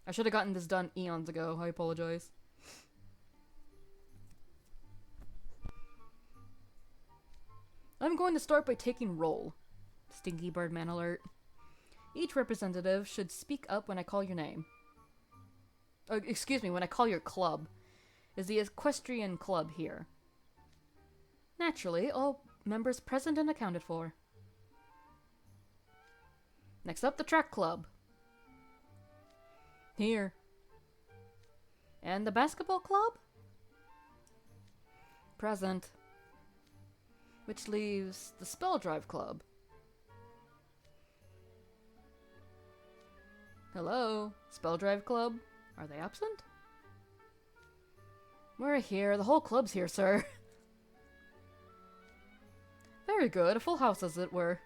I should have gotten this done eons ago. I apologize. I'm going to start by taking roll. Stinky Birdman alert. Each representative should speak up when I call your name. Excuse me, when I call your club. Is the equestrian club here? Naturally, all members present and accounted for. Next up, the track club. Here. And the basketball club? Present. Which leaves the spell drive club. Hello, spell drive club? Are they absent? We're here. The whole club's here, sir. Very good. A full house, as it were.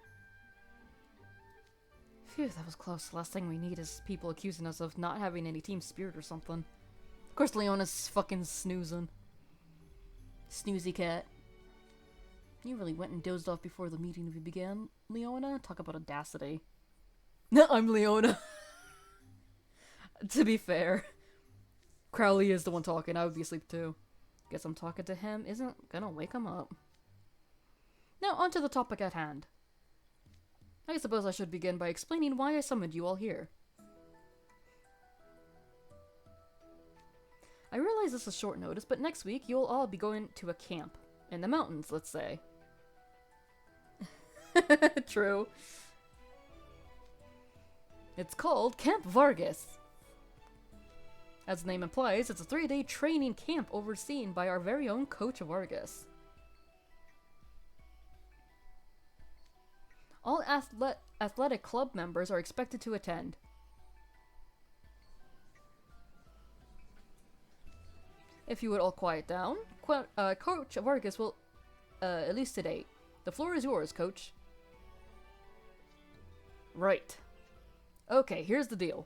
Phew, that was close. Last thing we need is people accusing us of not having any team spirit or something. Of course, Leona's fucking snoozing. Snoozy cat. You really went and dozed off before the meeting even began, Leona? Talk about audacity. No, I'm Leona. To be fair. Crowley is the one talking. I would be asleep too. Guess I'm talking to him. Isn't gonna wake him up. Now, on to the topic at hand. I suppose I should begin by explaining why I summoned you all here. I realize this is short notice, but next week you'll all be going to a camp. In the mountains, let's say. True. It's called Camp Vargas. As the name implies, it's a 3-day training camp overseen by our very own Coach Vargas. All athletic club members are expected to attend. If you would all quiet down, Coach Vargas will elucidate. The floor is yours, Coach. Right. Okay, here's the deal.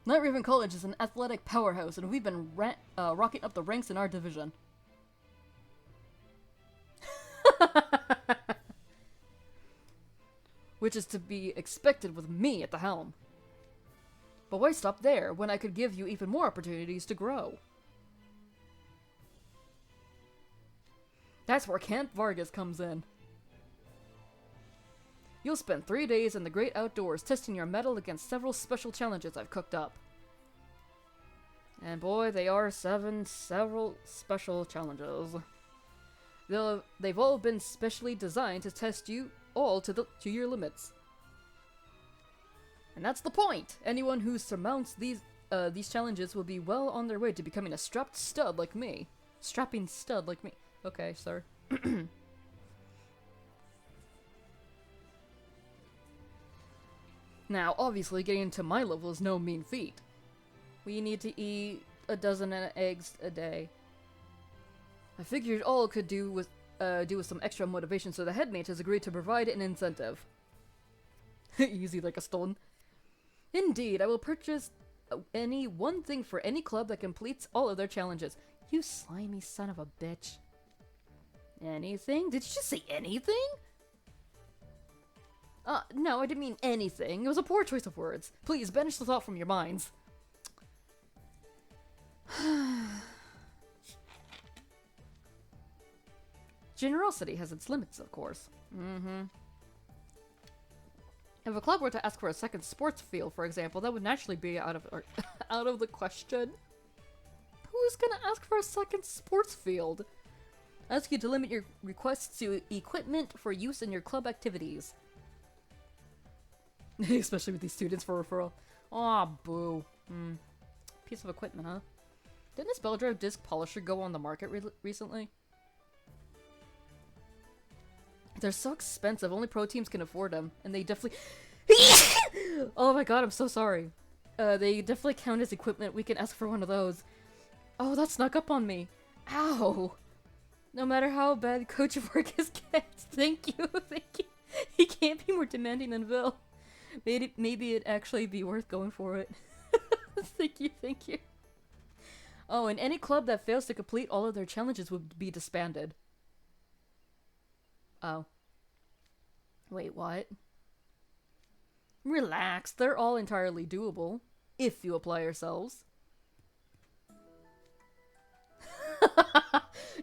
Night Raven College is an athletic powerhouse, and we've been rocking up the ranks in our division. Which is to be expected with me at the helm. But why stop there, when I could give you even more opportunities to grow? That's where Camp Vargas comes in. You'll spend 3 days in the great outdoors testing your mettle against several special challenges I've cooked up. And boy, they are several special challenges. They've all been specially designed to test you all to your limits. And that's the point! Anyone who surmounts these challenges will be well on their way to becoming a strapping stud like me. Okay, sir. Now, obviously, getting to my level is no mean feat. We need to eat a dozen eggs a day. I figured all could do with some extra motivation, so the headmate has agreed to provide an incentive. Easy like a stone. Indeed, I will purchase any one thing for any club that completes all of their challenges. You slimy son of a bitch. Anything? Did you just say anything? No, I didn't mean anything. It was a poor choice of words. Please, banish the thought from your minds. Generosity has its limits, of course. If a club were to ask for a second sports field, for example, that would naturally be out of the question. Who's gonna ask for a second sports field? Ask you to limit your requests to equipment for use in your club activities. Especially with these students for referral. Aw, boo. Piece of equipment, huh? Didn't a spell drive disc polisher go on the market recently? They're so expensive, only pro teams can afford them, and they definitely- Oh my god, I'm so sorry. They definitely count as equipment. We can ask for one of those. Oh, that snuck up on me. Ow. No matter how bad Coach Vargas gets, thank you. He can't be more demanding than Vil. Maybe it'd actually be worth going for it. Thank you. Oh, and any club that fails to complete all of their challenges would be disbanded. Oh. Wait, what? Relax, they're all entirely doable. if you apply yourselves.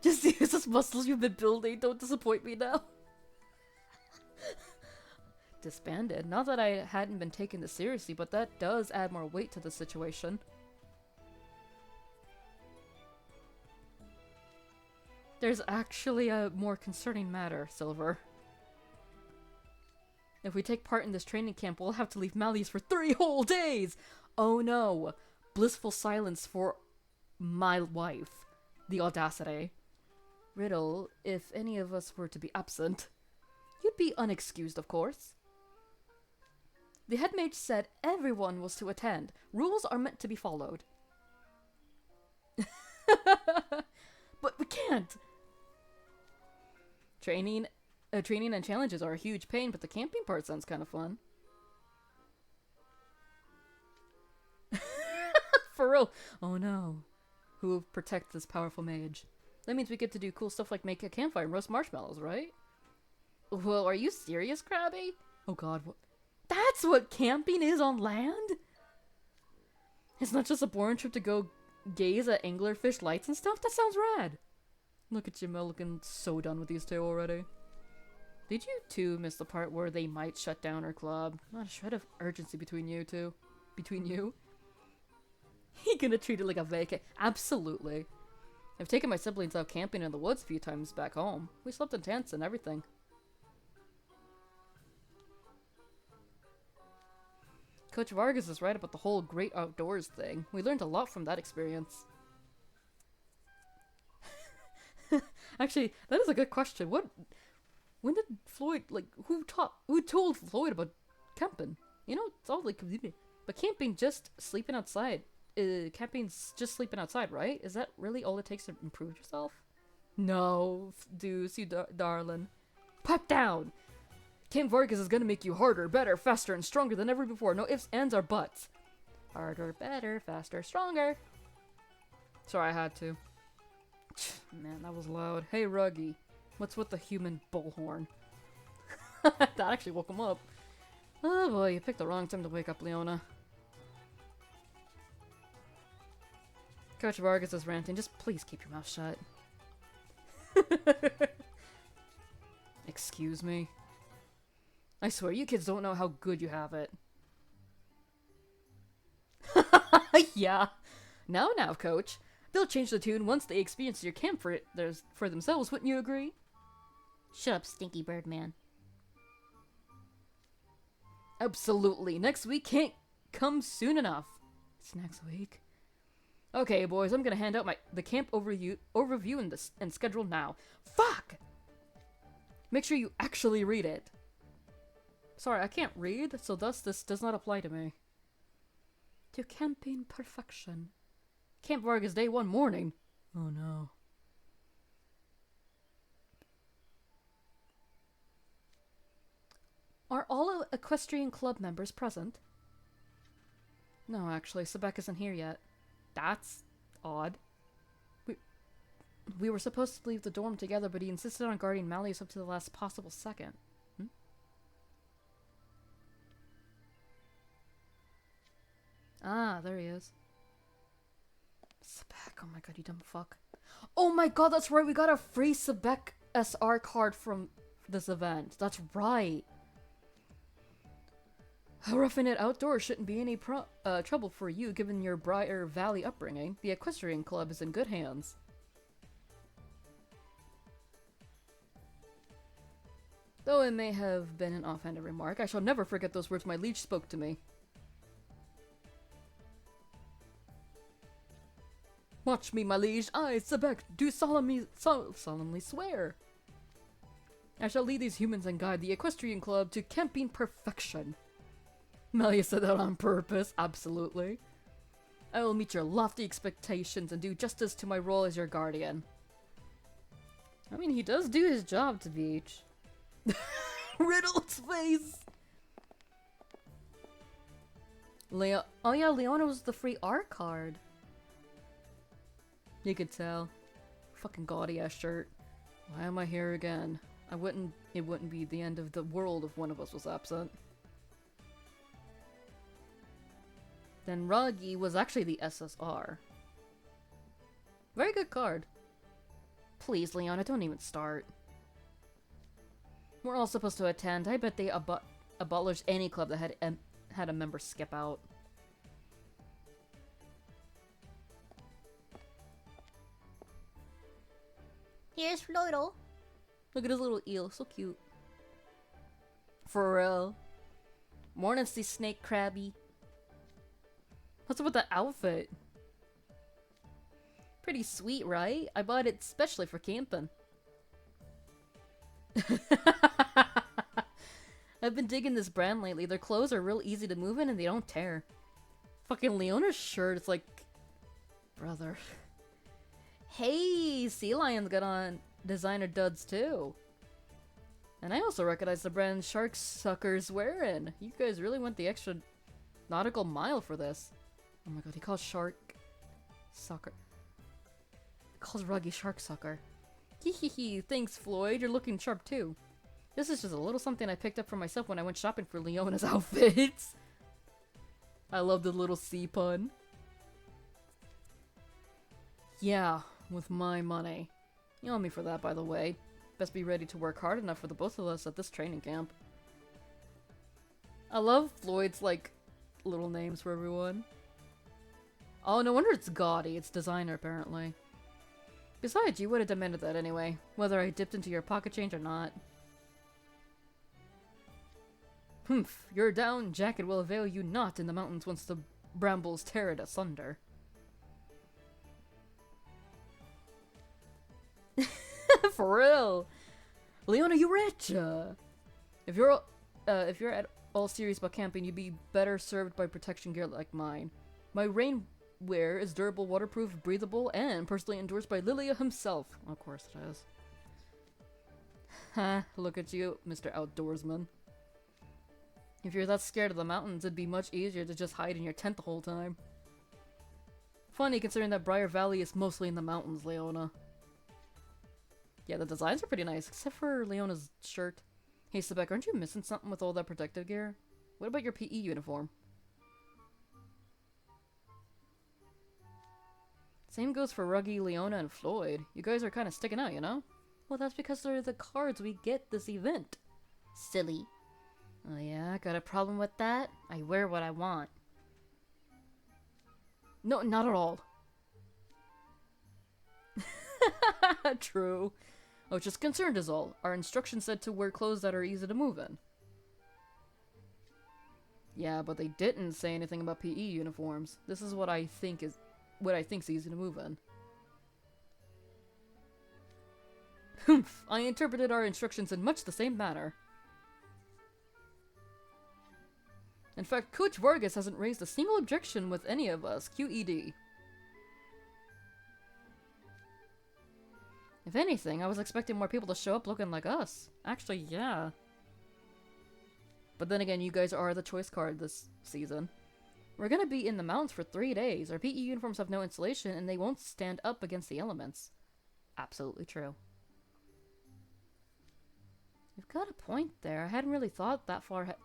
Just use those muscles you've been building. Don't disappoint me now. Disbanded. Not that I hadn't been taking this seriously, but that does add more weight to the situation. There's actually a more concerning matter, Silver. If we take part in this training camp, we'll have to leave Malleus for 3 whole days! Oh no! Blissful silence for my wife. The audacity. Riddle, if any of us were to be absent, you'd be unexcused, of course. The head mage said everyone was to attend. Rules are meant to be followed. But we can't! Training and challenges are a huge pain, but the camping part sounds kind of fun. For real. Oh no. Who will protect this powerful mage? That means we get to do cool stuff like make a campfire and roast marshmallows, right? Well, are you serious, Krabby? Oh god, what? That's what camping is on land? It's not just a boring trip to go gaze at anglerfish lights and stuff? That sounds rad. Look at you, Mel, looking so done with these two already. Did you two miss the part where they might shut down our club? Not a shred of urgency between you two. Between you? He gonna treat it like a vacay? Absolutely. I've taken my siblings out camping in the woods a few times back home. We slept in tents and everything. Coach Vargas is right about the whole great outdoors thing. We learned a lot from that experience. Actually, that is a good question. When did Floyd, like, who told Floyd about camping? You know, it's all like, but camping's just sleeping outside, right? Is that really all it takes to improve yourself? No, Deuce, you darling. Pipe down! Camp Vargas is gonna make you harder, better, faster, and stronger than ever before. No ifs, ands, or buts. Harder, better, faster, stronger. Sorry, I had to. Man, that was loud. Hey, Ruggy. What's with the human bullhorn? That actually woke him up. Oh boy, you picked the wrong time to wake up, Leona. Coach Vargas is ranting. Just please keep your mouth shut. Excuse me. I swear, you kids don't know how good you have it. Yeah. Now, Coach. They'll change the tune once they experience your camp for themselves, wouldn't you agree? Shut up, stinky bird man. Absolutely. Next week can't come soon enough. It's next week. Okay, boys, I'm gonna hand out the camp overview and schedule now. Fuck! Make sure you actually read it. Sorry, I can't read, so thus this does not apply to me. To camping perfection. Camp Vargas Day 1 morning. Oh no. Are all Equestrian Club members present? No, actually, Sebek isn't here yet. That's odd. We were supposed to leave the dorm together, but he insisted on guarding Malleus up to the last possible second. Ah, there he is. Sebek, oh my god, you dumb fuck. Oh my god, that's right, we got a free Sebek SR card from this event. That's right. Roughing it outdoors shouldn't be any trouble for you, given your Briar Valley upbringing. The Equestrian Club is in good hands. Though it may have been an offhanded remark, I shall never forget those words my liege spoke to me. Watch me, my liege. I, Sebek, do solemnly swear. I shall lead these humans and guide the Equestrian Club to camping perfection. Melia said that on purpose, absolutely. I will meet your lofty expectations and do justice to my role as your guardian. I mean, he does do his job to Beach. Riddle's face! Oh yeah, Leona was the free art card. You could tell. Fucking gaudy ass shirt. Why am I here again? It wouldn't be the end of the world if one of us was absent. Then Ruggy was actually the SSR. Very good card. Please, Leona, don't even start. We're all supposed to attend. I bet they abolished any club that had a member skip out. Here's Floydle. Look at his little eel, so cute. For real. Morning, sea snake crabby. What's up with the outfit? Pretty sweet, right? I bought it specially for camping. I've been digging this brand lately. Their clothes are real easy to move in and they don't tear. Fucking Leona's shirt, it's like... Brother. Hey, Sea Lion's got on designer duds too. And I also recognize the brand Shark Sucker's wearing. You guys really went the extra nautical mile for this. Oh my god, he calls Shark Sucker. He calls Ruggy Shark Sucker. Hehehe, thanks Floyd, you're looking sharp too. This is just a little something I picked up for myself when I went shopping for Leona's outfits. I love the little sea pun. Yeah, with my money. You owe me for that, by the way. Best be ready to work hard enough for the both of us at this training camp. I love Floyd's, like, little names for everyone. Oh, no wonder it's gaudy. It's designer, apparently. Besides, you would have demanded that anyway, whether I dipped into your pocket change or not. Humph, your down jacket will avail you not in the mountains once the brambles tear it asunder. For real! Leona, you rich! If you're at all serious about camping, you'd be better served by protection gear like mine. My rainwear is durable, waterproof, breathable, and personally endorsed by Lilia himself. Of course it is. Ha, look at you, Mr. Outdoorsman. If you're that scared of the mountains, it'd be much easier to just hide in your tent the whole time. Funny, considering that Briar Valley is mostly in the mountains, Leona. Yeah, the designs are pretty nice, except for Leona's shirt. Hey, Sebek, aren't you missing something with all that protective gear? What about your PE uniform? Same goes for Ruggy, Leona, and Floyd. You guys are kind of sticking out, you know? Well, that's because they're the cards we get this event. Silly. Oh yeah, got a problem with that? I wear what I want. No, not at all. True. I was just concerned is all. Our instructions said to wear clothes that are easy to move in. Yeah, but they didn't say anything about PE uniforms. This is what I think is easy to move in. Humph, I interpreted our instructions in much the same manner. In fact, Coach Vargas hasn't raised a single objection with any of us. QED. If anything, I was expecting more people to show up looking like us. Actually, yeah. But then again, you guys are the choice card this season. We're gonna be in the mountains for 3 days. Our PE uniforms have no insulation, and they won't stand up against the elements. Absolutely true. You've got a point there. I hadn't really thought that far ahead.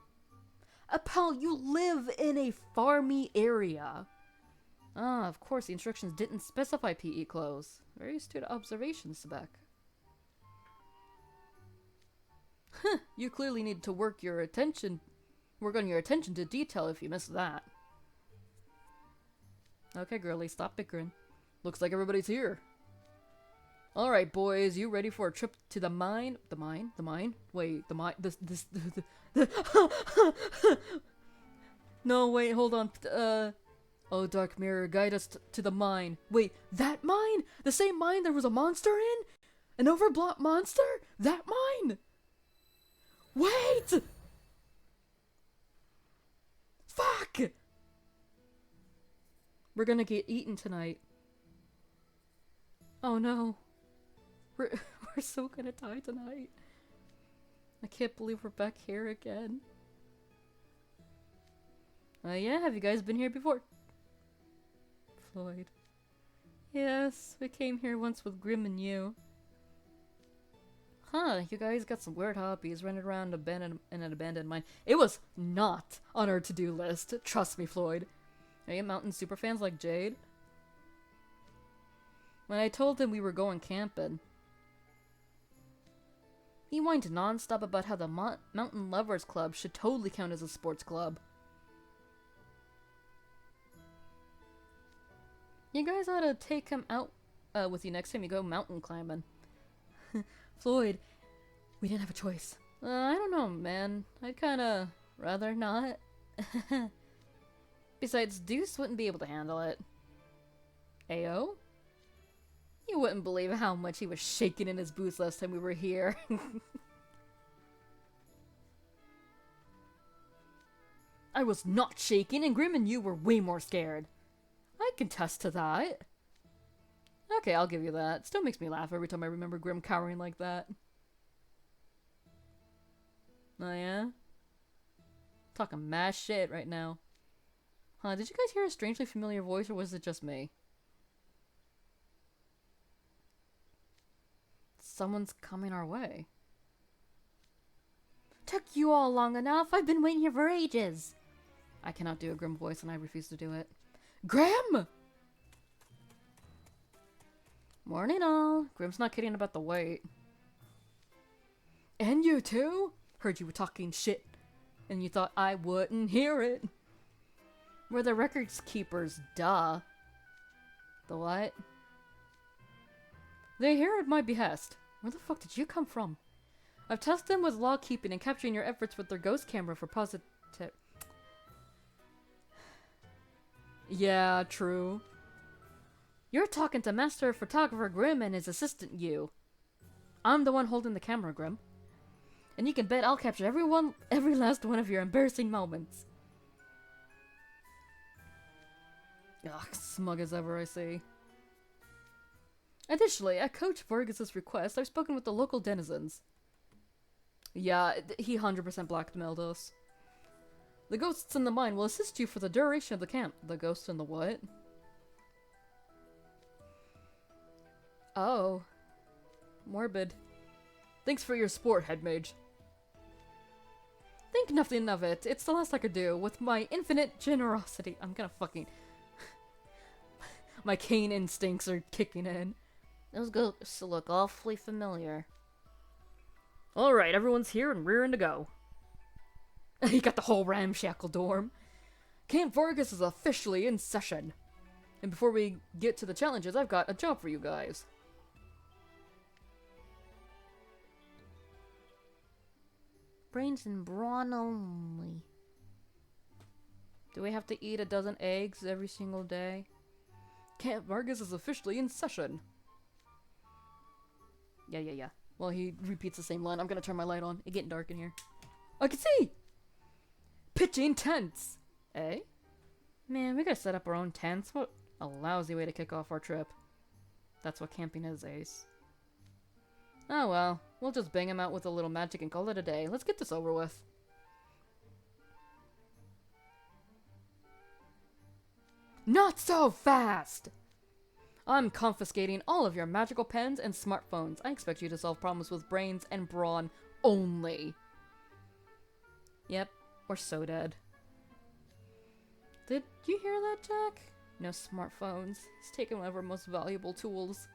Pal, you live in a farmy area. Ah, of course, the instructions didn't specify PE clothes. Very astute observation, Sebek. Huh, you clearly need to work on your attention to detail if you missed that. Okay, girlie, stop bickering. Looks like everybody's here. Alright, boys, you ready for a trip to the mine? The mine? The mine? Wait, the mine? No, wait, hold on. Oh, Dark Mirror, guide us to the mine. Wait, that mine? The same mine there was a monster in? An overblock monster? That mine? Wait! Fuck! We're gonna get eaten tonight. Oh no. We're so gonna die tonight. I can't believe we're back here again. Yeah, have you guys been here before? Floyd. Yes, we came here once with Grim and you. Huh, you guys got some weird hobbies, running around in an abandoned mine. It was not on our to-do list, trust me, Floyd. Are you mountain superfans like Jade? When I told him we were going camping, he whined non-stop about how the Mountain Lovers Club should totally count as a sports club. You guys ought to take him out with you next time you go mountain climbing. Floyd, we didn't have a choice. I don't know, man. I'd kinda rather not. Besides, Deuce wouldn't be able to handle it. Ayo? You wouldn't believe how much he was shaking in his boots last time we were here. I was not shaking, and Grim and you were way more scared. I can attest to that. Okay, I'll give you that. Still makes me laugh every time I remember Grim cowering like that. Oh yeah? Talking mad shit right now. Huh, did you guys hear a strangely familiar voice, or was it just me? Someone's coming our way. Took you all long enough. I've been waiting here for ages. I cannot do a Grim voice, and I refuse to do it. Grim! Morning all. Grim's not kidding about the wait. And you too? Heard you were talking shit, and you thought I wouldn't hear it. We're the records keepers, duh. The what? They're here at my behest. Where the fuck did you come from? I've tasked them with law keeping and capturing your efforts with their ghost camera for positive... Yeah, true. You're talking to Master Photographer Grim and his assistant you. I'm the one holding the camera, Grim. And you can bet I'll capture every last one of your embarrassing moments. Ugh, smug as ever, I see. Additionally, at Coach Vargas' request, I've spoken with the local denizens. Yeah, he 100% blackmailed us. The ghosts in the mine will assist you for the duration of the camp. The ghosts in the what? Oh. Morbid. Thanks for your support, head mage. Think nothing of it. It's the last I could do. With my infinite generosity. I'm gonna fucking... My Cain instincts are kicking in. Those ghosts look awfully familiar. Alright, everyone's here and rearing to go. He got the whole ramshackle dorm. Camp Vargas is officially in session. And before we get to the challenges, I've got a job for you guys. Brains and brawn only. Do we have to eat a dozen eggs every single day? Camp Vargas is officially in session. Yeah. Well, he repeats the same line. I'm gonna turn my light on. It's getting dark in here. I can see! Pitching tents! Eh? Man, we gotta set up our own tents. What a lousy way to kick off our trip. That's what camping is, Ace. Oh well, we'll just bang him out with a little magic and call it a day. Let's get this over with. Not so fast! I'm confiscating all of your magical pens and smartphones. I expect you to solve problems with brains and brawn only. Yep, we're so dead. Did you hear that, Jack? No smartphones. He's taken one of our most valuable tools.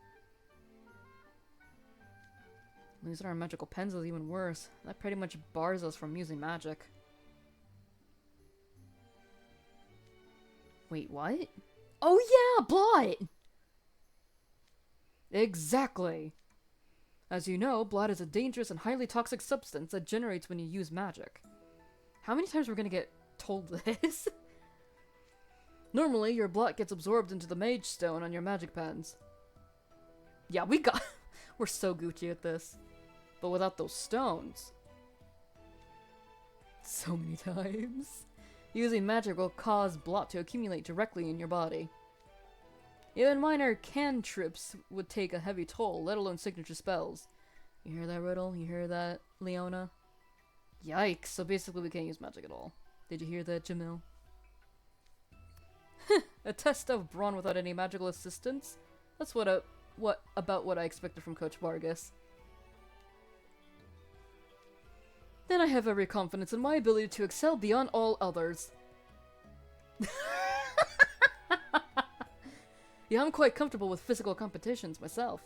Losing our magical pens is even worse. That pretty much bars us from using magic. Wait, what? Oh yeah, blot! Exactly! As you know, blood is a dangerous and highly toxic substance that generates when you use magic. How many times are we gonna get told this? Normally, your blood gets absorbed into the mage stone on your magic pens. Yeah, we're so Gucci at this. But without those stones. So many times. Using magic will cause blot to accumulate directly in your body. Even minor cantrips would take a heavy toll, let alone signature spells. You hear that, Riddle? You hear that, Leona? Yikes, so basically we can't use magic at all. Did you hear that, Jamil? A test of brawn without any magical assistance? That's about what I expected from Coach Vargas. Then I have every confidence in my ability to excel beyond all others. Yeah, I'm quite comfortable with physical competitions myself.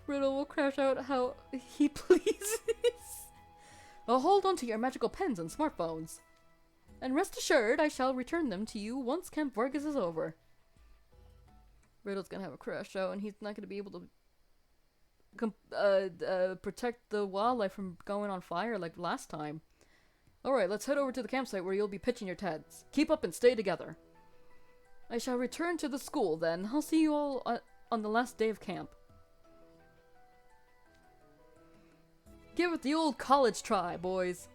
Riddle will crash out how he pleases. Hold on to your magical pens and smartphones. And rest assured, I shall return them to you once Camp Vargas is over. Riddle's gonna have a crash out, and he's not gonna be able to protect the wildlife from going on fire like last time. Alright, let's head over to the campsite where you'll be pitching your tents. Keep up and stay together. I shall return to the school then. I'll see you all on the last day of camp. Give it the old college try, boys.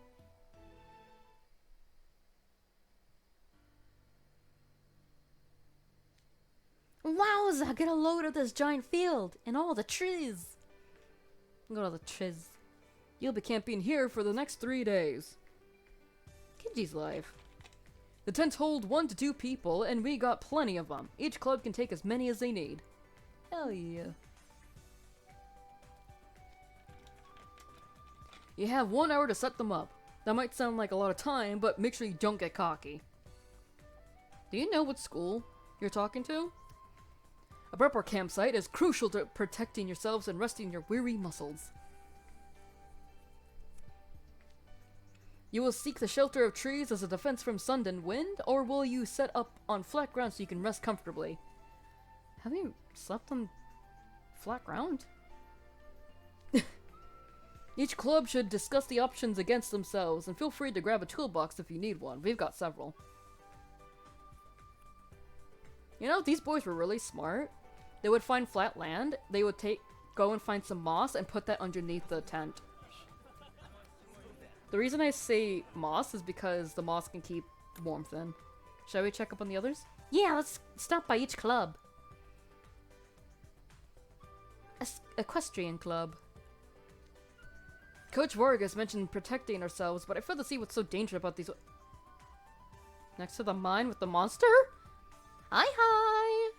Wowza, get a load of this giant field and all the trees. Look at all the trees. You'll be camping here for the next 3 days. Kidji's life. The tents hold 1 to 2 people, and we got plenty of them. Each club can take as many as they need. Hell yeah. You have 1 hour to set them up. That might sound like a lot of time, but make sure you don't get cocky. Do you know what school you're talking to? A proper campsite is crucial to protecting yourselves and resting your weary muscles. You will seek the shelter of trees as a defense from sun and wind, or will you set up on flat ground so you can rest comfortably? Have you slept on flat ground? Each club should discuss the options against themselves, and feel free to grab a toolbox if you need one. We've got several. You know, these boys were really smart. They would find flat land, they would go and find some moss and put that underneath the tent. The reason I say moss is because the moss can keep warmth in. Shall we check up on the others? Yeah, let's stop by each club. Equestrian club. Coach Vargas mentioned protecting ourselves, but I fail to see what's so dangerous about these. Next to the mine with the monster? Hi, hi!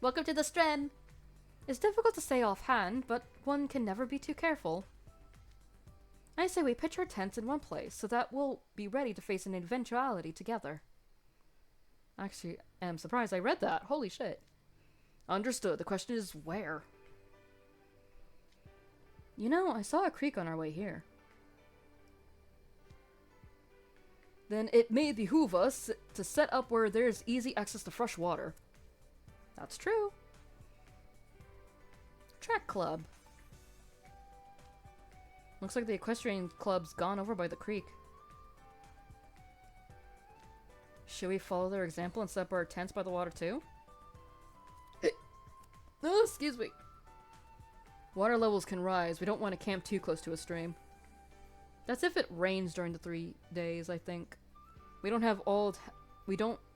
Welcome to the Strand. It's difficult to say offhand, but one can never be too careful. I say we pitch our tents in one place, so that we'll be ready to face an eventuality together. Actually, I'm surprised I read that. Holy shit. Understood. The question is where? You know, I saw a creek on our way here. Then it may behoove us to set up where there's easy access to fresh water. That's true. Track club. Looks like the equestrian club's gone over by the creek. Should we follow their example and set up our tents by the water too? Oh, excuse me. Water levels can rise. We don't want to camp too close to a stream. That's if it rains during the 3 days, I think. We don't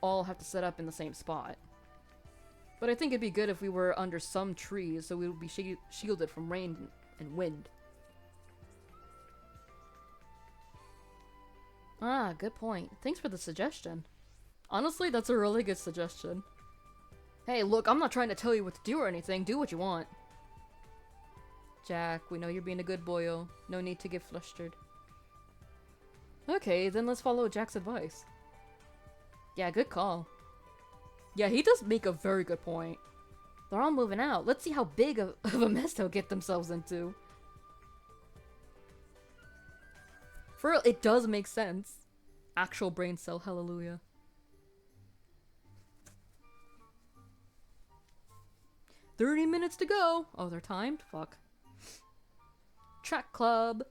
all have to set up in the same spot. But I think it'd be good if we were under some trees, so we would be shielded from rain and wind. Ah, good point. Thanks for the suggestion. Honestly, that's a really good suggestion. Hey, look, I'm not trying to tell you what to do or anything. Do what you want. Jack, we know you're being a good boyo. No need to get flustered. Okay, then let's follow Jack's advice. Yeah, good call. Yeah, he does make a very good point. They're all moving out. Let's see how big of a mess they'll get themselves into. For real, it does make sense. Actual brain cell, hallelujah. "30 minutes to go." Oh, they're timed? Fuck. Track club.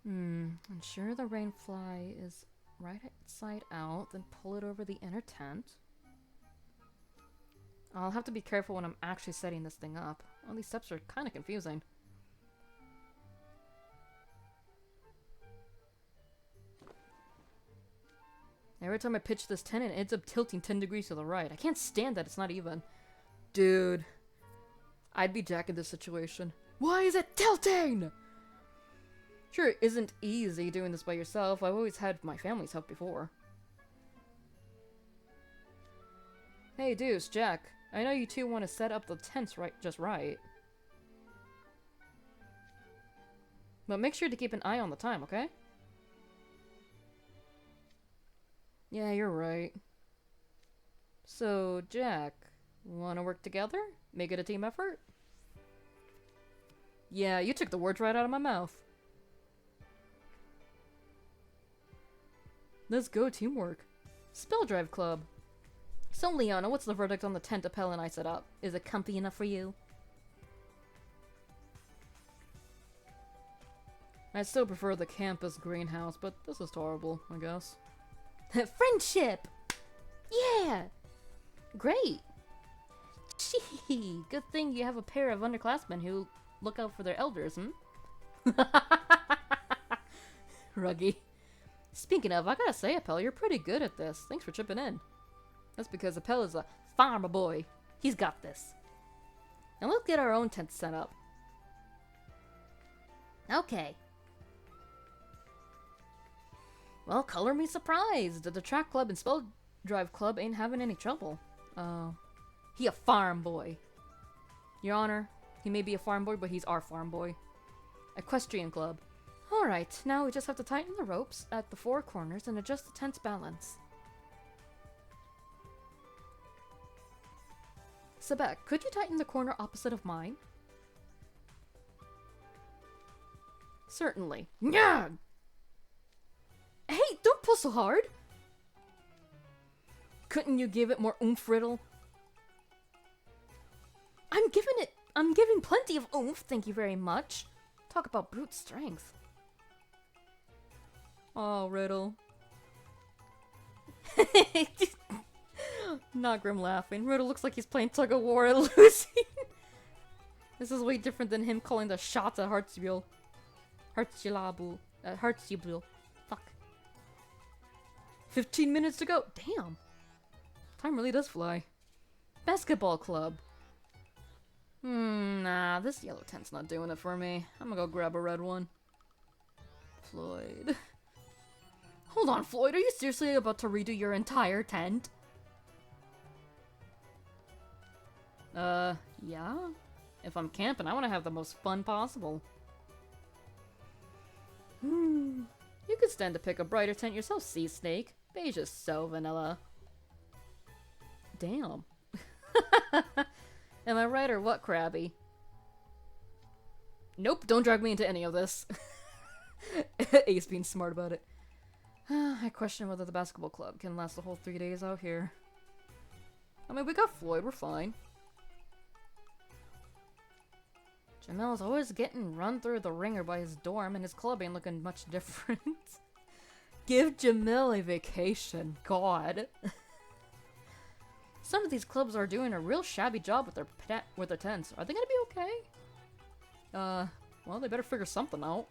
Ensure the rainfly is right side out, then pull it over the inner tent. I'll have to be careful when I'm actually setting this thing up. All these steps are kind of confusing. Every time I pitch this tent, it ends up tilting 10 degrees to the right. I can't stand that it's not even. Dude. I'd be Jack in this situation. Why is it tilting? Sure, it isn't easy doing this by yourself. I've always had my family's help before. Hey, Deuce, Jack. I know you two want to set up the tents just right. But make sure to keep an eye on the time, okay? Yeah, you're right. So, Jack, wanna work together? Make it a team effort? Yeah, you took the words right out of my mouth. Let's go, teamwork. Spell Drive Club. So, Leona, what's the verdict on the tent Appel and I set up? Is it comfy enough for you? I still prefer the campus greenhouse, but this is tolerable, I guess. Friendship! Yeah! Great! Gee, good thing you have a pair of underclassmen who look out for their elders, Ruggy. Speaking of, I gotta say, Appel, you're pretty good at this. Thanks for chipping in. That's because Appel is a farmer boy. He's got this. Now let's get our own tent set up. Okay. Well, color me surprised. The track club and spell drive club ain't having any trouble. He a farm boy. Your Honor, he may be a farm boy, but he's our farm boy. Equestrian club. Alright, now we just have to tighten the ropes at the four corners and adjust the tent's balance. Sebek, could you tighten the corner opposite of mine? Certainly. Yeah. Hey, don't pull so hard! Couldn't you give it more oomph, Riddle? I'm giving plenty of oomph, thank you very much. Talk about brute strength. Oh, Riddle. Not Grim laughing. Riddle looks like he's playing tug of war and losing. This is way different than him calling the shots at Heartsville. Heartsville. Fuck. 15 minutes to go. Damn. Time really does fly. Basketball club. Nah, this yellow tent's not doing it for me. I'm gonna go grab a red one. Floyd. Hold on, Floyd, are you seriously about to redo your entire tent? Yeah? If I'm camping, I want to have the most fun possible. You could stand to pick a brighter tent yourself, Sea Snake. Beige is so vanilla. Damn. Am I right or what, Krabby? Nope, don't drag me into any of this. Ace being smart about it. I question whether the basketball club can last the whole 3 days out here. I mean, we got Floyd, we're fine. Jamel's always getting run through the ringer by his dorm, and his club ain't looking much different. Give Jamel a vacation, God. Some of these clubs are doing a real shabby job with their tents. Are they gonna be okay? Well, they better figure something out.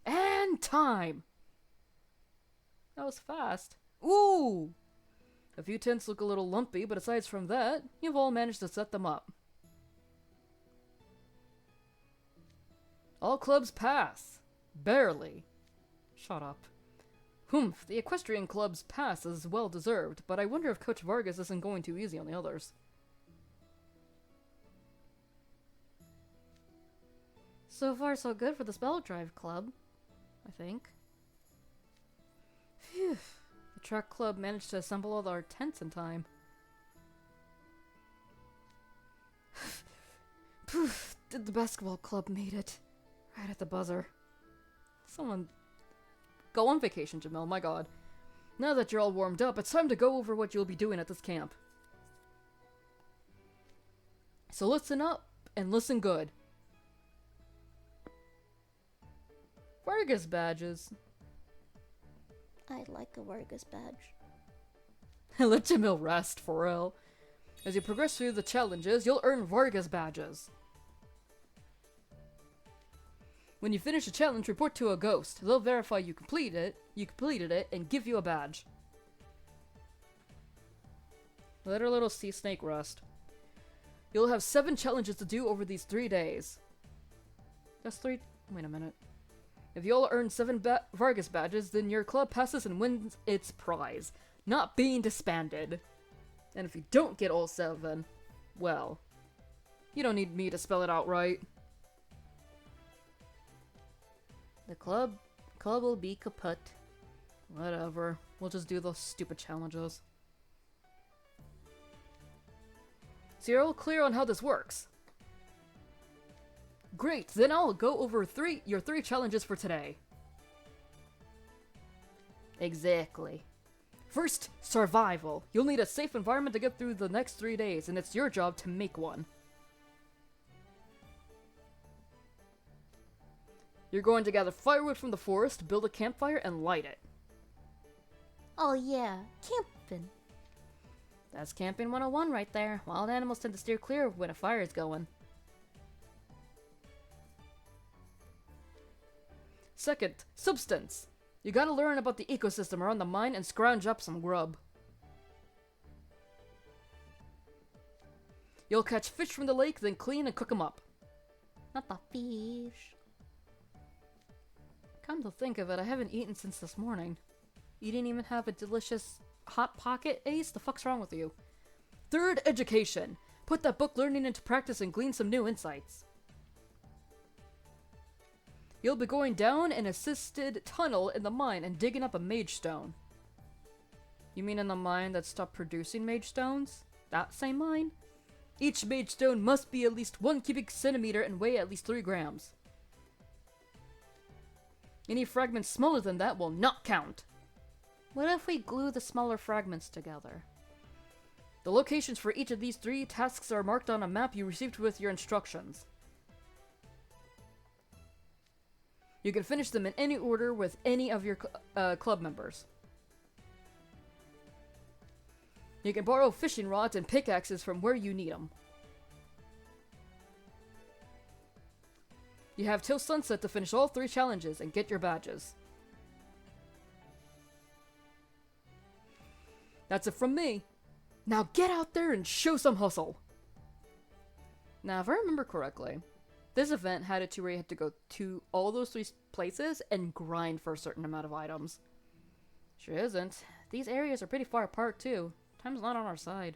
And time! That was fast. Ooh! A few tents look a little lumpy, but aside from that, you've all managed to set them up. All clubs pass. Barely. Shut up. Humph, the equestrian club's pass is well deserved, but I wonder if Coach Vargas isn't going too easy on the others. So far, so good for the Spell Drive Club, I think. Phew. The track club managed to assemble all our tents in time. Poof, did the basketball club made it. Right at the buzzer. Someone... Go on vacation, Jamel, my god. Now that you're all warmed up, it's time to go over what you'll be doing at this camp. So listen up, and listen good. Vargas badges. I'd like a Vargas badge. Let Jamil rest, for real. As you progress through the challenges, you'll earn Vargas badges. When you finish a challenge, report to a ghost. They'll verify you completed it, and give you a badge. Let our little sea snake rest. You'll have 7 challenges to do over these 3 days. That's 3... Wait a minute. If you all earn 7 Vargas badges, then your club passes and wins its prize. Not being disbanded. And if you don't get all 7, well... You don't need me to spell it out right. The club will be kaput. Whatever. We'll just do those stupid challenges. So you're all clear on how this works? Great, then I'll go over your three challenges for today. Exactly. First, survival. You'll need a safe environment to get through the next 3 days, and it's your job to make one. You're going to gather firewood from the forest, build a campfire, and light it. Oh yeah, camping. That's Camping 101 right there. Wild animals tend to steer clear when a fire is going. Second, substance. You gotta learn about the ecosystem around the mine and scrounge up some grub. You'll catch fish from the lake, then clean and cook them up. Not the fish. Come to think of it, I haven't eaten since this morning. You didn't even have a delicious Hot Pocket, Ace? The fuck's wrong with you? Third, education. Put that book learning into practice and glean some new insights. You'll be going down an assisted tunnel in the mine and digging up a mage stone. You mean in the mine that stopped producing mage stones? That same mine? Each mage stone must be at least 1 cubic centimeter and weigh at least 3 grams. Any fragments smaller than that will not count. What if we glue the smaller fragments together? The locations for each of these 3 tasks are marked on a map you received with your instructions. You can finish them in any order with any of your club members. You can borrow fishing rods and pickaxes from where you need them. You have till sunset to finish all 3 challenges and get your badges. That's it from me. Now get out there and show some hustle. Now, if I remember correctly, this event had it to where you had to go to all those 3 places and grind for a certain amount of items. Sure isn't. These areas are pretty far apart too. Time's not on our side.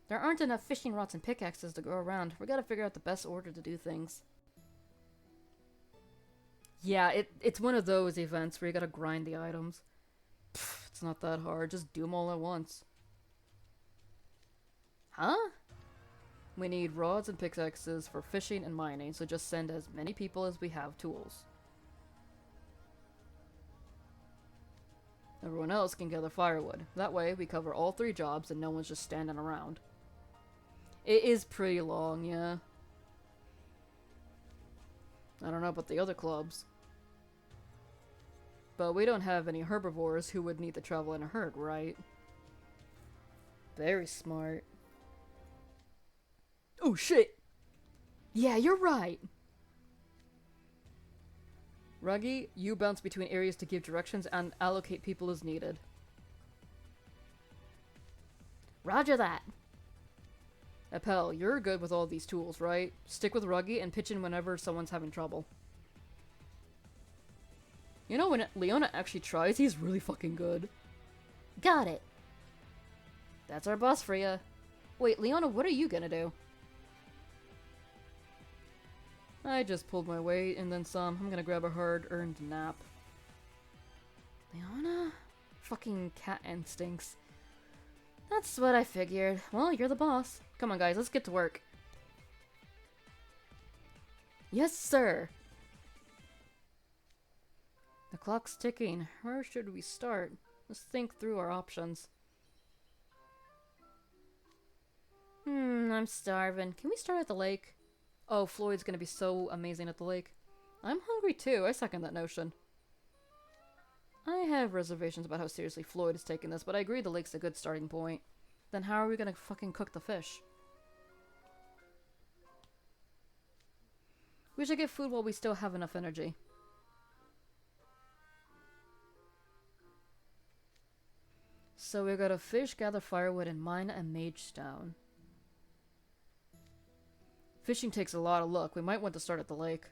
There aren't enough fishing rods and pickaxes to go around. We gotta figure out the best order to do things. Yeah, it's one of those events where you gotta grind the items. Pfft, it's not that hard. Just do them all at once. Huh? We need rods and pickaxes for fishing and mining, so just send as many people as we have tools. Everyone else can gather firewood. That way, we cover all 3 jobs and no one's just standing around. It is pretty long, yeah. I don't know about the other clubs. But we don't have any herbivores who would need to travel in a herd, right? Very smart. Oh shit! Yeah, you're right! Ruggy, you bounce between areas to give directions and allocate people as needed. Roger that. Appel, you're good with all these tools, right? Stick with Ruggy and pitch in whenever someone's having trouble. You know, when Leona actually tries, he's really fucking good. Got it. That's our boss for ya. Wait, Leona, what are you gonna do? I just pulled my weight and then some. I'm gonna grab a hard-earned nap. Leona? Fucking cat instincts. That's what I figured. Well, you're the boss. Come on, guys, let's get to work. Yes, sir! The clock's ticking. Where should we start? Let's think through our options. I'm starving. Can we start at the lake? Oh, Floyd's gonna be so amazing at the lake. I'm hungry too. I second that notion. I have reservations about how seriously Floyd is taking this, but I agree the lake's a good starting point. Then how are we gonna fucking cook the fish? We should get food while we still have enough energy. So we gotta fish, gather firewood, and mine a mage stone. Fishing takes a lot of luck. We might want to start at the lake.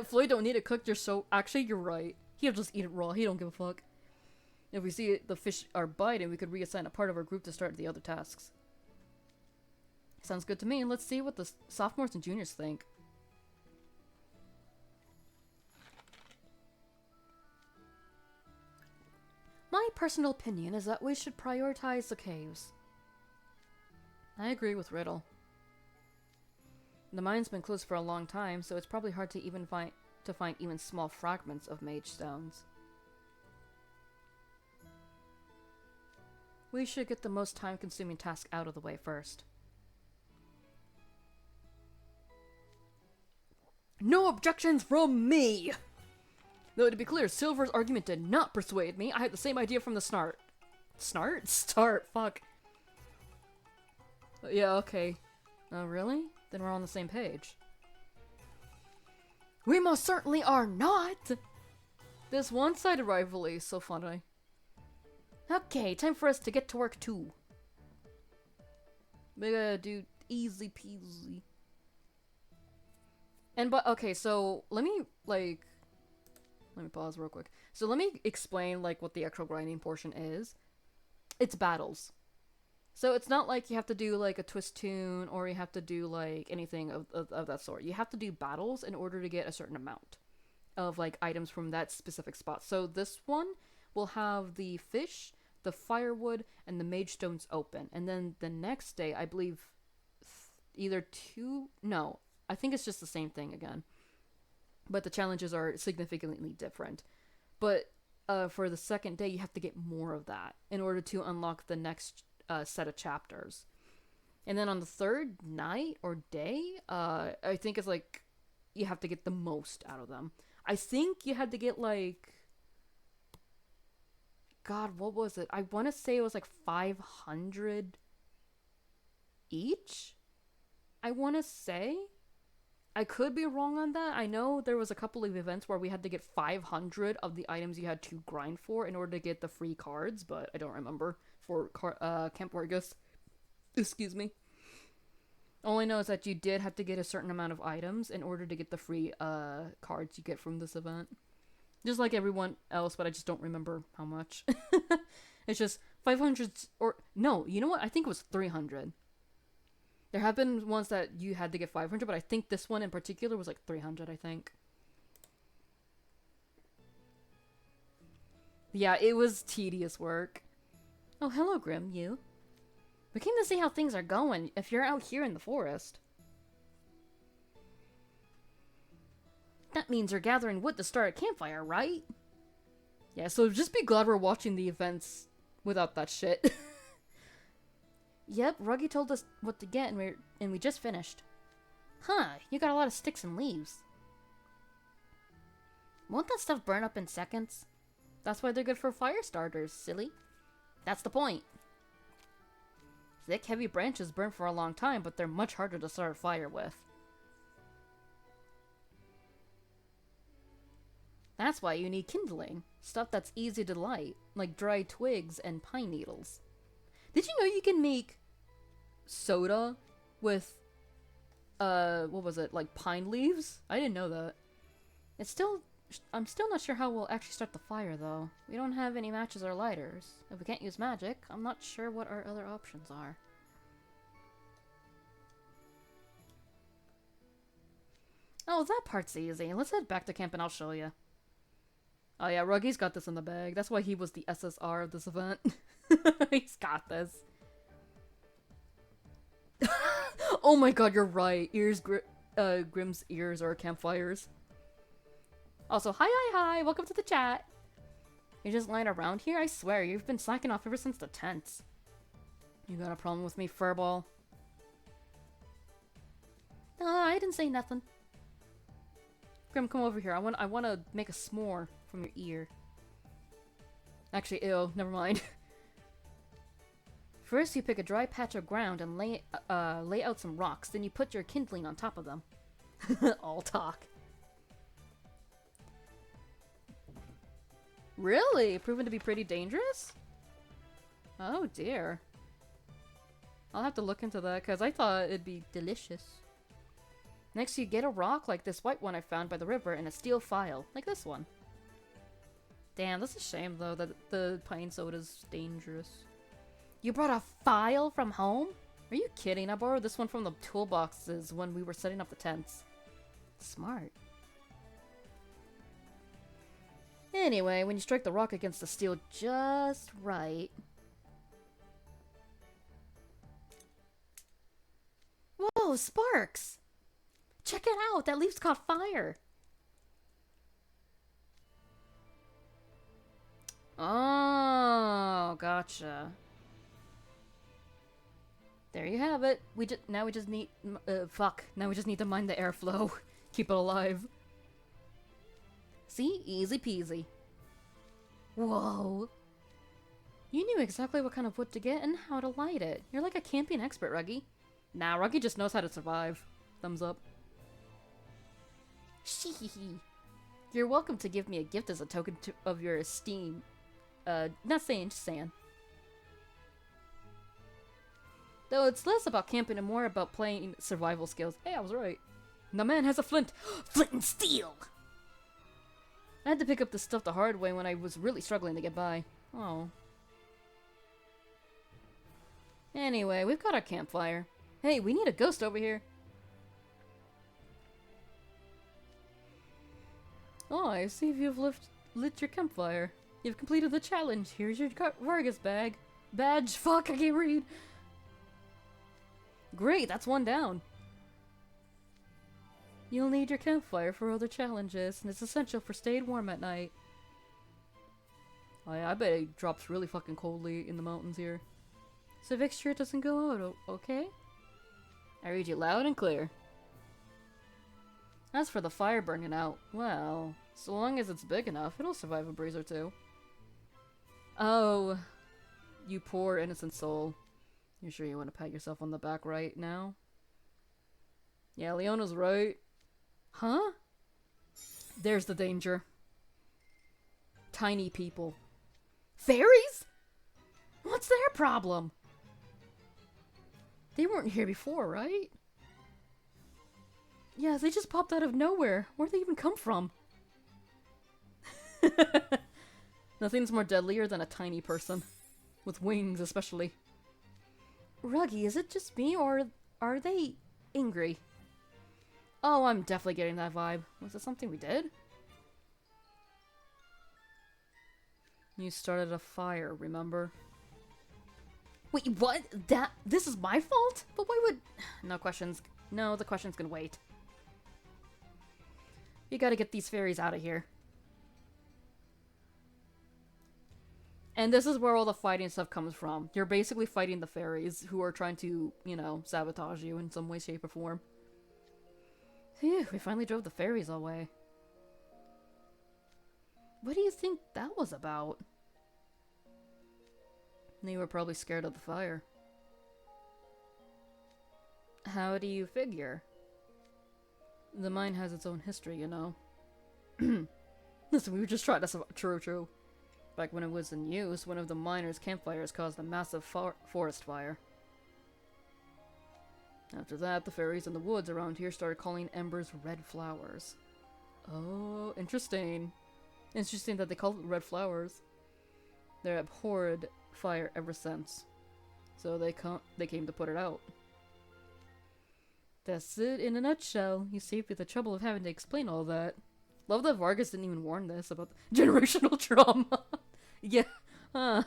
Floyd don't need it cooked, you're so... Actually, you're right. He'll just eat it raw. He don't give a fuck. If we see the fish are biting, we could reassign a part of our group to start the other tasks. Sounds good to me. Let's see what the sophomores and juniors think. My personal opinion is that we should prioritize the caves. I agree with Riddle. The mine's been closed for a long time, so it's probably hard to even find even small fragments of mage stones. We should get the most time-consuming task out of the way first. No objections from me! Though to be clear, Silver's argument did not persuade me. I had the same idea from the start. Start? Fuck. Yeah, okay. Oh, really? Then we're on the same page. We most certainly are not! This one-sided rivalry is so funny. Okay, time for us to get to work too. We gotta do easy peasy. Okay, so let me pause real quick. So let me explain like what the actual grinding portion is. It's battles. So it's not like you have to do like a twist tune or you have to do like anything of that sort. You have to do battles in order to get a certain amount of like items from that specific spot. So this one will have the fish, the firewood, and the mage stones open. And then the next day, I believe I think it's just the same thing again. But the challenges are significantly different. But for the second day, you have to get more of that in order to unlock the next set of chapters. And then on the third night or day, I think it's like you have to get the most out of them. I think you had to get like, God, what was it? I want to say it was like 500 each? I want to say. I could be wrong on that. I know there was a couple of events where we had to get 500 of the items you had to grind for in order to get the free cards, but I don't remember for Camp Vargas. Excuse me. All I know is that you did have to get a certain amount of items in order to get the free cards you get from this event. Just like everyone else, but I just don't remember how much. It's just 500 or... No, you know what? I think it was 300. There have been ones that you had to get 500, but I think this one in particular was like 300, I think. Yeah, it was tedious work. Oh, hello, Grim, you. We came to see how things are going if you're out here in the forest. That means you're gathering wood to start a campfire, right? Yeah, so just be glad we're watching the events without that shit. Yep, Ruggy told us what to get and we just finished. Huh, you got a lot of sticks and leaves. Won't that stuff burn up in seconds? That's why they're good for fire starters, silly. That's the point. Thick, heavy branches burn for a long time, but they're much harder to start a fire with. That's why you need kindling. Stuff that's easy to light, like dry twigs and pine needles. Did you know you can make soda with, what was it, like pine leaves? I didn't know that. I'm still not sure how we'll actually start the fire, though. We don't have any matches or lighters. If we can't use magic, I'm not sure what our other options are. Oh, that part's easy. Let's head back to camp and I'll show you. Oh yeah, Ruggy's got this in the bag. That's why he was the SSR of this event. He's got this. Oh my god, you're right. Grim's ears are campfires. Also, hi, welcome to the chat. You're just lying around here? I swear, you've been slacking off ever since the tents. You got a problem with me, furball? I didn't say nothing. Grim, come over here. I want to make a s'more from your ear. Actually, ew, never mind. First, you pick a dry patch of ground and lay out some rocks. Then you put your kindling on top of them. All talk. Really? Proven to be pretty dangerous? Oh dear. I'll have to look into that because I thought it'd be delicious. Next, you get a rock like this white one I found by the river and a steel file, like this one. Damn, that's a shame though that the pine soda's dangerous. You brought a file from home? Are you kidding? I borrowed this one from the toolboxes when we were setting up the tents. Smart. Anyway, when you strike the rock against the steel just right... Whoa, sparks! Check it out! That leaf's caught fire! Oh, gotcha. There you have it. Now we just need now we just need to mind the airflow. Keep it alive. See? Easy peasy. Whoa. You knew exactly what kind of wood to get and how to light it. You're like a camping expert, Ruggy. Nah, Ruggy just knows how to survive. Thumbs up. Sheehehe. You're welcome to give me a gift as a token of your esteem. Not saying, just saying. Though it's less about camping and more about playing survival skills. Hey, I was right. The man has a flint. Flint and steel! I had to pick up this stuff the hard way when I was really struggling to get by. Oh. Anyway, we've got our campfire. Hey, we need a ghost over here. Oh, I see you've lit your campfire. You've completed the challenge. Here's your Vargas badge. Fuck, I can't read. Great, that's one down. You'll need your campfire for other challenges, and it's essential for staying warm at night. Oh yeah, I bet it drops really fucking coldly in the mountains here. So make sure it doesn't go out, okay? I read you loud and clear. As for the fire burning out, well, so long as it's big enough, it'll survive a breeze or two. Oh, you poor innocent soul. You sure you want to pat yourself on the back right now? Yeah, Leona's right. Huh? There's the danger. Tiny people. Fairies? What's their problem? They weren't here before, right? Yeah, they just popped out of nowhere. Where'd they even come from? Nothing's more deadlier than a tiny person. With wings, especially. Ruggy, is it just me, or are they angry? Oh, I'm definitely getting that vibe. Was it something we did? You started a fire, remember? Wait, what? This is my fault? But why would... No questions. No, the questions can wait. You gotta get these fairies out of here. And this is where all the fighting stuff comes from. You're basically fighting the fairies who are trying to, you know, sabotage you in some way, shape, or form. Phew, we finally drove the fairies away. What do you think that was about? They were probably scared of the fire. How do you figure? The mine has its own history, you know. Listen, we were just trying to... True. Back when it was in use, one of the miners' campfires caused a massive forest fire. After that, the fairies in the woods around here started calling embers red flowers. Oh, interesting. Interesting that they call it red flowers. They're abhorred fire ever since. So they came to put it out. That's it in a nutshell. You saved me the trouble of having to explain all that. Love that Vargas didn't even warn this about generational trauma. Yeah. Huh.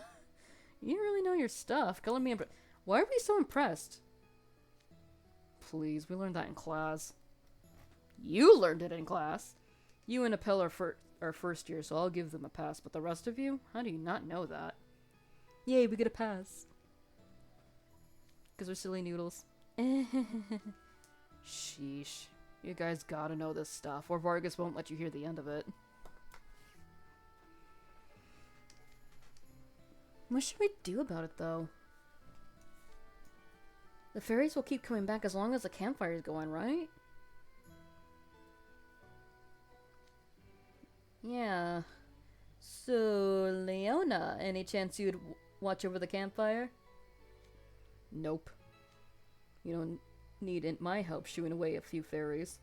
You really know your stuff. Color me Why are we so impressed? Please, we learned that in class. You learned it in class. You and Appel are first year, so I'll give them a pass. But the rest of you? How do you not know that? Yay, we get a pass. Because we're silly noodles. Sheesh. You guys gotta know this stuff, or Vargas won't let you hear the end of it. What should we do about it, though? The fairies will keep coming back as long as the campfire is going, right? Yeah. So, Leona, any chance you'd watch over the campfire? Nope. You don't need my help shooing away a few fairies.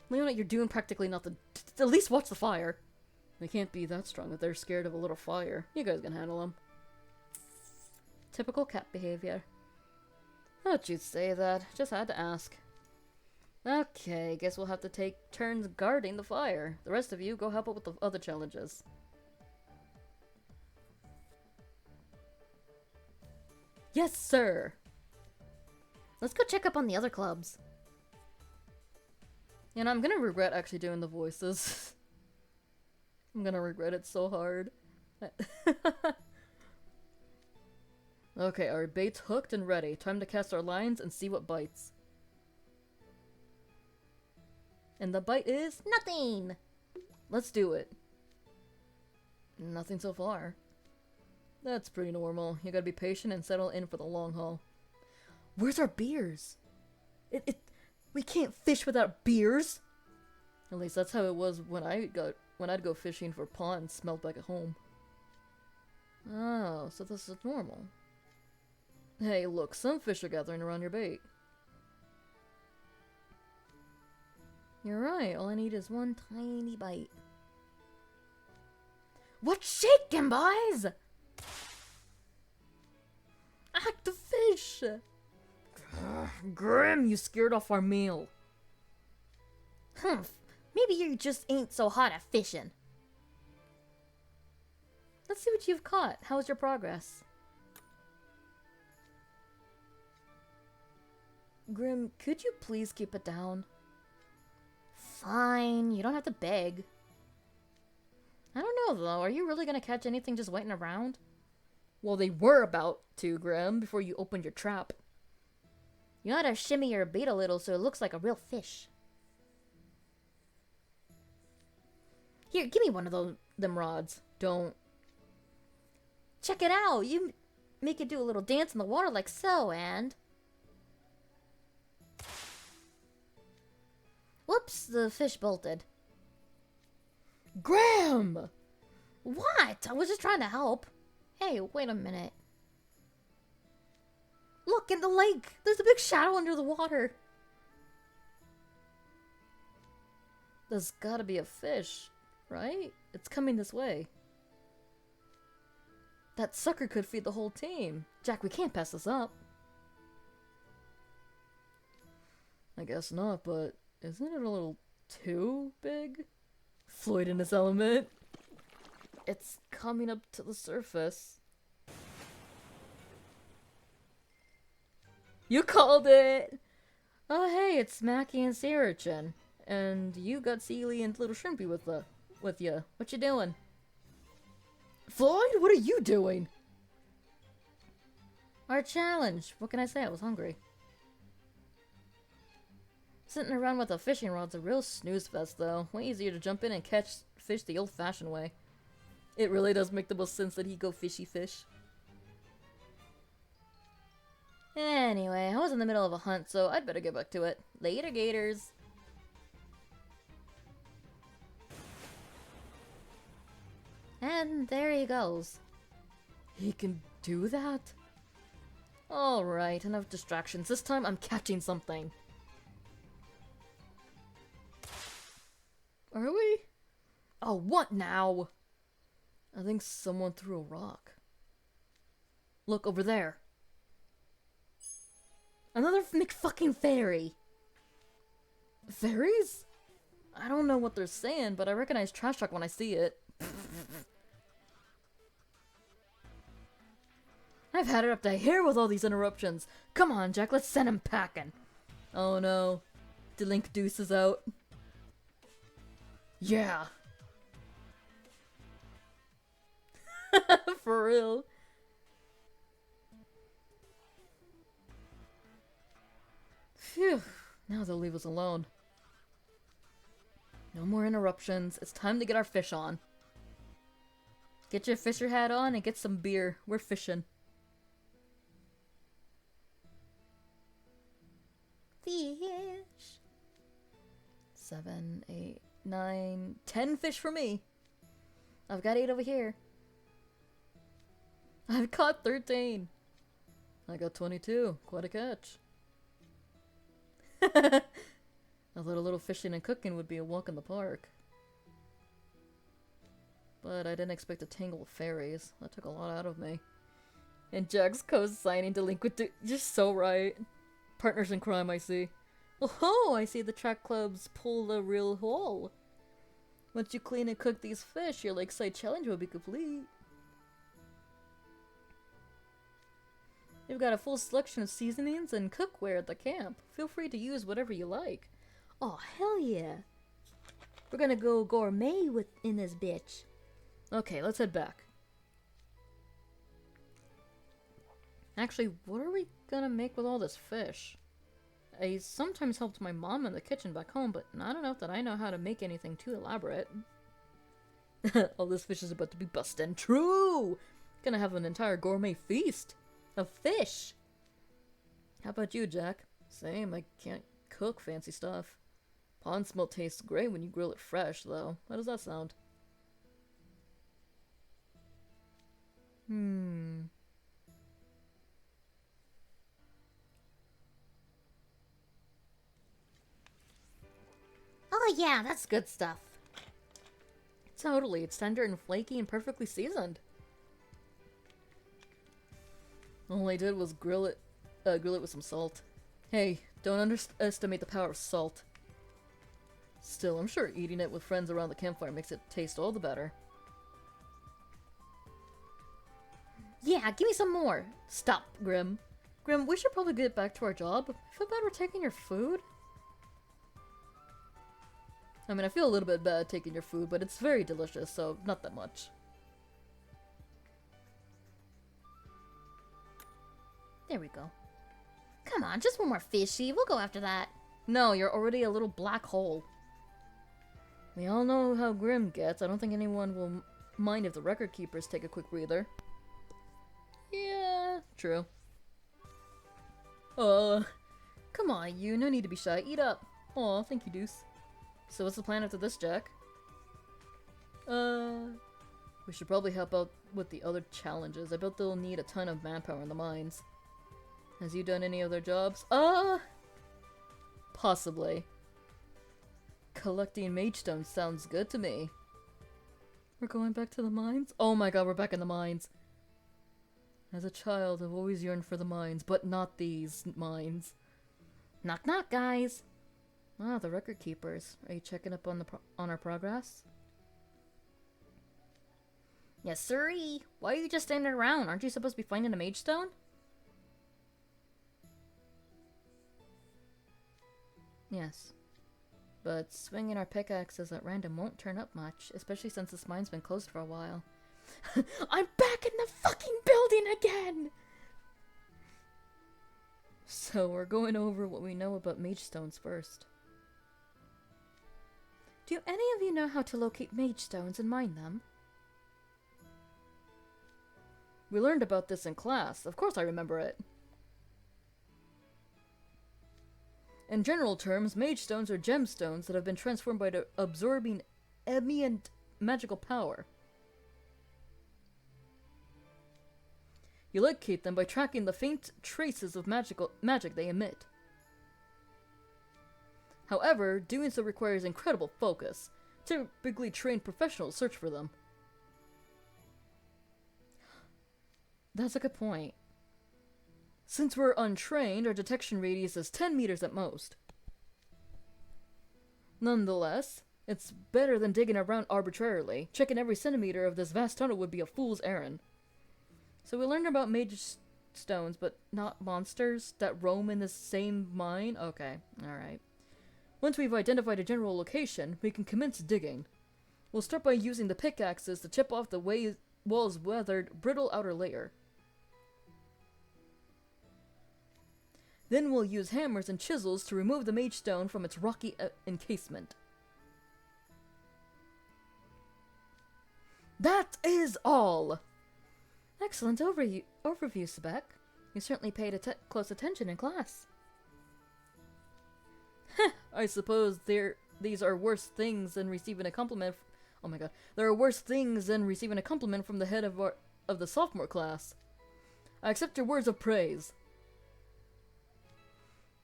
Leona, you're doing practically nothing. At least watch the fire. They can't be that strong if they're scared of a little fire. You guys can handle them. Typical cat behavior. How'd you say that? Just had to ask. Okay, guess we'll have to take turns guarding the fire. The rest of you go help out with the other challenges. Yes, sir! Let's go check up on the other clubs. And I'm gonna regret actually doing the voices. I'm gonna regret it so hard. Okay, our bait's hooked and ready. Time to cast our lines and see what bites. And the bite is Nothing! let's do it. Nothing so far. That's pretty normal. You gotta be patient and settle in for the long haul. Where's our beers? We can't fish without beers. At least that's how it was when I'd go fishing for ponds smelled back at home. Oh, so this is normal. Hey, look, some fish are gathering around your bait. You're right, all I need is one tiny bite. What's shaking, boys? Act the fish! Grim, you scared off our meal. Humph. Maybe you just ain't so hot at fishing. Let's see what you've caught. How's your progress? Grim, could you please keep it down? Fine, you don't have to beg. I don't know, though. Are you really gonna catch anything just waiting around? Well, they were about to, Grim, before you opened your trap. You gotta shimmy your bait a little so it looks like a real fish. Here, give me one of them rods. Don't. Check it out. You make it do a little dance in the water like so, and... Whoops, the fish bolted. Graham! What? I was just trying to help. Hey, wait a minute. Look, in the lake! There's a big shadow under the water. There's gotta be a fish, right? It's coming this way. That sucker could feed the whole team. Jack, we can't pass this up. I guess not, but isn't it a little too big? Floyd in his element. It's coming up to the surface. You called it! Oh hey, it's Mackie and Sea Urchin. And you got Sealy and Little Shrimpy with you. What you doing? Floyd, what are you doing? Our challenge. What can I say? I was hungry. Sitting around with a fishing rod's a real snooze fest, though. Way easier to jump in and catch fish the old-fashioned way. It really does make the most sense that he go fishy fish. Anyway, I was in the middle of a hunt, so I'd better get back to it. Later, gators! And there he goes. He can do that? Alright, enough distractions. This time I'm catching something. Are we? Oh, what now? I think someone threw a rock. Look, over there. Another McFucking fairy. Fairies? I don't know what they're saying, but I recognize trash talk when I see it. I've had it up to here with all these interruptions. Come on, Jack, let's send him packing. Oh no. Delink Deuce is out. Yeah. For real. Phew. Now they'll leave us alone. No more interruptions. It's time to get our fish on. Get your fisher hat on and get some beer. We're fishing. Fish. 7, 8, 9, 10 fish for me. I've got 8 over here. I've caught 13. I got 22. Quite a catch. I thought a little fishing and cooking would be a walk in the park. But I didn't expect a tangle of fairies. That took a lot out of me. And Jack's co-signing delinquent. You're so right. Partners in crime, I see. Oh, I see the track clubs pulled a real hole. Once you clean and cook these fish, your lakeside challenge will be complete. They've got a full selection of seasonings and cookware at the camp. Feel free to use whatever you like. Oh, hell yeah. We're gonna go gourmet in this bitch. Okay, let's head back. Actually, what are we gonna make with all this fish? I sometimes helped my mom in the kitchen back home, but not enough that I know how to make anything too elaborate. All this fish is about to be bustin' true! Gonna have an entire gourmet feast of fish! How about you, Jack? Same, I can't cook fancy stuff. Pond smelt tastes great when you grill it fresh, though. How does that sound? Oh yeah, that's good stuff. Totally, it's tender and flaky and perfectly seasoned. All I did was grill it with some salt. Hey, don't underestimate the power of salt. Still, I'm sure eating it with friends around the campfire makes it taste all the better. Yeah, give me some more. Stop, Grim. Grim, we should probably get back to our job. I feel bad we're taking your food. I mean, I feel a little bit bad taking your food, but it's very delicious, so not that much. There we go. Come on, just one more fishy. We'll go after that. No, you're already a little black hole. We all know how Grim gets. I don't think anyone will mind if the record keepers take a quick breather. Yeah, true. Come on, you. No need to be shy. Eat up. Aw, thank you, Deuce. So what's the plan after this, Jack? We should probably help out with the other challenges. I bet they'll need a ton of manpower in the mines. Has you done any other jobs? Possibly. Collecting mage stones sounds good to me. We're going back to the mines? Oh my god, we're back in the mines. As a child, I've always yearned for the mines, but not these mines. Knock knock, guys. Ah, the record keepers. Are you checking up on our progress? Yes, sirree. Why are you just standing around? Aren't you supposed to be finding a mage stone? Yes. But swinging our pickaxes at random won't turn up much, especially since this mine's been closed for a while. I'm back in the fucking building again! So we're going over what we know about mage stones first. Do any of you know how to locate mage stones and mine them? We learned about this in class. Of course I remember it. In general terms, mage stones are gemstones that have been transformed by absorbing ambient magical power. You locate them by tracking the faint traces of magic they emit. However, doing so requires incredible focus. Typically trained professionals search for them. That's a good point. Since we're untrained, our detection radius is 10 meters at most. Nonetheless, it's better than digging around arbitrarily. Checking every centimeter of this vast tunnel would be a fool's errand. So we learned about mage stones, but not monsters that roam in the same mine? Okay, alright. Once we've identified a general location, we can commence digging. We'll start by using the pickaxes to chip off the wall's weathered, brittle outer layer. Then we'll use hammers and chisels to remove the mage stone from its rocky encasement. That is all! Excellent overview, Sebek. You certainly paid close attention in class. I suppose these are worse things than receiving a compliment. Oh my god, there are worse things than receiving a compliment from the head of the sophomore class. I accept your words of praise.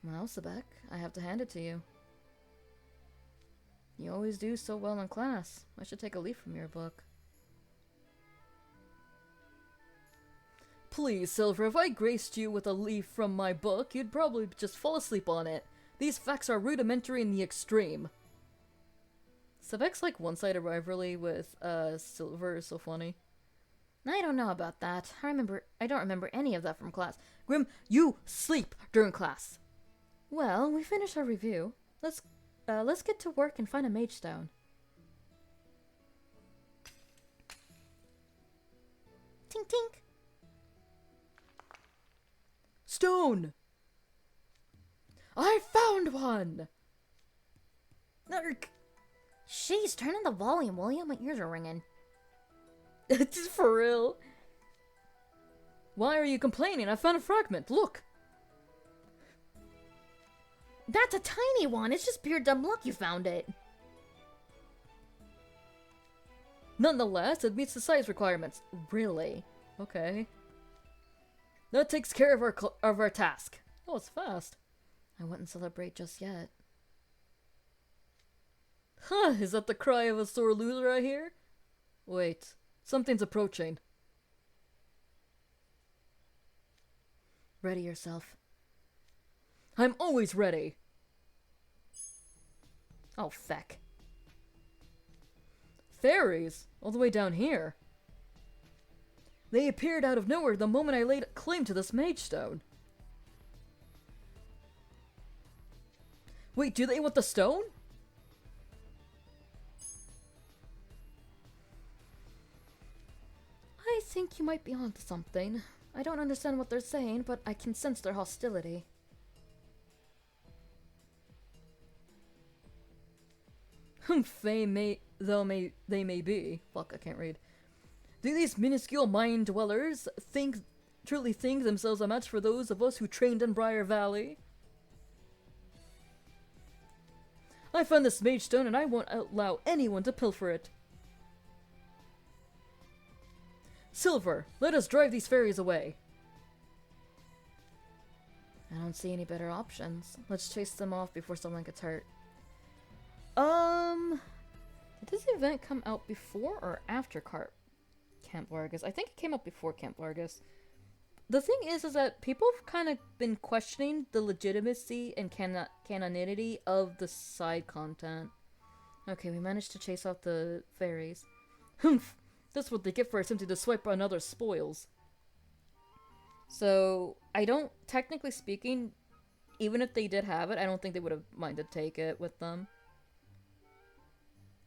Well, Sebek, I have to hand it to you. You always do so well in class. I should take a leaf from your book. Please, Silver, if I graced you with a leaf from my book, you'd probably just fall asleep on it. These facts are rudimentary in the extreme. Sebek's like one-sided rivalry with Silver is so funny. I don't know about that. I don't remember any of that from class. Grim, you sleep during class. Well, we finished our review. Let's get to work and find a mage stone. Tink tink. Stone! I found one! Jeez, turn on the volume, will you? My ears are ringing. It's for real. Why are you complaining? I found a fragment. Look. That's a tiny one. It's just pure dumb luck you found it. Nonetheless, it meets the size requirements. Really? Okay. That takes care of our task. Oh, it's fast. I wouldn't celebrate just yet. Huh, is that the cry of a sore loser I hear? Wait, something's approaching. Ready yourself. I'm always ready. Oh, feck. Fairies? All the way down here. They appeared out of nowhere the moment I laid claim to this mage stone. Wait, do they want the stone? I think you might be onto something. I don't understand what they're saying, but I can sense their hostility. Humph, they may be. Fuck, I can't read. Do these minuscule mine dwellers truly think themselves a match for those of us who trained in Briar Valley? I found this mage stone and I won't allow anyone to pilfer it. Silver, let us drive these fairies away. I don't see any better options. Let's chase them off before someone gets hurt. Did this event come out before or after Camp Vargas? I think it came out before Camp Vargas. The thing is that people have kind of been questioning the legitimacy and canonity of the side content. Okay, we managed to chase off the fairies. Humph! That's what they get for attempting to swipe on other spoils. So, I don't, technically speaking, even if they did have it, I don't think they would have minded to take it with them.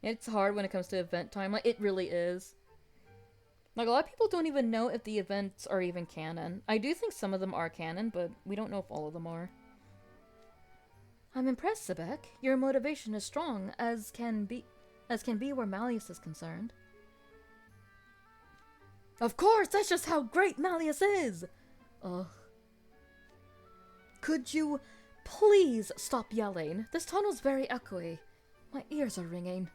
It's hard when it comes to event time. Like, it really is. Like, a lot of people don't even know if the events are even canon. I do think some of them are canon, but we don't know if all of them are. I'm impressed, Sebek. Your motivation is strong, as can be where Malleus is concerned. Of course, that's just how great Malleus is! Could you please stop yelling? This tunnel's very echoey. My ears are ringing.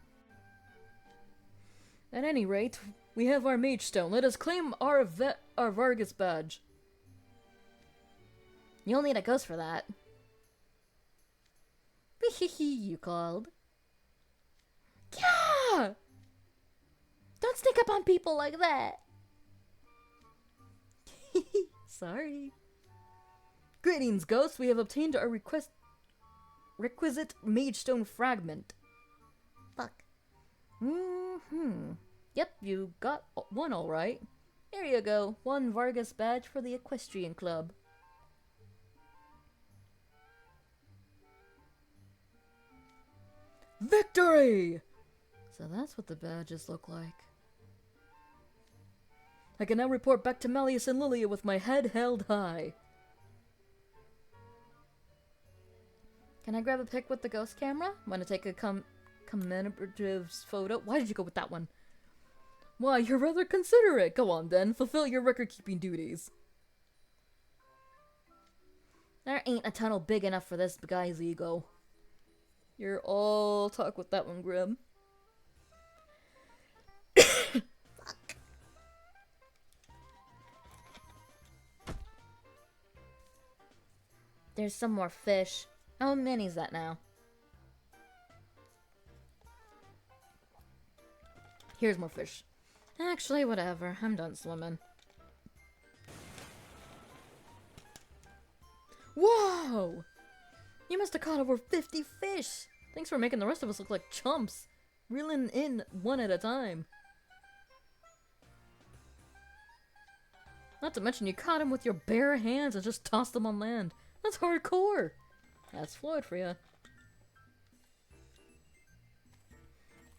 At any rate, we have our mage stone. Let us claim our Vargas badge. You'll need a ghost for that. You called. Yeah! Don't sneak up on people like that! Sorry. Greetings, ghosts. We have obtained our requisite mage stone fragment. Fuck. Yep, you got one all right. Here you go. One Vargas badge for the Equestrian Club. Victory! So that's what the badges look like. I can now report back to Malleus and Lilia with my head held high. Can I grab a pic with the ghost camera? Want to take a commemorative photo? Why did you go with that one? Why, you're rather considerate. Go on then, fulfill your record-keeping duties. There ain't a tunnel big enough for this guy's ego. You're all talk with that one, Grim. Fuck. There's some more fish. How many is that now? Here's more fish. Actually, whatever. I'm done swimming. Whoa! You must have caught over 50 fish! Thanks for making the rest of us look like chumps. Reeling in one at a time. Not to mention you caught him with your bare hands and just tossed him on land. That's hardcore! That's Floyd for you.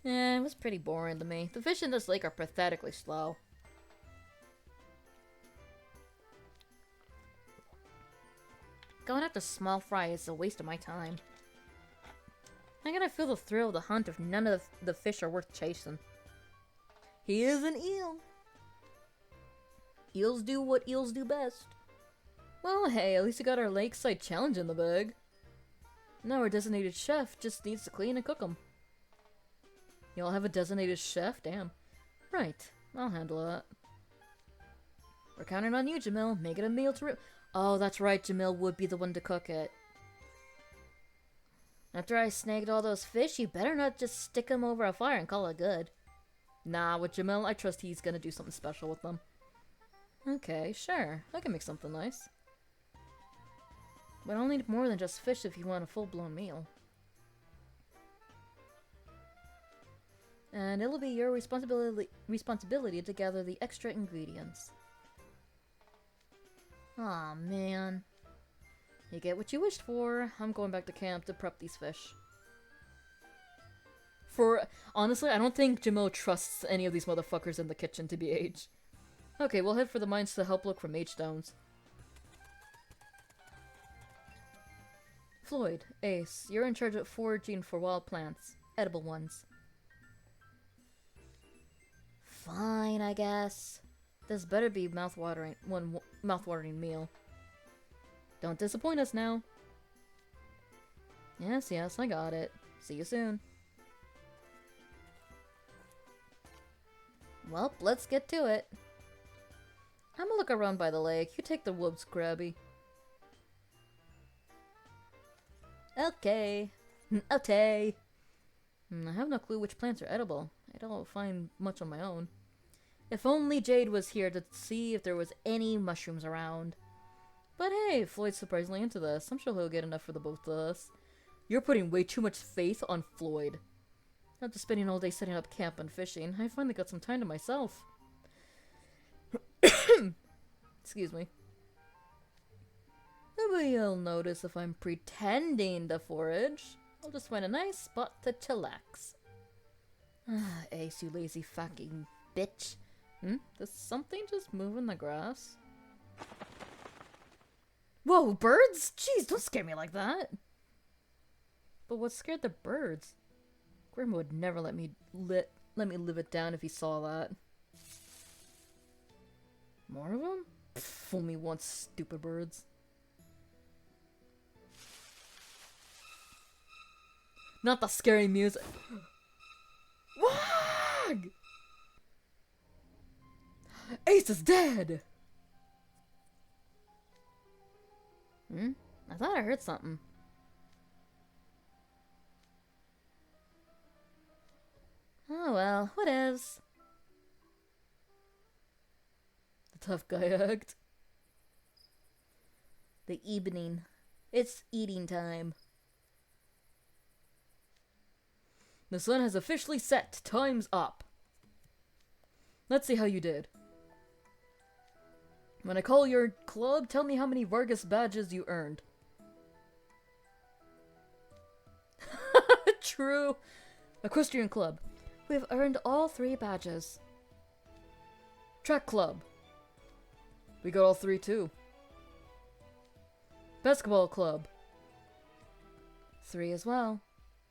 Yeah, it was pretty boring to me. The fish in this lake are pathetically slow. Going after small fry is a waste of my time. How can I feel the thrill of the hunt if none of the fish are worth chasing? He is an eel. Eels do what eels do best. Well, hey, at least we got our lakeside challenge in the bag. Now our designated chef just needs to clean and cook them. Y'all have a designated chef? Damn. Right, I'll handle that. We're counting on you, Jamil. Make it a meal to Oh, that's right, Jamil would be the one to cook it. After I snagged all those fish, you better not just stick them over a fire and call it good. Nah, with Jamil, I trust he's gonna do something special with them. Okay, sure. I can make something nice. But I'll need more than just fish if you want a full-blown meal. And it'll be your responsibility to gather the extra ingredients. Aw, man. You get what you wished for. I'm going back to camp to prep these fish. Honestly, I don't think Jamil trusts any of these motherfuckers in the kitchen, to be H. Okay, we'll head for the mines to help look for mage stones. Floyd, Ace, you're in charge of foraging for wild plants. Edible ones. Fine, I guess. This better be mouth-watering meal. Don't disappoint us now. Yes, I got it. See you soon. Well, let's get to it. I'm gonna look around by the lake. You take the woods, Krabby. Okay. Okay. I have no clue which plants are edible. I don't find much on my own. If only Jade was here to see if there was any mushrooms around. But hey, Floyd's surprisingly into this. I'm sure he'll get enough for the both of us. You're putting way too much faith on Floyd. After spending all day setting up camp and fishing, I finally got some time to myself. Excuse me. Maybe you'll notice if I'm pretending to forage. I'll just find a nice spot to chillax. Ace, you lazy fucking bitch. Does something just move in the grass? Whoa, birds? Jeez, don't scare me like that. But what scared the birds? Grandma would never let me live it down if he saw that. More of them? Fool me once, stupid birds. Not the scary music. Wag! Ace is dead! I thought I heard something. Oh well, whatevs. The tough guy act. The evening. It's eating time. The sun has officially set. Time's up. Let's see how you did. When I call your club, tell me how many Vargas badges you earned. True. Equestrian Club. We've earned all 3 badges. Track Club. We got all 3 too. Basketball Club. 3 as well.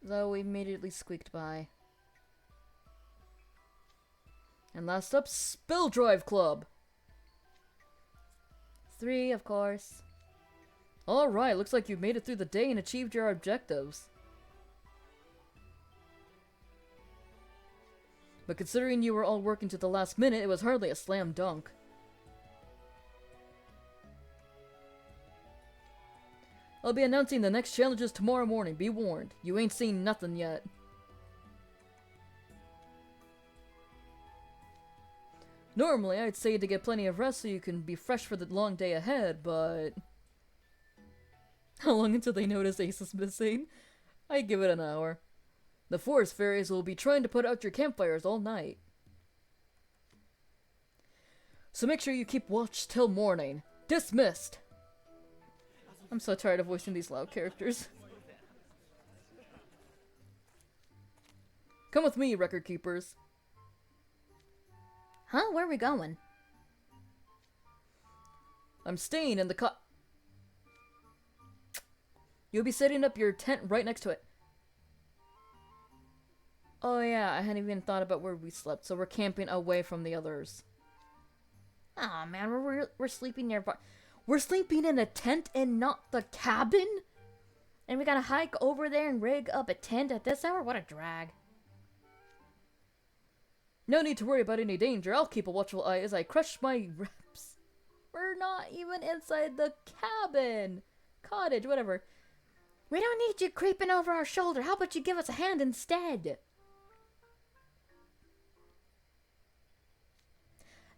Though we immediately squeaked by. And last up, Spill Drive Club. 3, of course. Alright, looks like you've made it through the day and achieved your objectives. But considering you were all working to the last minute, it was hardly a slam dunk. I'll be announcing the next challenges tomorrow morning, be warned. You ain't seen nothing yet. Normally, I'd say to get plenty of rest so you can be fresh for the long day ahead, but... How long until they notice Ace is missing? I give it an hour. The forest fairies will be trying to put out your campfires all night. So make sure you keep watch till morning. Dismissed! I'm so tired of voicing these loud characters. Come with me, record keepers. Huh? Where are we going? I'm staying in the You'll be setting up your tent right next to it. Oh yeah, I hadn't even thought about where we slept, so we're camping away from the others. Aw, man, we're sleeping near... We're sleeping in a tent and not the cabin? And we gotta hike over there and rig up a tent at this hour? What a drag. No need to worry about any danger. I'll keep a watchful eye as I crush my reps. We're not even inside the cabin. Cottage, whatever. We don't need you creeping over our shoulder. How about you give us a hand instead?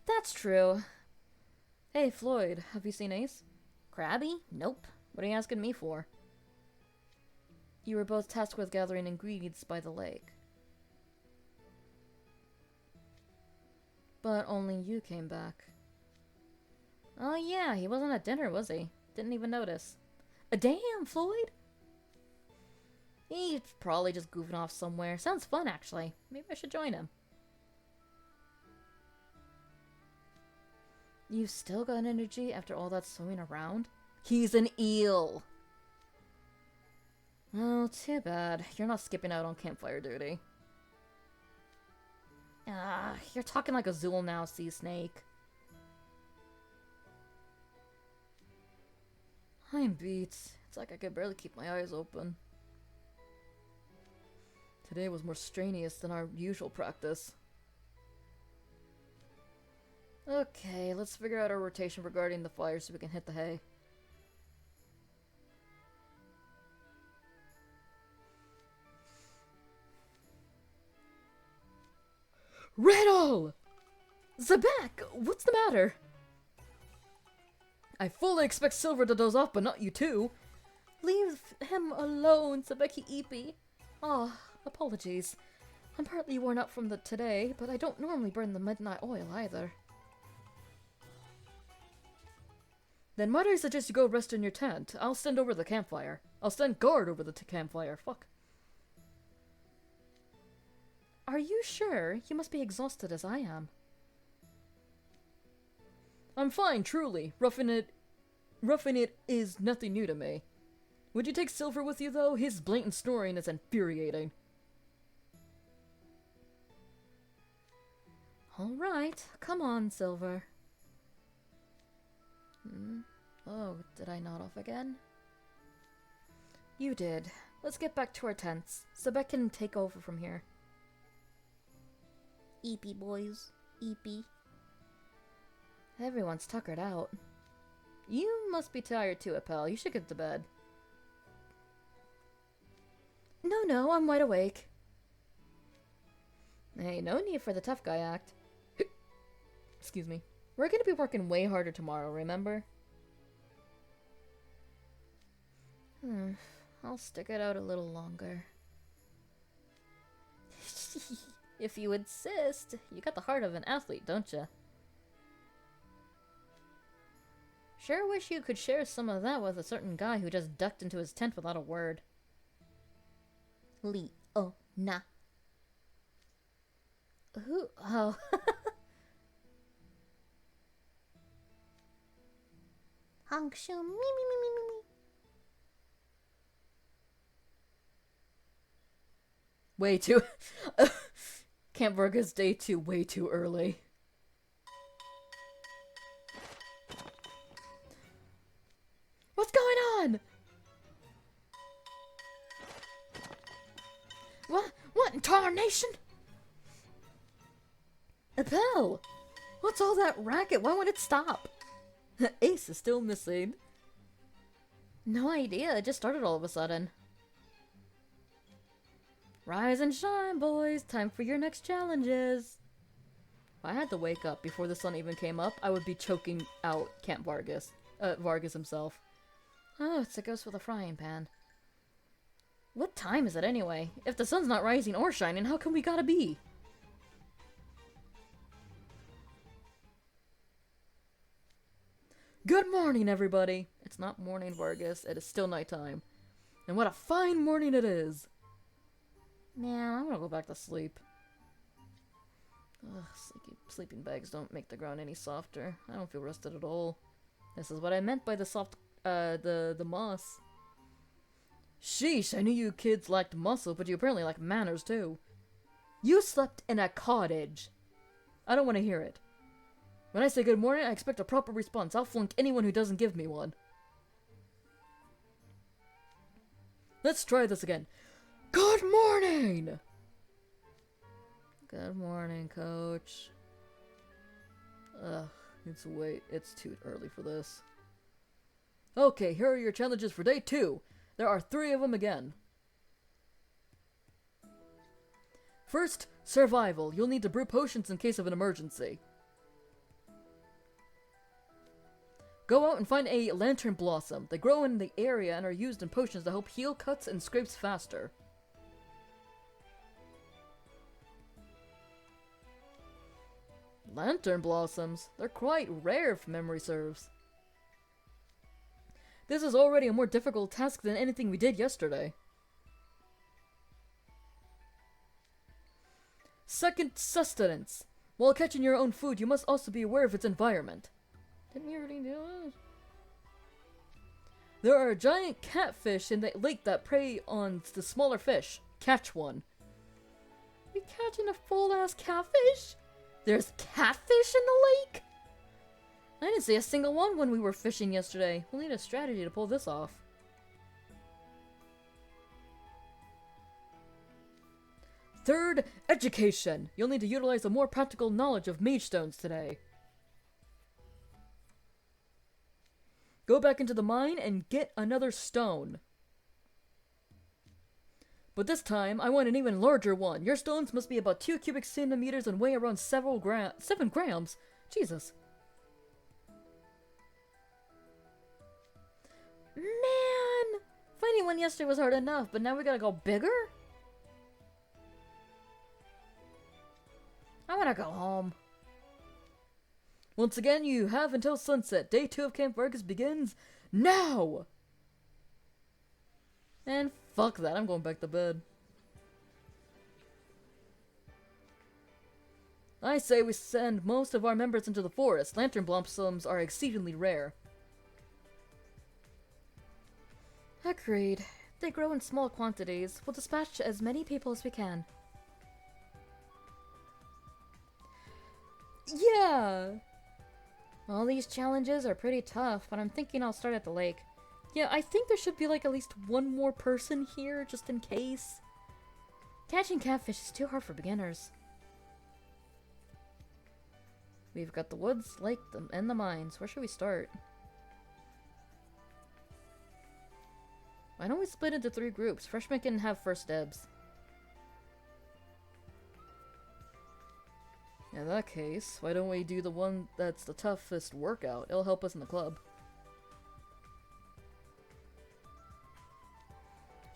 That's true. Hey, Floyd, have you seen Ace? Crabby? Nope. What are you asking me for? You were both tasked with gathering ingredients by the lake. But only you came back. Oh yeah, he wasn't at dinner, was he? Didn't even notice. Damn, Floyd! He's probably just goofing off somewhere. Sounds fun, actually. Maybe I should join him. You've still got energy after all that swimming around? He's an eel! Oh, too bad. You're not skipping out on campfire duty. You're talking like a Zool now, sea snake. I'm beat. It's like I could barely keep my eyes open. Today was more strenuous than our usual practice. Okay, let's figure out our rotation regarding the fire so we can hit the hay. Riddle! Zabek, what's the matter? I fully expect Silver to doze off, but not you too. Leave him alone, Zabeki Eepy. Oh, apologies. I'm partly worn out from today, but I don't normally burn the midnight oil either. Then might I suggest you go rest in your tent? I'll stand over the campfire. I'll stand guard over the campfire. Fuck. Are you sure? You must be exhausted as I am. I'm fine, truly. Roughing it is nothing new to me. Would you take Silver with you, though? His blatant snoring is infuriating. Alright, come on, Silver. Oh, did I nod off again? You did. Let's get back to our tents. Sebek can take over from here. Eepy, boys. Eepy. Everyone's tuckered out. You must be tired too, pal. You should get to bed. No, I'm wide awake. Hey, no need for the tough guy act. Excuse me. We're gonna be working way harder tomorrow, remember? I'll stick it out a little longer. If you insist. You got the heart of an athlete, don't you? Sure wish you could share some of that with a certain guy who just ducked into his tent without a word. Leona. Who? Oh. Honkshu, me, me, me, me, me. Way too... Camp Vargas day 2 way too early. What's going on? What in tarnation? Appel! What's all that racket? Why won't it stop? Ace is still missing. No idea, it just started all of a sudden. Rise and shine, boys. Time for your next challenges. If I had to wake up before the sun even came up, I would be choking out Camp Vargas. Vargas himself. Oh, it's a ghost with a frying pan. What time is it anyway? If the sun's not rising or shining, how come we gotta be? Good morning, everybody! It's not morning, Vargas. It is still nighttime. And what a fine morning it is! Man, I'm gonna go back to sleep. Ugh, sleeping bags don't make the ground any softer. I don't feel rested at all. This is what I meant by the soft, the moss. Sheesh, I knew you kids lacked muscle, but you apparently lack manners too. You slept in a cottage. I don't want to hear it. When I say good morning, I expect a proper response. I'll flunk anyone who doesn't give me one. Let's try this again. Good morning! Good morning, coach. Ugh, it's too early for this. Okay, here are your challenges for day 2. There are 3 of them again. First, survival. You'll need to brew potions in case of an emergency. Go out and find a lantern blossom. They grow in the area and are used in potions to help heal cuts and scrapes faster. Lantern blossoms? They're quite rare if memory serves. This is already a more difficult task than anything we did yesterday. Second, sustenance. While catching your own food, you must also be aware of its environment. Didn't we already do it? There are giant catfish in the lake that prey on the smaller fish. Catch one. We catching a full-ass catfish? There's catfish in the lake? I didn't see a single one when we were fishing yesterday. We'll need a strategy to pull this off. Third, education. You'll need to utilize a more practical knowledge of mage stones today. Go back into the mine and get another stone. But this time, I want an even larger one. Your stones must be about 2 cubic centimeters and weigh around 7 grams. Jesus. Man! Finding one yesterday was hard enough, but now we gotta go bigger? I wanna go home. Once again, you have until sunset. Day 2 of Camp Vargas begins now! And fuck that, I'm going back to bed. I say we send most of our members into the forest. Lantern blossoms are exceedingly rare. Agreed. They grow in small quantities. We'll dispatch as many people as we can. Yeah! All these challenges are pretty tough, but I'm thinking I'll start at the lake. Yeah, I think there should be like at least one more person here, just in case. Catching catfish is too hard for beginners. We've got the woods, lake, and the mines. Where should we start? Why don't we split into 3 groups? Freshmen can have first dibs. In that case, why don't we do the one that's the toughest workout? It'll help us in the club.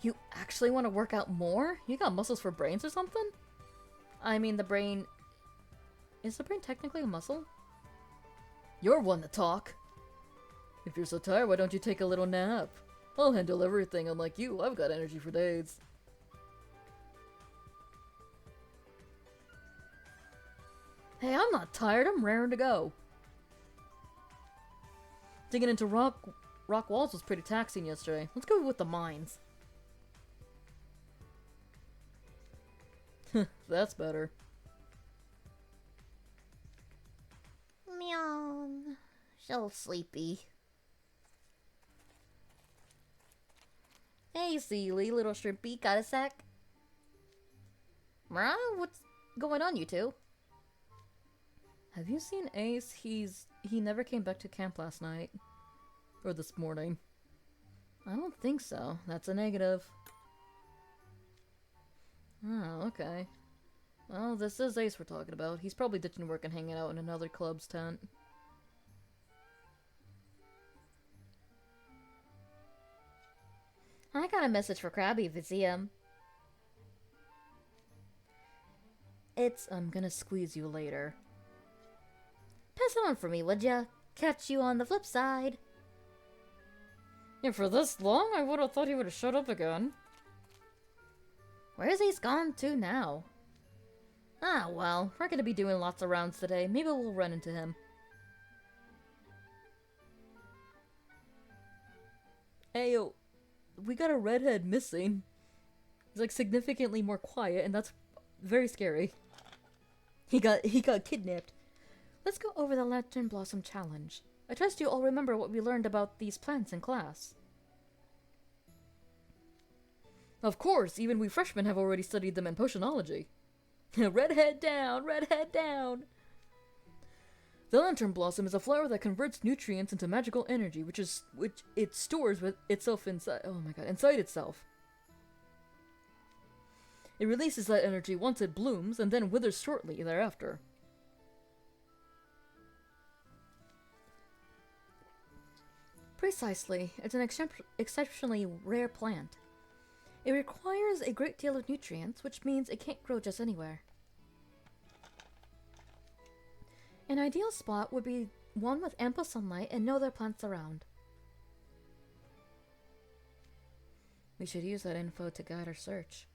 You actually want to work out more? You got muscles for brains or something? I mean, the brain... Is the brain technically a muscle? You're one to talk. If you're so tired, why don't you take a little nap? I'll handle everything, unlike you. I've got energy for days. Hey, I'm not tired. I'm raring to go. Digging into rock walls was pretty taxing yesterday. Let's go with the mines. That's better. Meow. So sleepy. Hey, Seely, little shrimpy, got a sec? Bruh, what's going on, you two? Have you seen Ace? He never came back to camp last night. Or this morning. I don't think so. That's a negative. Oh, okay. Well, this is Ace we're talking about. He's probably ditching work and hanging out in another club's tent. I got a message for Krabby if you see him. It's, I'm gonna squeeze you later. Pass it on for me, would ya? Catch you on the flip side. Yeah, for this long, I would have thought he would have showed up again. Where's he gone to now? Ah, well, we're gonna be doing lots of rounds today. Maybe we'll run into him. Hey, yo, we got a redhead missing. He's like significantly more quiet, and that's very scary. He got kidnapped. Let's go over the Lantern Blossom Challenge. I trust you all remember what we learned about these plants in class. Of course, even we freshmen have already studied them in potionology. Redhead down, redhead down! The lantern blossom is a flower that converts nutrients into magical energy, which it stores with itself inside. Oh my god, inside itself. It releases that energy once it blooms, and then withers shortly thereafter. Precisely, it's an exceptionally rare plant. It requires a great deal of nutrients, which means it can't grow just anywhere. An ideal spot would be one with ample sunlight and no other plants around. We should use that info to guide our search.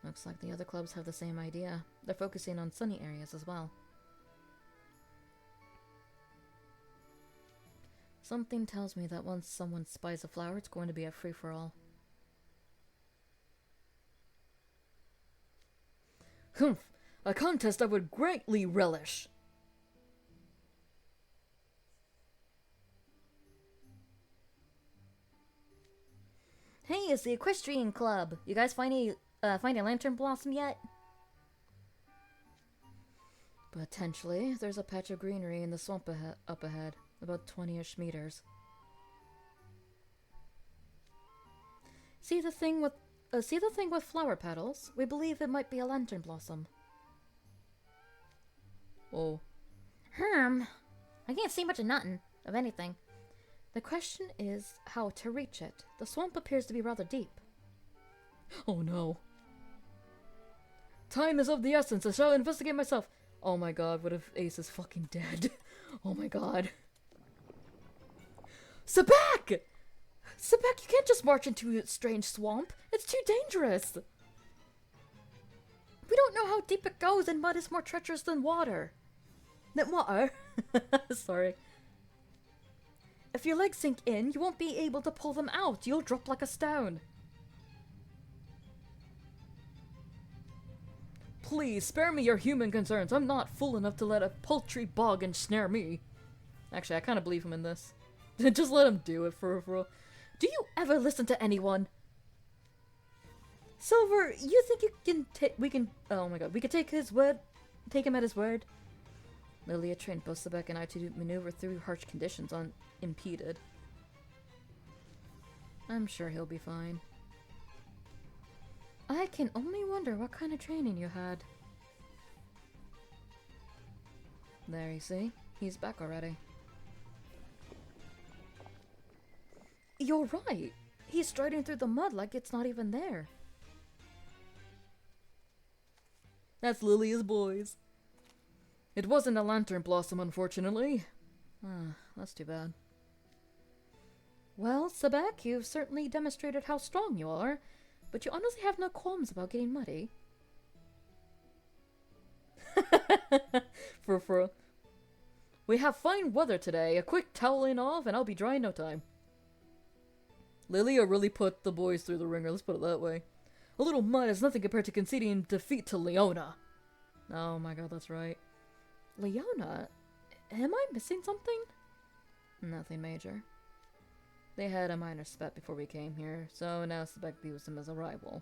Looks like the other clubs have the same idea. They're focusing on sunny areas as well. Something tells me that once someone spies a flower, it's going to be a free-for-all. Humph! A contest I would greatly relish! Hey, it's the Equestrian Club. You guys find a lantern blossom yet? Potentially. There's a patch of greenery in the swamp up ahead. About 20-ish meters. See the thing with flower petals? We believe it might be a lantern blossom. Oh. I can't see much of nothing, of anything. The question is how to reach it. The swamp appears to be rather deep. Oh no. Time is of the essence. I shall investigate myself. Oh my god, what if Ace is fucking dead? Oh my god. Sabak! Sabak, you can't just march into a strange swamp. It's too dangerous. We don't know how deep it goes, and mud is more treacherous than water. Than water? Sorry. If your legs sink in, you won't be able to pull them out. You'll drop like a stone. Please, spare me your human concerns. I'm not fool enough to let a paltry bog ensnare me. Actually, I kind of believe him in this. Just let him do it for real. Do you ever listen to anyone? Silver, you think we can oh my god, we can take him at his word? Lilia trained both Sebek and I to maneuver through harsh conditions unimpeded. I'm sure he'll be fine. I can only wonder what kind of training you had. There, you see? He's back already. You're right! He's striding through the mud like it's not even there. That's Lilia's boys. It wasn't a lantern blossom, unfortunately. Ah, that's too bad. Well, Sebek, you've certainly demonstrated how strong you are, but you honestly have no qualms about getting muddy. For we have fine weather today. A quick toweling off and I'll be dry in no time. Lilia really put the boys through the ringer, let's put it that way. A little mud is nothing compared to conceding defeat to Leona. Oh my god, that's right. Leona? Am I missing something? Nothing major. They had a minor spat before we came here, so now Sebek views him as a rival.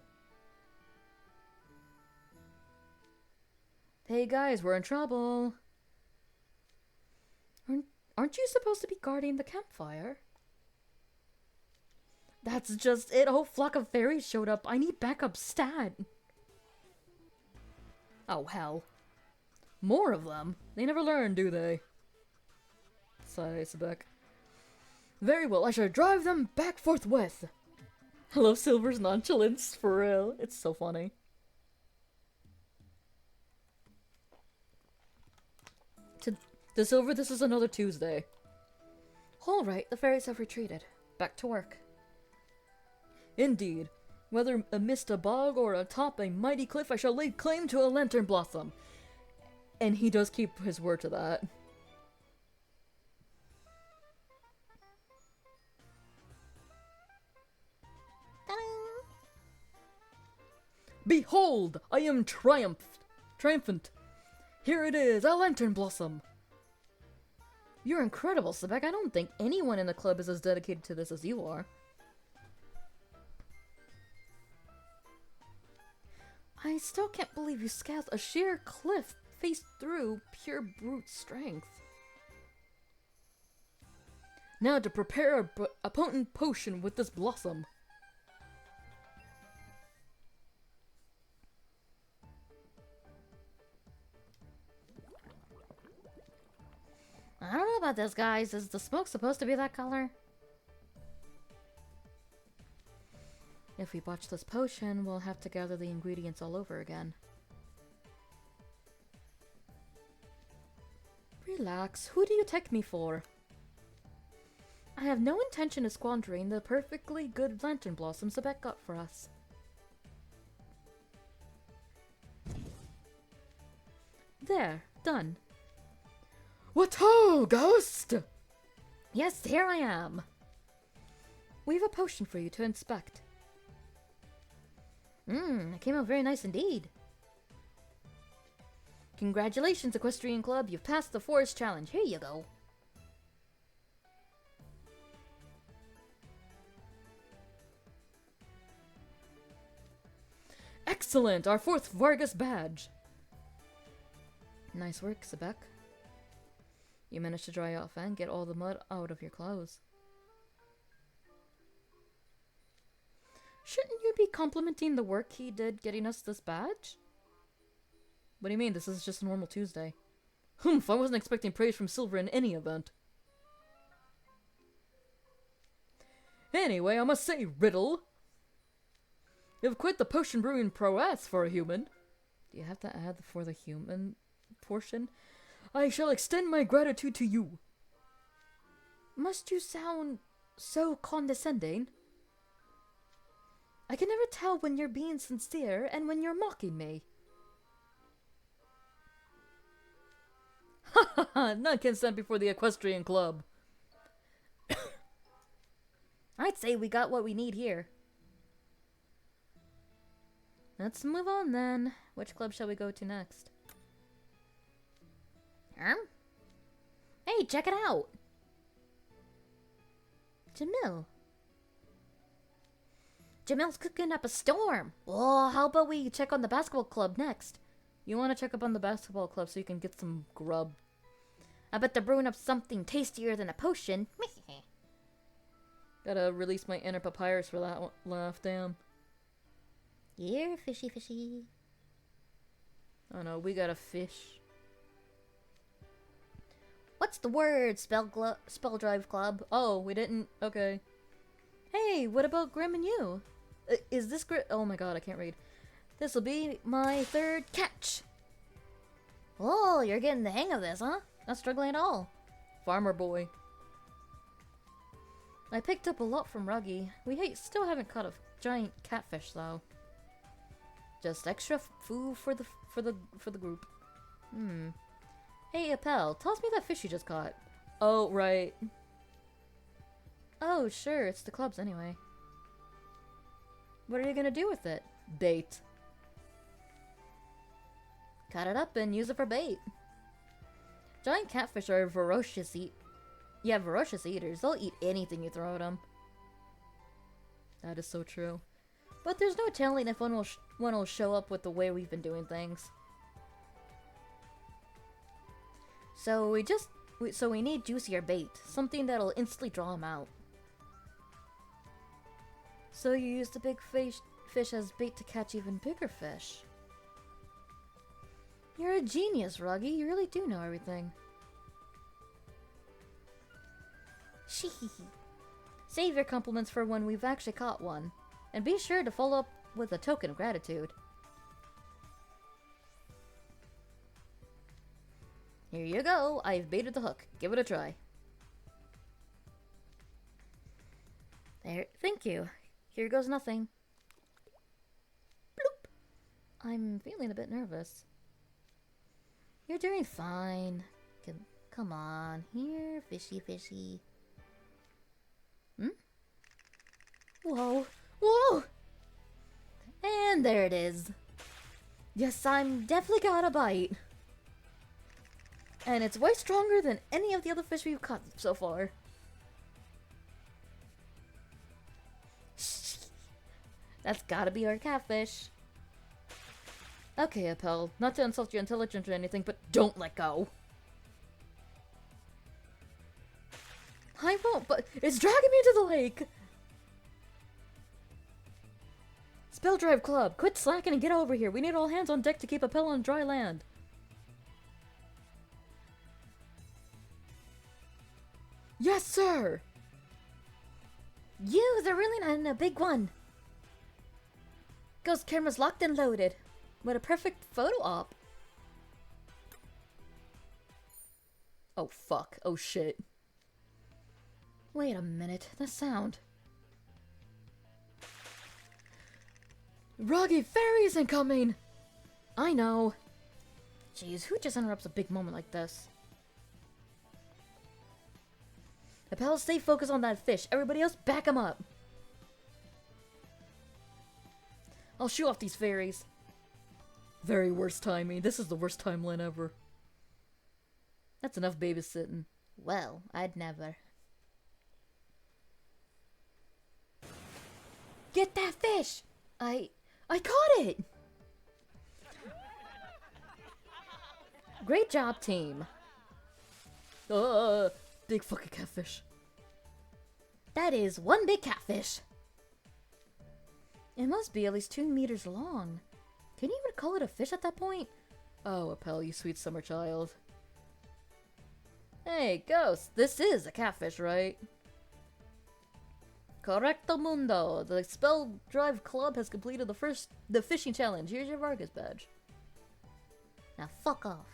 Hey guys, we're in trouble! Aren't you supposed to be guarding the campfire? That's just it, a whole flock of fairies showed up. I need backup stat! Oh hell. More of them? They never learn, do they? Sigh, Sebek. Very well, I shall drive them back forthwith. I love Silver's nonchalance, for real. It's so funny. To Silver, this is another Tuesday. Alright, the fairies have retreated. Back to work. Indeed. Whether amidst a bog or atop a mighty cliff, I shall lay claim to a lantern blossom. And he does keep his word to that. Behold, I am triumphant. Here it is, a lantern blossom. You're incredible, Sebek. I don't think anyone in the club is as dedicated to this as you are. I still can't believe you scaled a sheer cliff face through pure brute strength. Now to prepare a potent potion with this blossom. I don't know about this, guys. Is the smoke supposed to be that color? If we botch this potion, we'll have to gather the ingredients all over again. Relax. Who do you take me for? I have no intention of squandering the perfectly good lantern blossoms Sebek got for us. There. Done. What-ho, Ghost! Yes, here I am. We have a potion for you to inspect. It came out very nice indeed. Congratulations, Equestrian Club. You've passed the forest challenge. Here you go. Excellent! Our 4th Vargas badge. Nice work, Sebek. You managed to dry off and get all the mud out of your clothes. Shouldn't you be complimenting the work he did getting us this badge? What do you mean? This is just a normal Tuesday. Humph, I wasn't expecting praise from Silver in any event. Anyway, I must say, Riddle, you have quite the potion brewing prowess for a human. Do you have to add for the human portion? I shall extend my gratitude to you. Must you sound so condescending? I can never tell when you're being sincere and when you're mocking me. Ha ha ha! None can stand before the Equestrian Club. I'd say we got what we need here. Let's move on then. Which club shall we go to next? Hey, check it out! Jamil. Jamil's cooking up a storm. Oh, how about we check on the basketball club next? You want to check up on the basketball club so you can get some grub. I bet they're brewing up something tastier than a potion. Gotta release my inner papyrus for that one. Laugh, damn. Here, fishy fishy. Oh no, we got a fish. What's the word, Spell Drive Club? Oh, we didn't. Okay. Hey, what about Grim and you? Is this Grim? Oh my god, I can't read. This'll be my 3rd catch. Oh, you're getting the hang of this, huh? Not struggling at all. Farmer boy. I picked up a lot from Ruggy. We still haven't caught a giant catfish though. Just extra food for the group. Hey, Appel, toss me that fish you just caught. Oh, right. Oh, sure, it's the club's anyway. What are you gonna do with it? Bait. Cut it up and use it for bait. Giant catfish are ferocious ferocious eaters. They'll eat anything you throw at them. That is so true. But there's no telling if one will show up with the way we've been doing things. So we need juicier bait, something that'll instantly draw them out. So you use the big fish as bait to catch even bigger fish. You're a genius, Ruggy. You really do know everything. Shee. Save your compliments for when we've actually caught one. And be sure to follow up with a token of gratitude. Here you go. I've baited the hook. Give it a try. There. Thank you. Here goes nothing. Bloop. I'm feeling a bit nervous. You're doing fine. Come on. Here, fishy, fishy. Hmm? Whoa. Whoa! And there it is. Yes, I'm definitely got a bite. And it's way stronger than any of the other fish we've caught so far. That's gotta be our catfish. Okay, Appel, not to insult your intelligence or anything, but don't let go. I won't, but it's dragging me to the lake. Spell Drive Club, quit slacking and get over here. We need all hands on deck to keep Appel on dry land. Yes, sir! You, the really not in a big one. Ghost camera's locked and loaded. What a perfect photo op. Oh, fuck. Oh, shit. Wait a minute. The sound. Ruggy fairies incoming! I know. Jeez, who just interrupts a big moment like this? Appel, stay focused on that fish. Everybody else, back him up. I'll shoot off these fairies. Very worst timing. This is the worst timeline ever. That's enough babysitting. Well, I'd never. Get that fish! I caught it! Great job, team. Big fucking catfish. That is one big catfish. It must be at least 2 meters long. Can you even call it a fish at that point? Oh, Appel, you sweet summer child. Hey, Ghost, this is a catfish, right? Correcto mundo. The Spell Drive Club has completed the fishing challenge. Here's your Vargas badge. Now fuck off.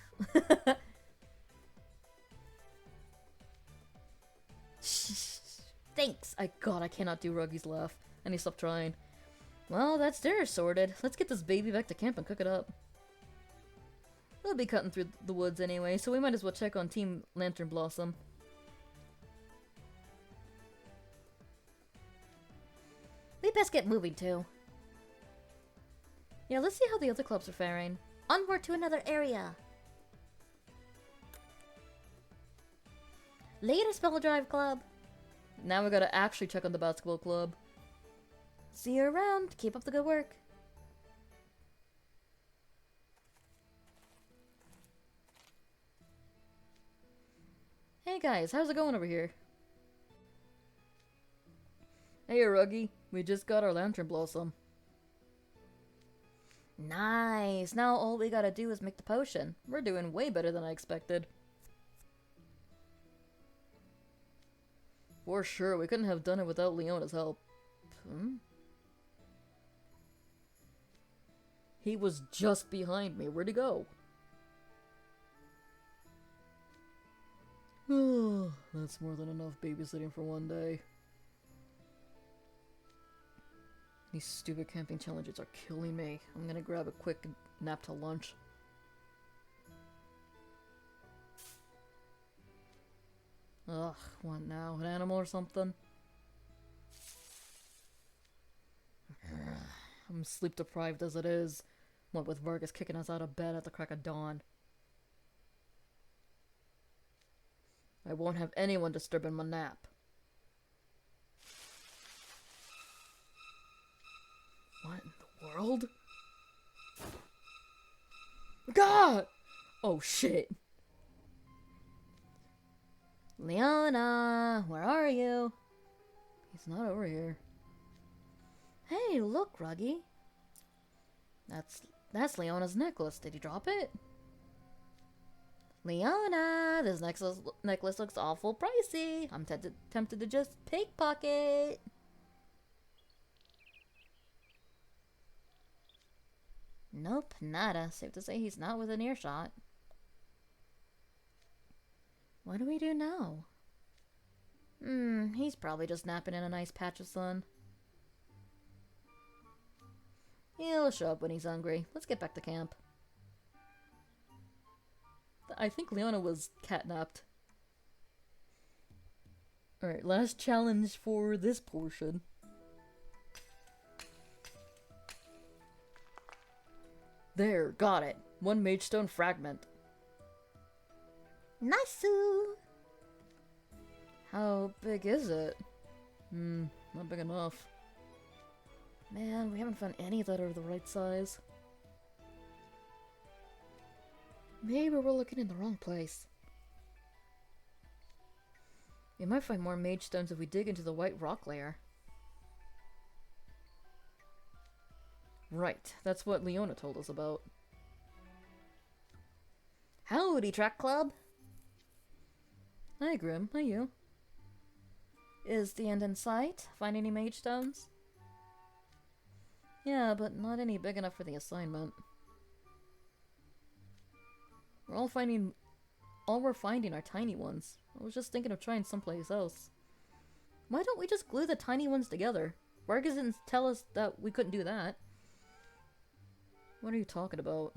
Thanks. God, I cannot do Ruggy's laugh. I need to stop trying. Well, that's theirs sorted. Let's get this baby back to camp and cook it up. We'll be cutting through the woods anyway, so we might as well check on Team Lantern Blossom. We best get moving too. Yeah, let's see how the other clubs are faring. Onward to another area. Later, Spell Drive Club. Now we gotta actually check on the basketball club. See you around. Keep up the good work. Hey guys, how's it going over here? Hey Ruggy, we just got our Lantern Blossom. Nice. Now all we gotta do is make the potion. We're doing way better than I expected. For sure, we couldn't have done it without Leona's help. He was just behind me. Where'd he go? That's more than enough babysitting for one day. These stupid camping challenges are killing me. I'm gonna grab a quick nap till lunch. Ugh, what now? An animal or something? I'm sleep deprived as it is. What with Vargas kicking us out of bed at the crack of dawn. I won't have anyone disturbing my nap. What in the world? God! Oh shit. Leona, where are you? He's not over here. Hey, look, Ruggy. That's Leona's necklace. Did he drop it? Leona, this necklace looks awful pricey. I'm tempted to just pickpocket. Nope, nada. Safe to say he's not within earshot. What do we do now? He's probably just napping in a nice patch of sun. He'll show up when he's hungry. Let's get back to camp. I think Leona was catnapped. Alright, last challenge for this portion. There, got it. 1 mage stone fragment. Nice. How big is it? Not big enough. Man, we haven't found any that are the right size. Maybe we're looking in the wrong place. We might find more mage stones if we dig into the white rock layer. Right, that's what Leona told us about. Howdy, Track Club! Hi, Grim. Hi, you. Is the end in sight? Find any mage stones? Yeah, but not any big enough for the assignment. All we're finding are tiny ones. I was just thinking of trying someplace else. Why don't we just glue the tiny ones together? Vargas didn't tell us that we couldn't do that. What are you talking about?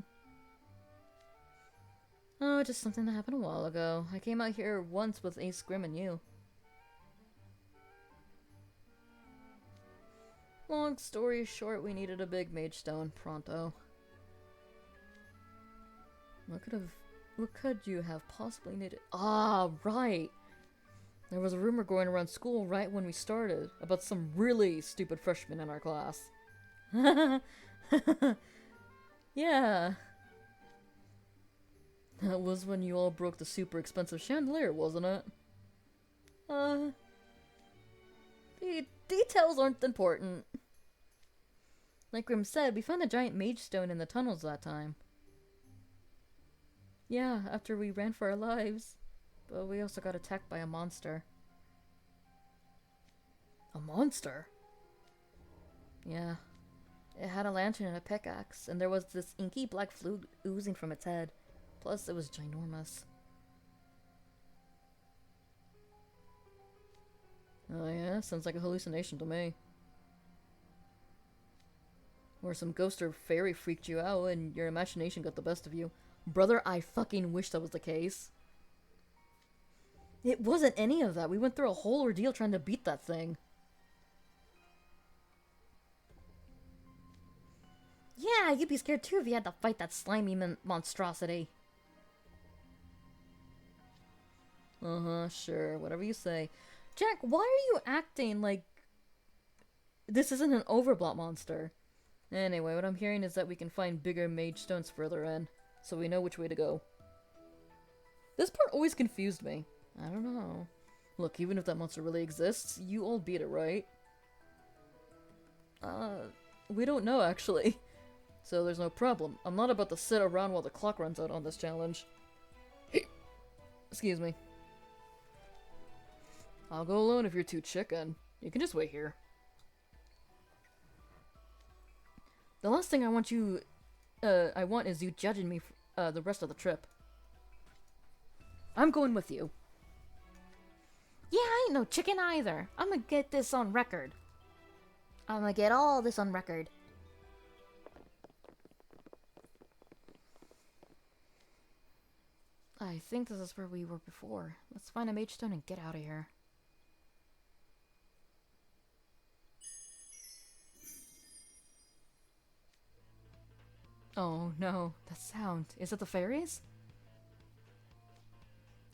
Oh, just something that happened a while ago. I came out here once with Ace Grim and you. Long story short, we needed a big mage stone pronto. What could you have possibly needed? Ah, right! There was a rumor going around school right when we started about some really stupid freshmen in our class. Yeah. That was when you all broke the super expensive chandelier, wasn't it? The details aren't important. Like Grim said, we found a giant mage stone in the tunnels that time. Yeah, after we ran for our lives. But we also got attacked by a monster. A monster? Yeah. It had a lantern and a pickaxe, and there was this inky black fluid oozing from its head. Plus, it was ginormous. Oh yeah, sounds like a hallucination to me. Or some ghost or fairy freaked you out and your imagination got the best of you. Brother, I fucking wish that was the case. It wasn't any of that. We went through a whole ordeal trying to beat that thing. Yeah, you'd be scared too if you had to fight that slimy monstrosity. Uh-huh, sure. Whatever you say. Jack, why are you acting like this isn't an overblot monster? Anyway, what I'm hearing is that we can find bigger mage stones further in, so we know which way to go. This part always confused me. I don't know. Look, even if that monster really exists, you all beat it, right? We don't know, actually. So there's no problem. I'm not about to sit around while the clock runs out on this challenge. Excuse me. I'll go alone if you're too chicken. You can just wait here. The last thing I want is you judging me the rest of the trip. I'm going with you. Yeah, I ain't no chicken either. I'm gonna get this on record. I'm gonna get all this on record. I think this is where we were before. Let's find a mage stone and get out of here. Oh no, that sound. Is it the fairies?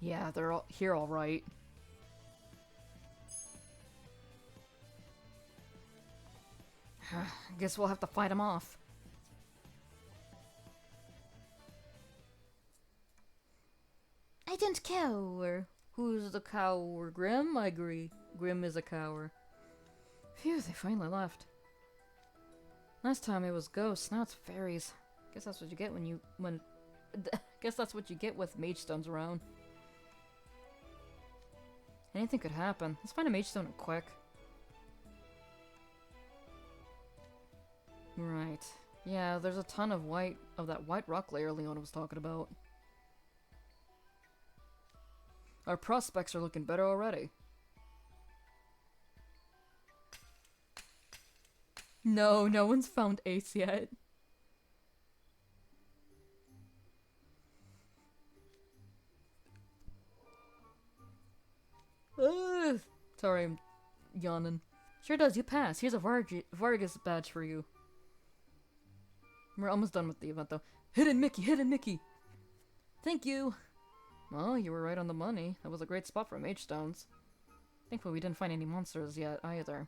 Yeah, they're all here all right. Guess we'll have to fight them off. I don't cower. Who's the cower? Grim? I agree. Grim is a cower. Phew, they finally left. Last time it was ghosts, now it's fairies. Guess that's what you get when Guess that's what you get with mage stones around. Anything could happen. Let's find a mage stone quick. Right. Yeah, there's a ton of that white rock layer Leona was talking about. Our prospects are looking better already. No, no one's found Ace yet. Ugh. Sorry, I'm yawning. Sure does, you pass. Here's a Vargas badge for you. We're almost done with the event, though. Hidden Mickey! Hidden Mickey! Thank you! Well, you were right on the money. That was a great spot for mage stones. Thankfully we didn't find any monsters yet, either.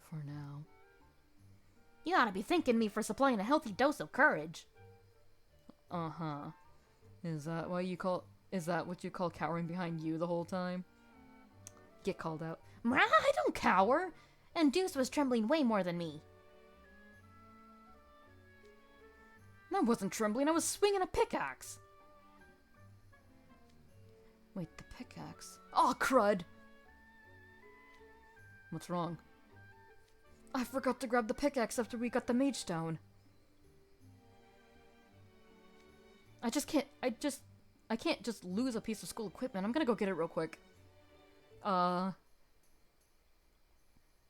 For now. You ought to be thanking me for supplying a healthy dose of courage. Uh-huh. Is that what you call cowering behind you the whole time? Get called out. I don't cower! And Deuce was trembling way more than me. I wasn't trembling, I was swinging a pickaxe! Wait, the pickaxe? Aw, crud! What's wrong? I forgot to grab the pickaxe after we got the mage stone. I can't just lose a piece of school equipment. I'm gonna go get it real quick.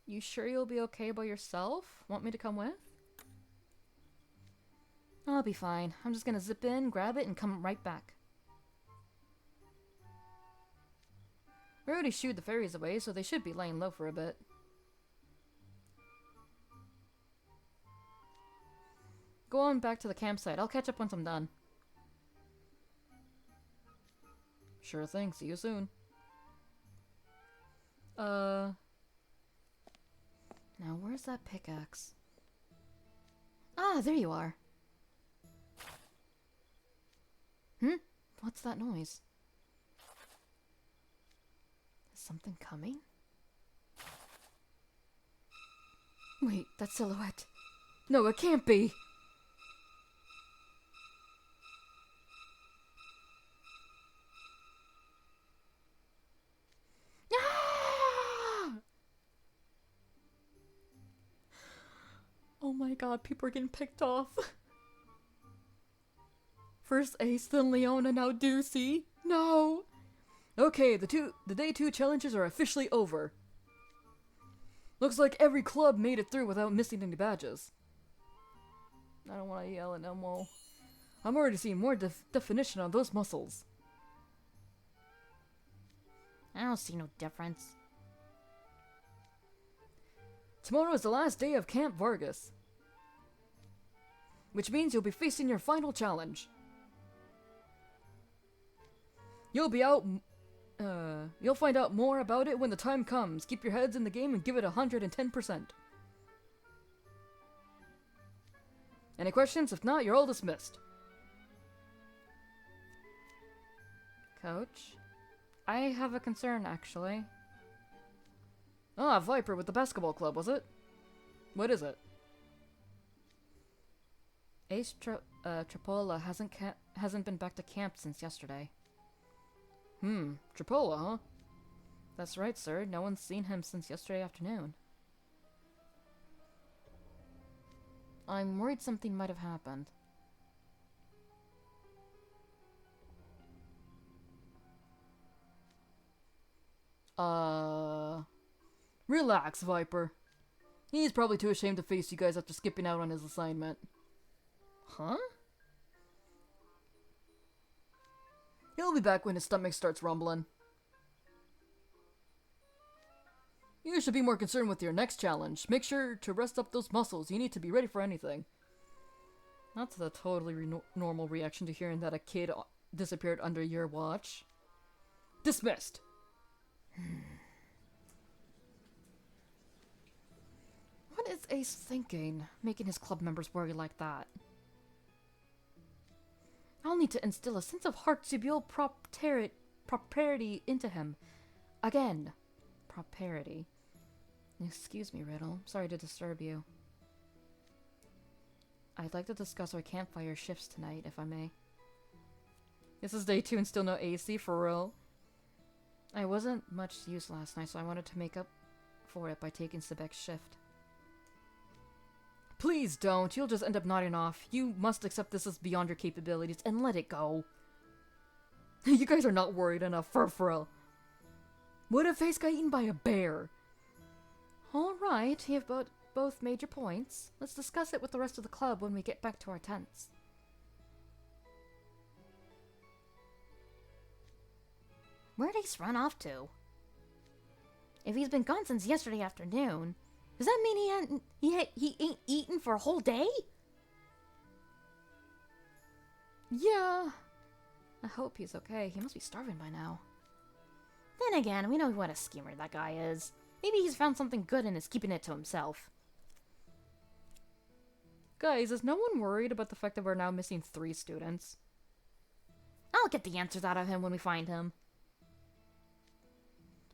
You sure you'll be okay by yourself? Want me to come with? I'll be fine. I'm just gonna zip in, grab it, and come right back. We already shooed the fairies away, so they should be laying low for a bit. Go on back to the campsite. I'll catch up once I'm done. Sure thing. See you soon. Now where's that pickaxe? Ah, there you are. What's that noise? Is something coming? Wait, that silhouette. No, it can't be! Ah! Oh my god, people are getting picked off. First Ace, then Leona, now Deucey. No! Okay, the day 2 challenges are officially over. Looks like every club made it through without missing any badges. I don't want to yell at Elmo. I'm already seeing more definition on those muscles. I don't see no difference. Tomorrow is the last day of Camp Vargas. Which means you'll be facing your final challenge. You'll find out more about it when the time comes. Keep your heads in the game and give it 110%. Any questions? If not, you're all dismissed. Coach? I have a concern, actually. Ah, Viper with the basketball club, was it? What is it? Ace Tripoli hasn't been back to camp since yesterday. Tripoli, huh? That's right, sir. No one's seen him since yesterday afternoon. I'm worried something might have happened. Relax, Viper. He's probably too ashamed to face you guys after skipping out on his assignment. Huh? He'll be back when his stomach starts rumbling. You should be more concerned with your next challenge. Make sure to rest up those muscles. You need to be ready for anything. That's a totally normal reaction to hearing that a kid disappeared under your watch. Dismissed. What is Ace thinking, making his club members worry like that? I'll need to instill a sense of heart-to-build propriety into him. Again. Propriety. Excuse me, Riddle. Sorry to disturb you. I'd like to discuss our campfire shifts tonight, if I may. This is day 2 and still no AC, for real. I wasn't much use last night, so I wanted to make up for it by taking Sebek's shift. Please don't. You'll just end up nodding off. You must accept this as beyond your capabilities and let it go. You guys are not worried enough, for real. What if Face got eaten by a bear? Alright, you've both made your points. Let's discuss it with the rest of the club when we get back to our tents. Where'd Ace run off to? If he's been gone since yesterday afternoon, does that mean he ain't eaten for a whole day? Yeah. I hope he's okay. He must be starving by now. Then again, we know what a schemer that guy is. Maybe he's found something good and is keeping it to himself. Guys, is no one worried about the fact that we're now missing 3 students? I'll get the answers out of him when we find him.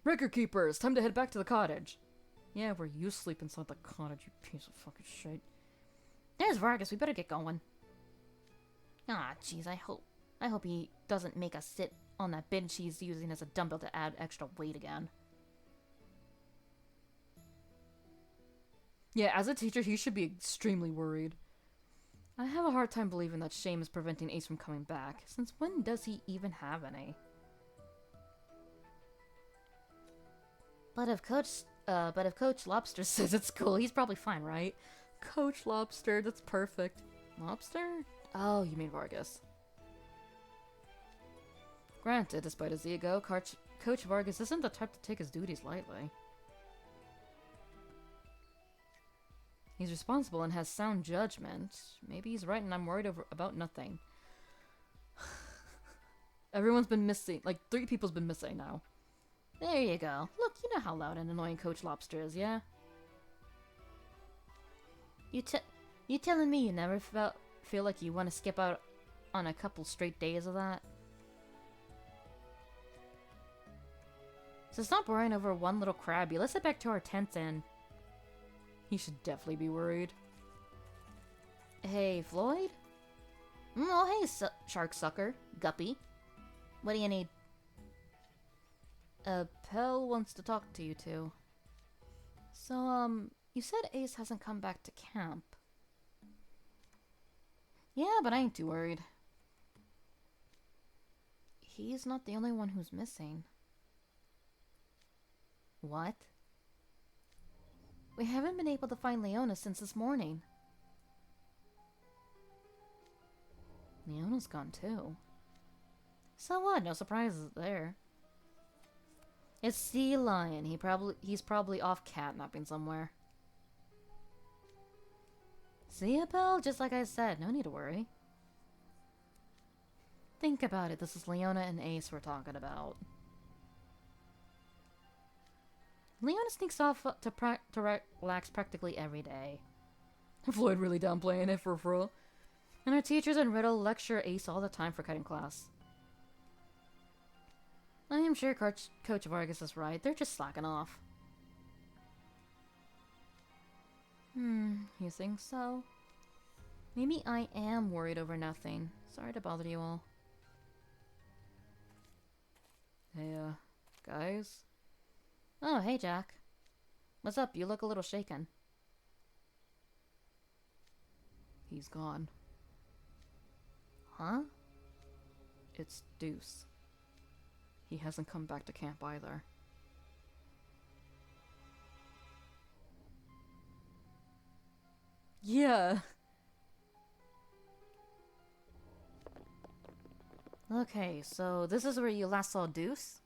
Record keepers, time to head back to the cottage. Yeah, where you sleep inside the cottage, you piece of fucking shit. There's Vargas, we better get going. Ah, jeez, I hope he doesn't make us sit on that bench he's using as a dumbbell to add extra weight again. Yeah, as a teacher, he should be extremely worried. I have a hard time believing that shame is preventing Ace from coming back. Since when does he even have any? But if Coach Lobster says it's cool, he's probably fine, right? Coach Lobster, that's perfect. Lobster? Oh, you mean Vargas. Granted, despite his ego, Coach Vargas isn't the type to take his duties lightly. He's responsible and has sound judgment. Maybe he's right and I'm worried about nothing. Everyone's been missing. Like, 3 people's been missing now. There you go. Look, you know how loud and annoying Coach Lobster is, yeah? You telling me you never feel like you want to skip out on a couple straight days of that? So stop worrying over one little crabby. Let's head back to our tents and... He should definitely be worried. Hey, Floyd? Oh, hey, shark sucker. Guppy. What do you need? Pell wants to talk to you two. So, you said Ace hasn't come back to camp. Yeah, but I ain't too worried. He's not the only one who's missing. What? We haven't been able to find Leona since this morning. Leona's gone too. So what? No surprises there. It's Sea Lion. He's probably off catnapping somewhere. See ya, pal? Just like I said, no need to worry. Think about it. This is Leona and Ace we're talking about. Leona sneaks off to relax practically every day. Floyd really downplaying it for real. And our teachers in Riddle lecture Ace all the time for cutting class. I am sure Coach Vargas is right. They're just slacking off. You think so? Maybe I am worried over nothing. Sorry to bother you all. Hey, guys? Oh, hey, Jack. What's up? You look a little shaken. He's gone. Huh? It's Deuce. He hasn't come back to camp either. Yeah. Okay, so this is where you last saw Deuce?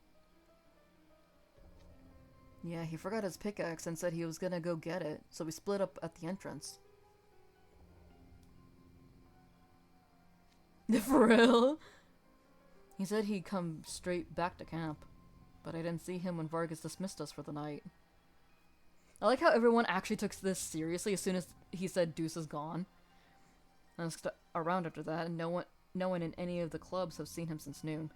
Yeah, he forgot his pickaxe and said he was gonna go get it, so we split up at the entrance. For real? He said he'd come straight back to camp, but I didn't see him when Vargas dismissed us for the night. I like how everyone actually took this seriously as soon as he said Deuce is gone. And around after that, and no one in any of the clubs have seen him since noon.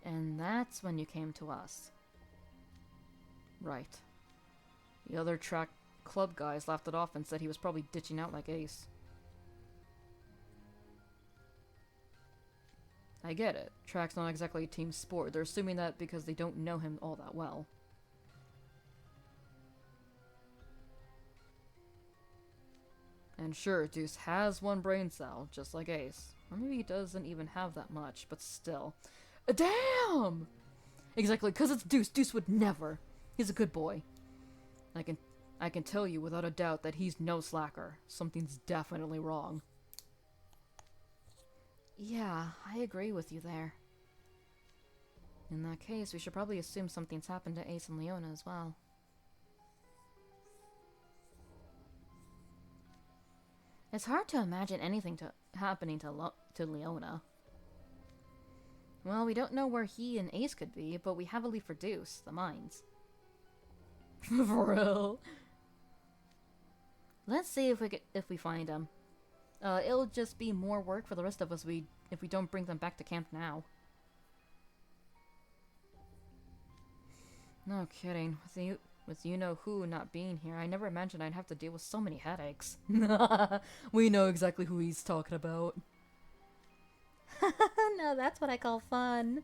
And that's when you came to us. Right. The other track club guys laughed it off and said he was probably ditching out like Ace. I get it. Track's not exactly a team sport. They're assuming that because they don't know him all that well. And sure, Deuce has one brain cell, just like Ace. Or maybe he doesn't even have that much, but still. Damn! Exactly, because it's Deuce. Deuce would never. He's a good boy. I can tell you without a doubt that he's no slacker. Something's definitely wrong. Yeah, I agree with you there. In that case, we should probably assume something's happened to Ace and Leona as well. It's hard to imagine anything happening to Leona. Well, we don't know where he and Ace could be, but we have a lead for Deuce, the mines. For real. Let's see if we find him. It'll just be more work for the rest of us if we don't bring them back to camp now. No kidding. With you-know-who not being here, I never imagined I'd have to deal with so many headaches. We know exactly who he's talking about. No, that's what I call fun.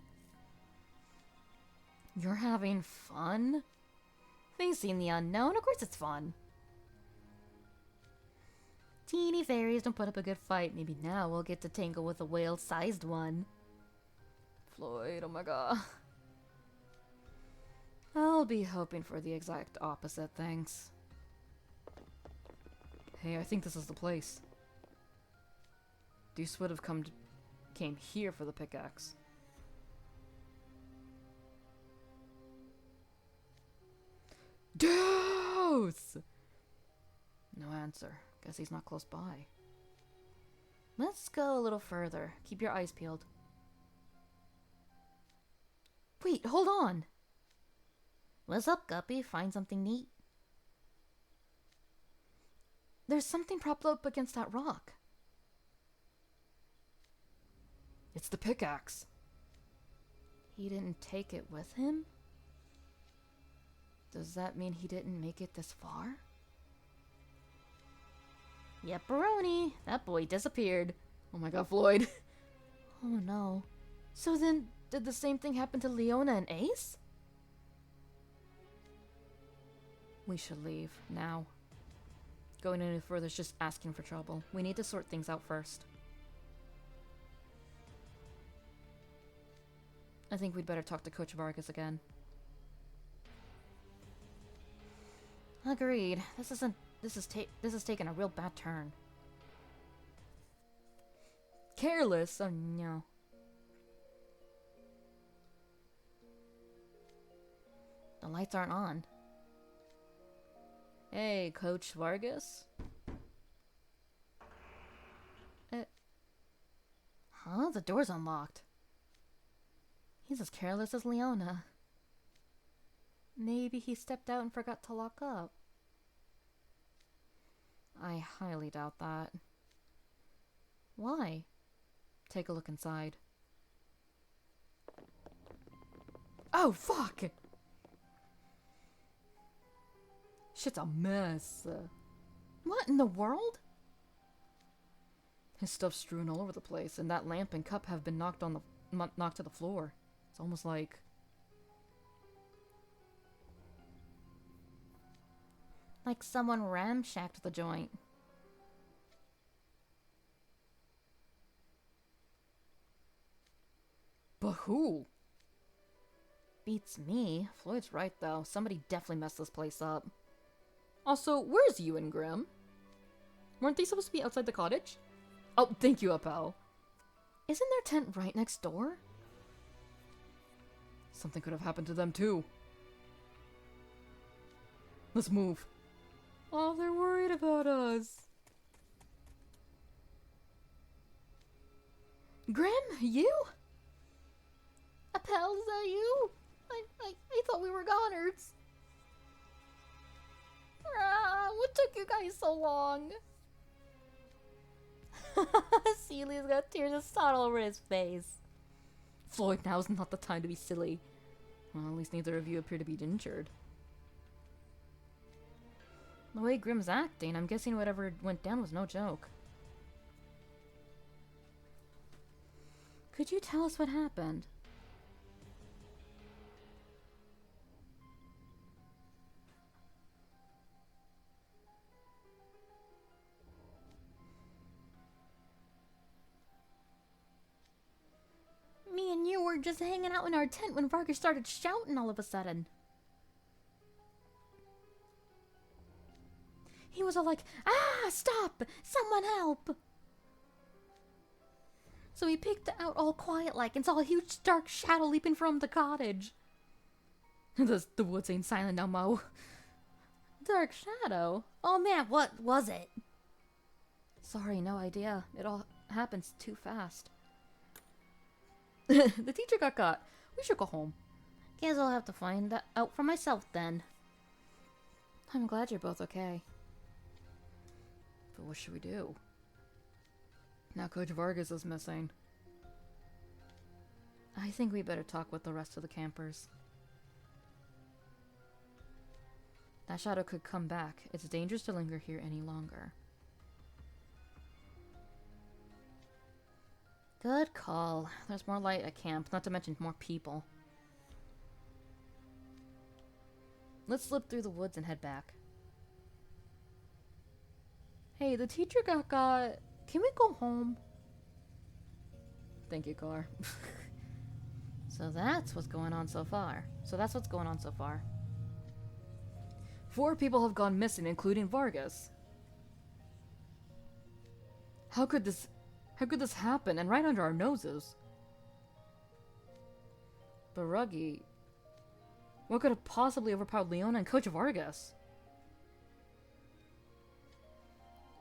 You're having fun? Facing the unknown? Of course it's fun. Teeny fairies don't put up a good fight. Maybe now we'll get to tangle with a whale-sized one. Floyd, oh my god. I'll be hoping for the exact opposite, thanks. Hey, I think this is the place. Deuce would have came here for the pickaxe. Deuce! No answer. Guess he's not close by. Let's go a little further. Keep your eyes peeled. Wait, hold on! What's up, Guppy? Find something neat? There's something propped up against that rock. It's the pickaxe. He didn't take it with him? Does that mean he didn't make it this far? Yepperoni! That boy disappeared. Oh my god, Floyd. Oh no. So then, did the same thing happen to Leona and Ace? We should leave, now. Going any further is just asking for trouble. We need to sort things out first. I think we'd better talk to Coach Vargas again. Agreed. This is taking a real bad turn. Careless? Oh no. The lights aren't on. Hey, Coach Vargas? Huh? The door's unlocked. He's as careless as Leona. Maybe he stepped out and forgot to lock up. I highly doubt that. Why? Take a look inside. Oh, fuck! Shit's a mess. What in the world? His stuff's strewn all over the place, and that lamp and cup have been knocked to the floor. It's almost like someone ramshacked the joint. But who? Beats me. Floyd's right, though. Somebody definitely messed this place up. Also, where's you and Grim? Weren't they supposed to be outside the cottage? Oh, thank you, Appel. Isn't their tent right next door? Something could have happened to them, too. Let's move. Oh, they're worried about us. Grim, you? Appel, is that you? I thought we were goners. What took you guys so long? Celia's got tears of sorrow over his face. Floyd, now's not the time to be silly. Well, at least neither of you appear to be injured. The way Grim's acting, I'm guessing whatever went down was no joke. Could you tell us what happened? Me and you were just hanging out in our tent when Vargas started shouting all of a sudden. He was all like, "Ah, stop! Someone help!" So he peeked out all quiet like and saw a huge dark shadow leaping from the cottage. The woods ain't silent no mo. Dark shadow? Oh man, what was it? Sorry, no idea. It all happens too fast. The teacher got caught. We should go home. Guess I'll have to find that out for myself then. I'm glad you're both okay. But what should we do? Now Coach Vargas is missing. I think we better talk with the rest of the campers. That shadow could come back. It's dangerous to linger here any longer. Good call. There's more light at camp, not to mention more people. Let's slip through the woods and head back. Hey, the teacher got caught. Can we go home? Thank you, Car. So that's what's going on so far. 4 people have gone missing, including Vargas. How could this happen, and right under our noses? But Ruggy, what could have possibly overpowered Leona and Coach Vargas?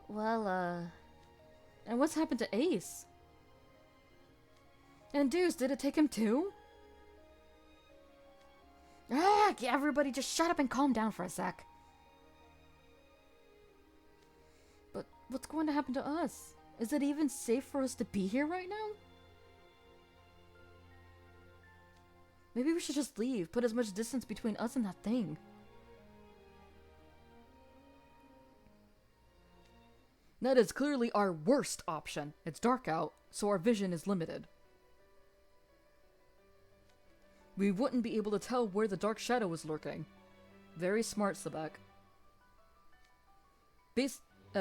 Well, And what's happened to Ace? And Deuce, did it take him too? Ah, everybody just shut up and calm down for a sec. But what's going to happen to us? Is it even safe for us to be here right now? Maybe we should just leave, put as much distance between us and that thing. That is clearly our worst option. It's dark out, so our vision is limited. We wouldn't be able to tell where the dark shadow is lurking. Very smart, Sebek.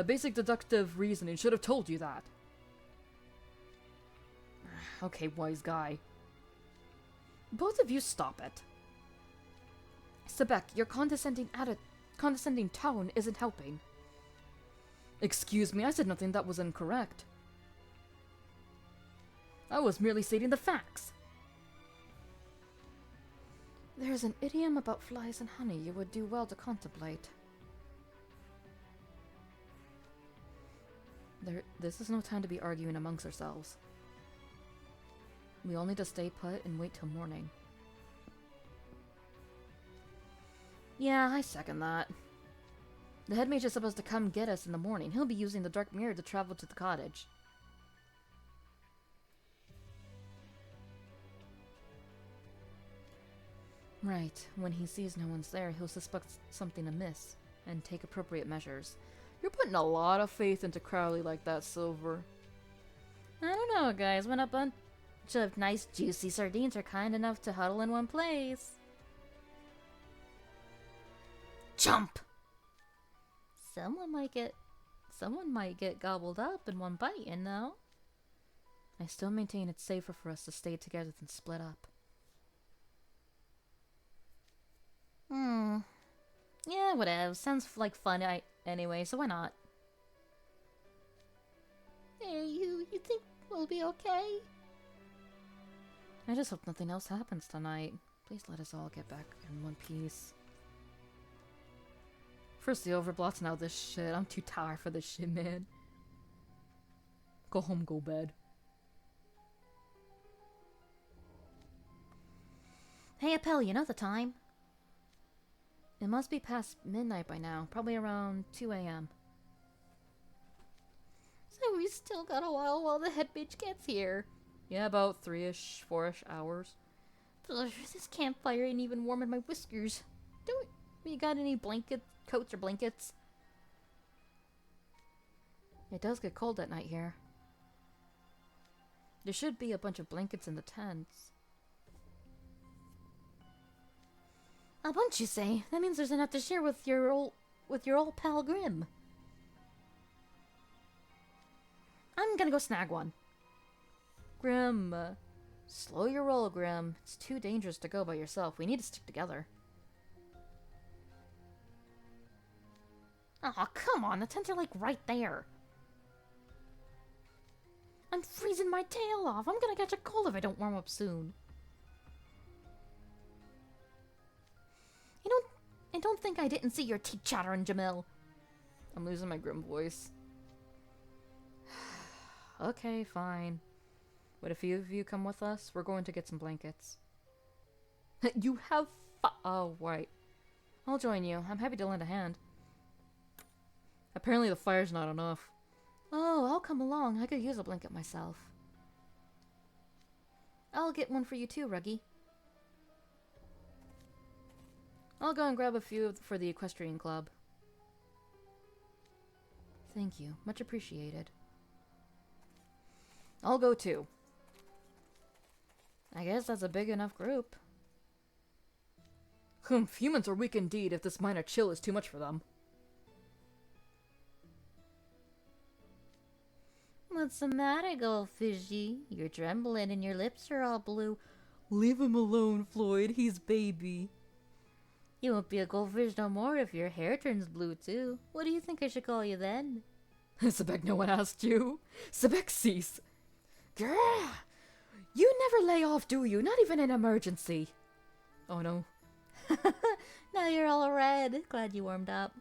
Basic deductive reasoning should have told you that. Okay, wise guy. Both of you stop it. Sebek, your condescending tone isn't helping. Excuse me, I said nothing that was incorrect. I was merely stating the facts. There's an idiom about flies and honey you would do well to contemplate. This is no time to be arguing amongst ourselves. We all need to stay put and wait till morning. Yeah, I second that. The headmage is supposed to come get us in the morning. He'll be using the dark mirror to travel to the cottage. Right. When he sees no one's there, he'll suspect something amiss and take appropriate measures. You're putting a lot of faith into Crowley like that, Silver. I don't know, guys. When a bunch of nice, juicy sardines are kind enough to huddle in one place. Jump! Someone might get gobbled up in one bite, you know? I still maintain it's safer for us to stay together than split up. Yeah, whatever. Sounds like fun anyway, so why not? Hey, you think we'll be okay? I just hope nothing else happens tonight. Please let us all get back in one piece. First the overblots, now this shit. I'm too tired for this shit, man. Go home, go bed. Hey, Appel, you know the time? It must be past midnight by now, probably around 2 a.m. So we still got a while the head bitch gets here. Yeah, about 3-ish, 4-ish hours. Ugh, this campfire ain't even warming my whiskers. Don't we got any coats or blankets? It does get cold at night here. There should be a bunch of blankets in the tents. A bunch, you say? That means there's enough to share with your old pal Grim. I'm gonna go snag one. Grim, slow your roll, Grim. It's too dangerous to go by yourself. We need to stick together. Aw, come on. The tents are like right there. I'm freezing my tail off. I'm gonna catch a cold if I don't warm up soon. I don't think I didn't see your teeth chattering, Jamil. I'm losing my Grim voice. Okay, fine. Would a few of you come with us? We're going to get some blankets. You have oh, right. I'll join you. I'm happy to lend a hand. Apparently the fire's not enough. Oh, I'll come along. I could use a blanket myself. I'll get one for you too, Ruggy. I'll go and grab a few for the equestrian club. Thank you. Much appreciated. I'll go too. I guess that's a big enough group. Humph, humans are weak indeed if this minor chill is too much for them. What's the matter, Goldfishy? You're trembling and your lips are all blue. Leave him alone, Floyd. He's baby. You won't be a goldfish no more if your hair turns blue too. What do you think I should call you then? Sebek, no one asked you. Sebek, cease. Grrr! You never lay off, do you? Not even in emergency. Oh no. Now you're all red. Glad you warmed up.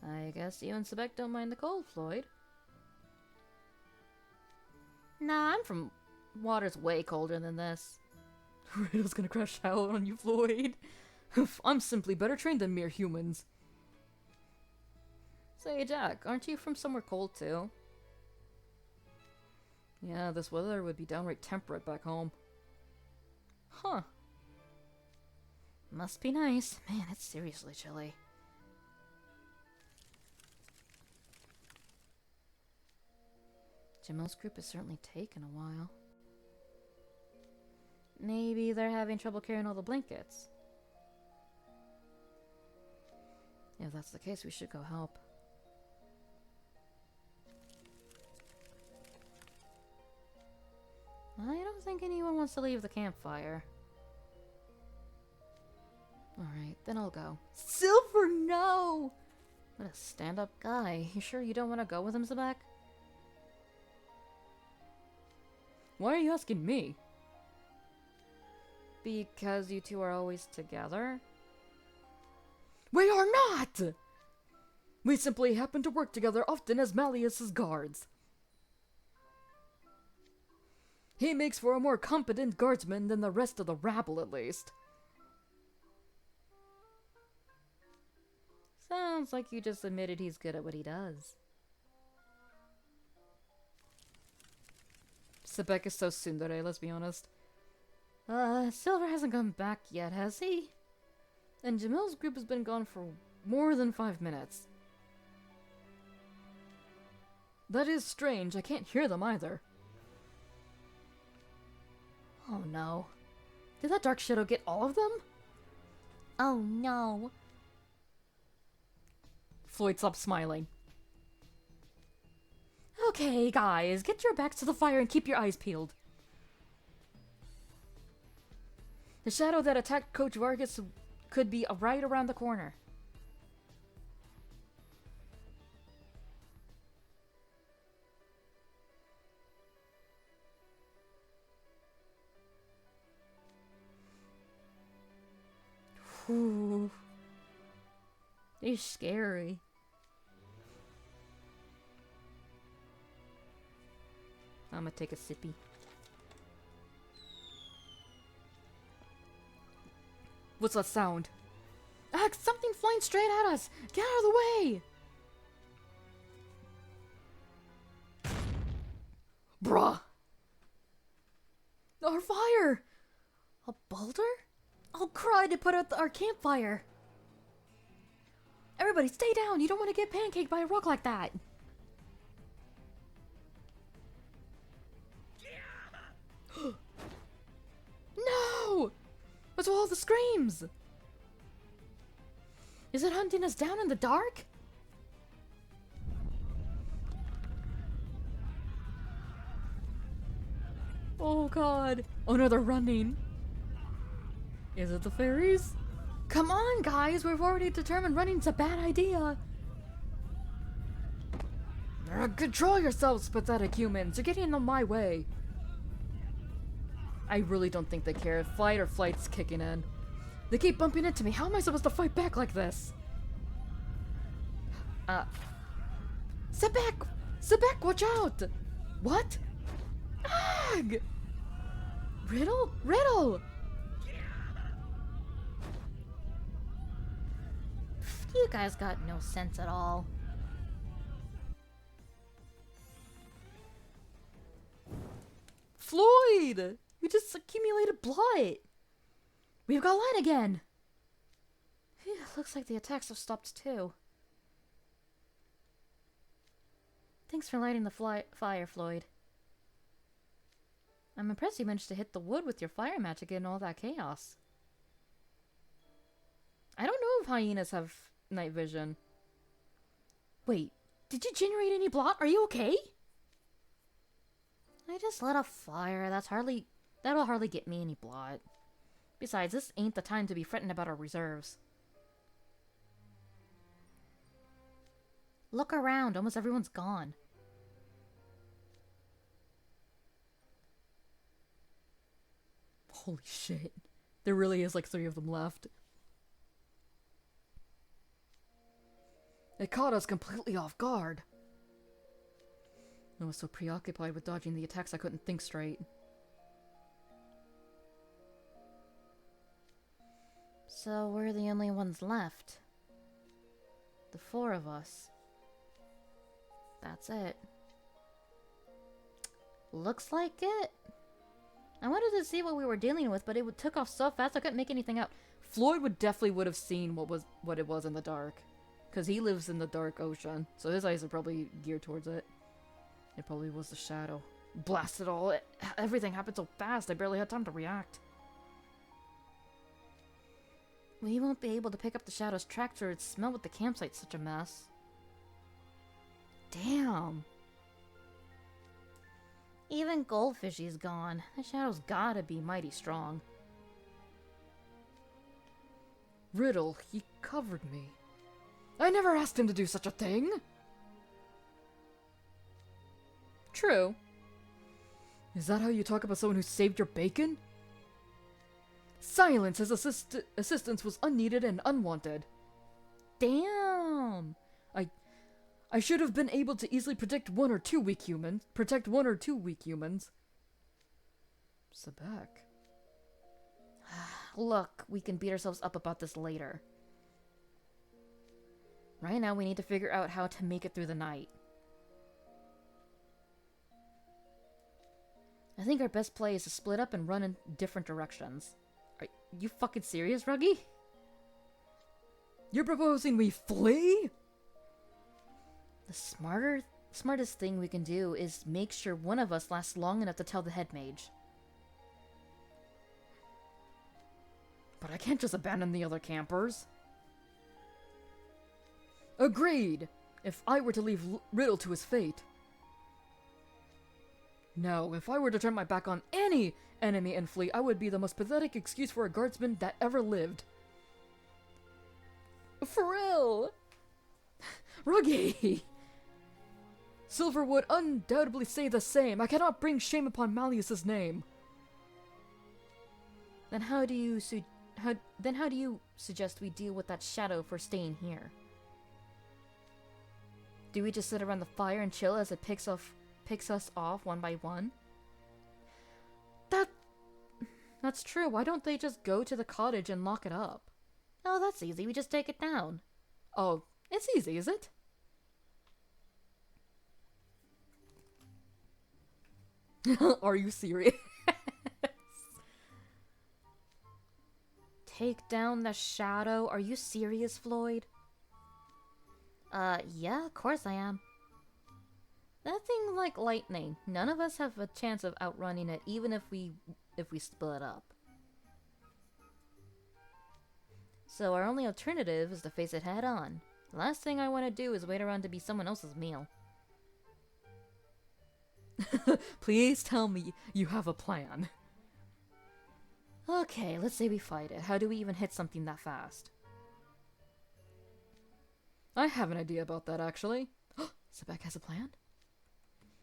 I guess you and Sebek don't mind the cold, Floyd. Nah, Water's way colder than this. Riddle's gonna crash out on you, Floyd. I'm simply better trained than mere humans. Say, Jack, aren't you from somewhere cold too? Yeah, this weather would be downright temperate back home. Huh. Must be nice. Man, it's seriously chilly. Jamil's group has certainly taken a while. Maybe they're having trouble carrying all the blankets. If that's the case, we should go help. I don't think anyone wants to leave the campfire. Alright, then I'll go. Silver, no! What a stand-up guy. You sure you don't want to go with him, Sebek? Why are you asking me? Because you two are always together? We are not! We simply happen to work together often as Malleus's guards. He makes for a more competent guardsman than the rest of the rabble, at least. Sounds like you just admitted he's good at what he does. Sebek is so tsundere, let's be honest. Silver hasn't come back yet, has he? And Jamil's group has been gone for more than 5 minutes. That is strange, I can't hear them either. Oh no. Did that dark shadow get all of them? Oh no. Floyd stopped smiling. Okay, guys, get your backs to the fire and keep your eyes peeled. The shadow that attacked Coach Vargas could be right around the corner. Whew. They're scary. I'm gonna take a sippy. What's that sound? Ah, something flying straight at us! Get out of the way! Bruh! Our fire! A boulder? I'll cry to put out our campfire! Everybody stay down! You don't want to get pancaked by a rock like that! What's with all the screams? Is it hunting us down in the dark? Oh god. Oh no, they're running. Is it the fairies? Come on, guys. We've already determined running's a bad idea. Control yourselves, pathetic humans. You're getting in my way. I really don't think they care if fight or flight's kicking in. They keep bumping into me. How am I supposed to fight back like this? Sit back! Sit back! Watch out! What? Ag! Riddle? Riddle! You guys got no sense at all. Floyd! You just accumulated blood! We've got light again! Phew, looks like the attacks have stopped too. Thanks for lighting the fire, Floyd. I'm impressed you managed to hit the wood with your fire magic in all that chaos. I don't know if hyenas have night vision. Wait, did you generate any blot? Are you okay? I just lit a fire. That'll hardly get me any blot. Besides, this ain't the time to be fretting about our reserves. Look around. Almost everyone's gone. Holy shit. There really is like 3 of them left. It caught us completely off guard. I was so preoccupied with dodging the attacks I couldn't think straight. So we're the only ones left. The 4 of us. That's it. Looks like it. I wanted to see what we were dealing with, but it took off so fast I couldn't make anything out. Floyd would have seen what it was in the dark. Because he lives in the dark ocean, so his eyes are probably geared towards it. It probably was the shadow. Blast it all. Everything happened so fast, I barely had time to react. We won't be able to pick up the shadow's tracks or its smell with the campsite such a mess. Damn. Even Goldfishy's gone. The shadow's gotta be mighty strong. Riddle, he covered me. I never asked him to do such a thing! True. Is that how you talk about someone who saved your bacon? Silence! His assistance was unneeded and unwanted. Damn! I should have been able to easily protect one or two weak humans. Sebek. Look, we can beat ourselves up about this later. Right now, we need to figure out how to make it through the night. I think our best play is to split up and run in different directions. Are you fucking serious, Ruggy? You're proposing we flee? The smartest thing we can do is make sure one of us lasts long enough to tell the head mage. But I can't just abandon the other campers. Agreed! If I were to leave Riddle to his fate. No, if I were to turn my back on any enemy and flee, I would be the most pathetic excuse for a guardsman that ever lived. For real! Ruggy! Silver would undoubtedly say the same. I cannot bring shame upon Malleus's name. Then how do you suggest we deal with that shadow for staying here? Do we just sit around the fire and chill as it picks us off one by one? That's true. Why don't they just go to the cottage and lock it up? Oh, that's easy. We just take it down. Oh, it's easy, is it? Are you serious? Take down the shadow? Are you serious, Floyd? Yeah, of course I am. That thing's like lightning. None of us have a chance of outrunning it, even if we split up. So our only alternative is to face it head on. The last thing I want to do is wait around to be someone else's meal. Please tell me you have a plan. Okay, let's say we fight it. How do we even hit something that fast? I have an idea about that, actually. Sebek has a plan?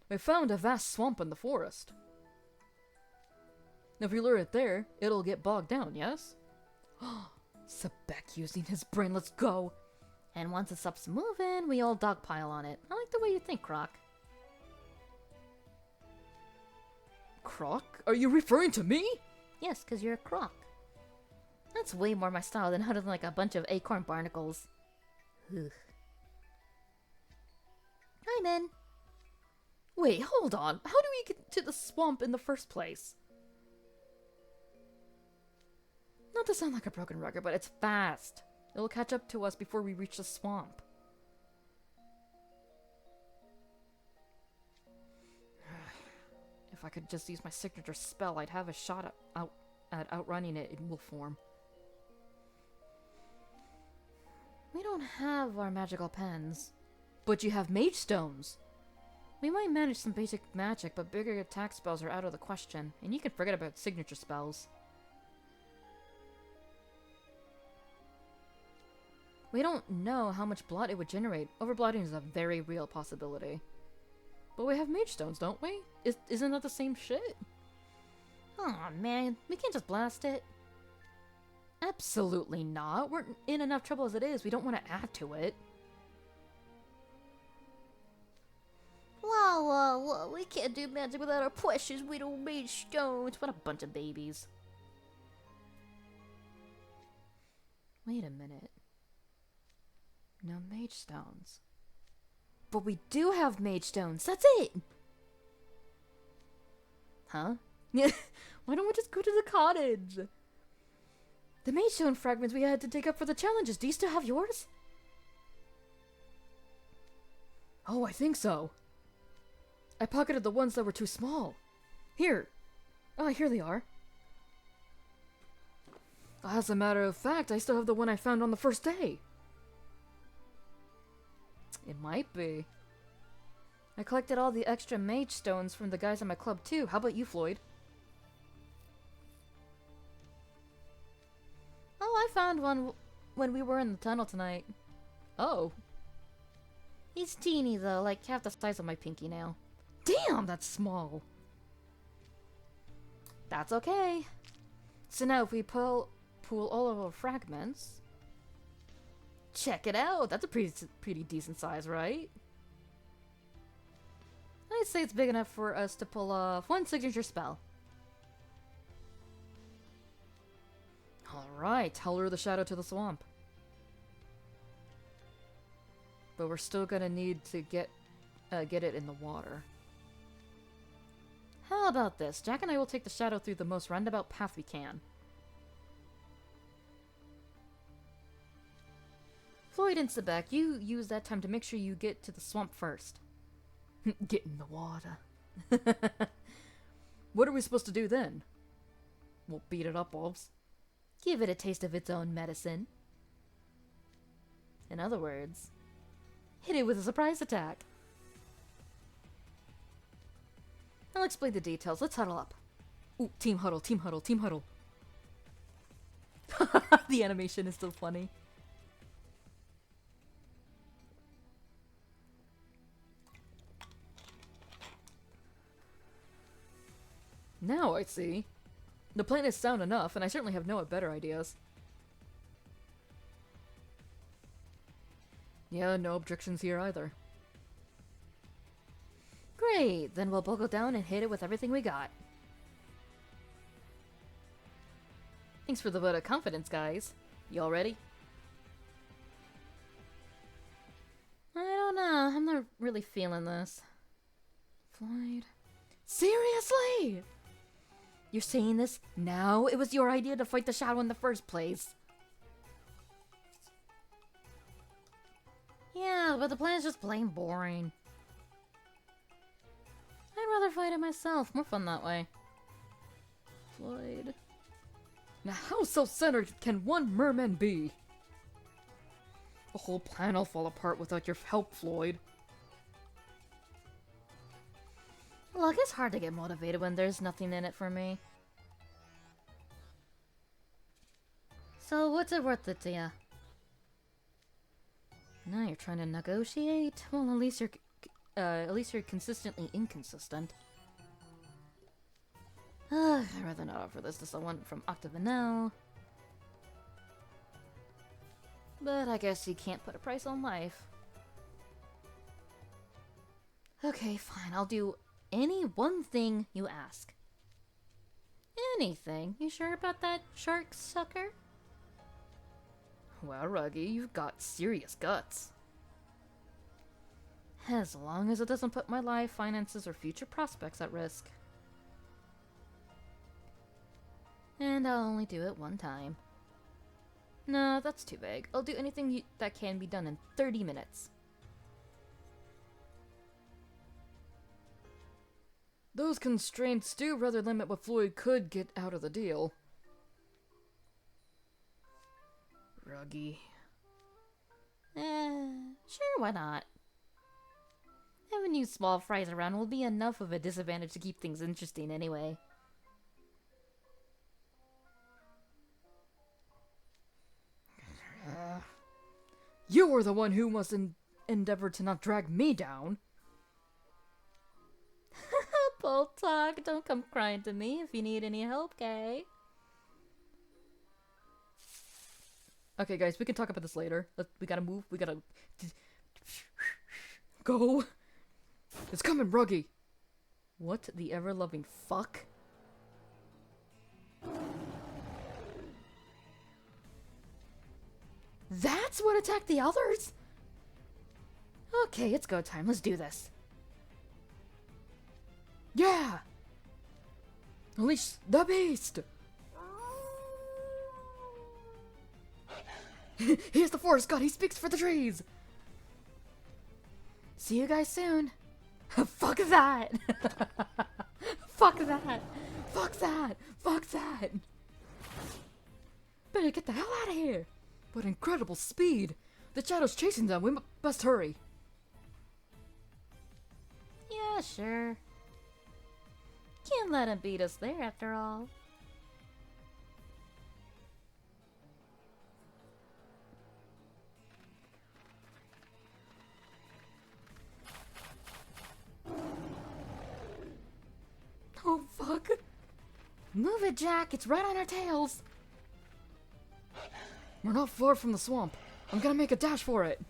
We found a vast swamp in the forest. If we lure it there, it'll get bogged down, yes? Sebek using his brain, let's go! And once it stops moving, we all dogpile on it. I like the way you think, Croc. Croc? Are you referring to me? Yes, because you're a croc. That's way more my style than huddling like a bunch of acorn barnacles. Ugh. I'm in. Wait, hold on. How do we get to the swamp in the first place? Not to sound like a broken record, but it's fast. It'll catch up to us before we reach the swamp. If I could just use my signature spell, I'd have a shot at outrunning it in wolf form. We don't have our magical pens. But you have mage stones. We might manage some basic magic, but bigger attack spells are out of the question, and you can forget about signature spells. We don't know how much blood it would generate. Overblooding is a very real possibility. But we have mage stones, don't we? Isn't that the same shit? Aw, man, we can't just blast it. Absolutely not. We're in enough trouble as it is. We don't want to add to it. Whoa, we can't do magic without our precious little mage stones. What a bunch of babies. Wait a minute. No mage stones. But we do have mage stones. That's it. Huh? Yeah. Why don't we just go to the cottage? The mage stone fragments we had to dig up for the challenges. Do you still have yours? Oh, I think so. I pocketed the ones that were too small. Here. Oh, here they are. As a matter of fact, I still have the one I found on the first day. It might be. I collected all the extra mage stones from the guys at my club too. How about you, Floyd? Oh, I found one when we were in the tunnel tonight. Oh. He's teeny though, like half the size of my pinky nail. Damn, that's small. That's okay. So now if we pool all of our fragments... Check it out! That's a pretty decent size, right? I'd say it's big enough for us to pull off one signature spell. Alright, I'll lure the shadow to the swamp. But we're still gonna need to get it in the water. How about this? Jack and I will take the shadow through the most roundabout path we can. Floyd and Sebek, you use that time to make sure you get to the swamp first. Get in the water. What are we supposed to do then? We'll beat it up, Wolves. Give it a taste of its own medicine. In other words, hit it with a surprise attack. I'll explain the details. Let's huddle up. Ooh, team huddle, team huddle, team huddle. The animation is still funny. Now I see. The plan is sound enough, and I certainly have no better ideas. Yeah, no objections here either. Great, then we'll buckle down and hit it with everything we got. Thanks for the vote of confidence, guys. Y'all ready? I don't know, I'm not really feeling this. Floyd. Seriously? You're saying this now? It was your idea to fight the shadow in the first place. Yeah, but the plan's just plain boring. I'd rather fight it myself. More fun that way. Floyd. Now how self-centered can one merman be? The whole plan will fall apart without your help, Floyd. Look, it's hard to get motivated when there's nothing in it for me. So, what's it worth it to ya? Now you're trying to negotiate? Well, at least you're consistently inconsistent. I'd rather not offer this to someone from Octavanel. But I guess you can't put a price on life. Okay, fine, I'll do any one thing you ask. Anything? You sure about that, shark sucker? Well, Ruggy, you've got serious guts. As long as it doesn't put my life, finances, or future prospects at risk. And I'll only do it one time. No, that's too vague. I'll do anything that can be done in 30 minutes. Those constraints do rather limit what Floyd could get out of the deal. Ruggy. Sure, why not? Having you small fries around will be enough of a disadvantage to keep things interesting anyway. You were the one who must endeavor to not drag me down. Bull talk, don't come crying to me if you need any help, Kay. Okay, guys, we can talk about this later. We gotta move. We gotta go. It's coming, Ruggy. What the ever-loving fuck? That's what attacked the others? Okay, it's go time. Let's do this. Yeah! Unleash the beast! He is the forest god. He speaks for the trees. See you guys soon. Fuck that! Fuck that! Fuck that! Fuck that! Better get the hell out of here! What incredible speed! The shadow's chasing them. We must hurry. Yeah, sure. Can't let him beat us there after all. Oh, fuck. Move it, Jack. It's right on our tails. We're not far from the swamp. I'm gonna make a dash for it.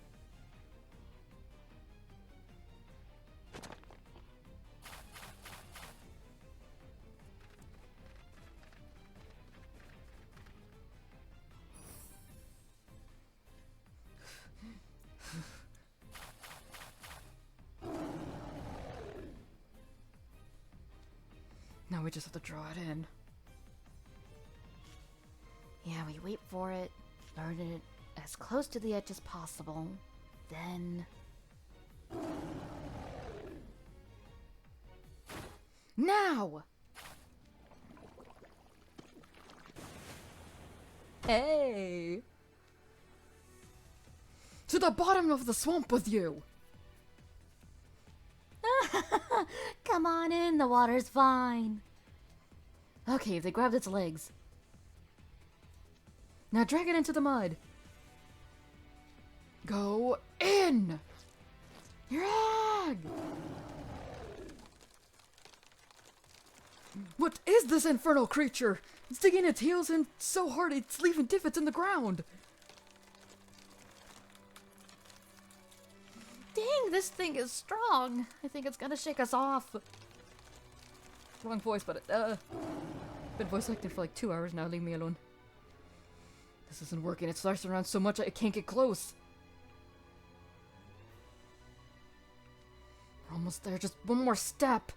Now we just have to draw it in. Yeah, we wait for it, burn it as close to the edge as possible, then... Now! Hey! To the bottom of the swamp with you! Come on in, the water's fine. Okay, they grabbed its legs. Now drag it into the mud. Go in! Drag! What is this infernal creature? It's digging its heels in so hard it's leaving divots in the ground. Dang, this thing is strong. I think it's gonna shake us off. Wrong voice, but been voice acting for like 2 hours now. Leave me alone. This isn't working. It slashes around so much I can't get close. We're almost there. Just one more step.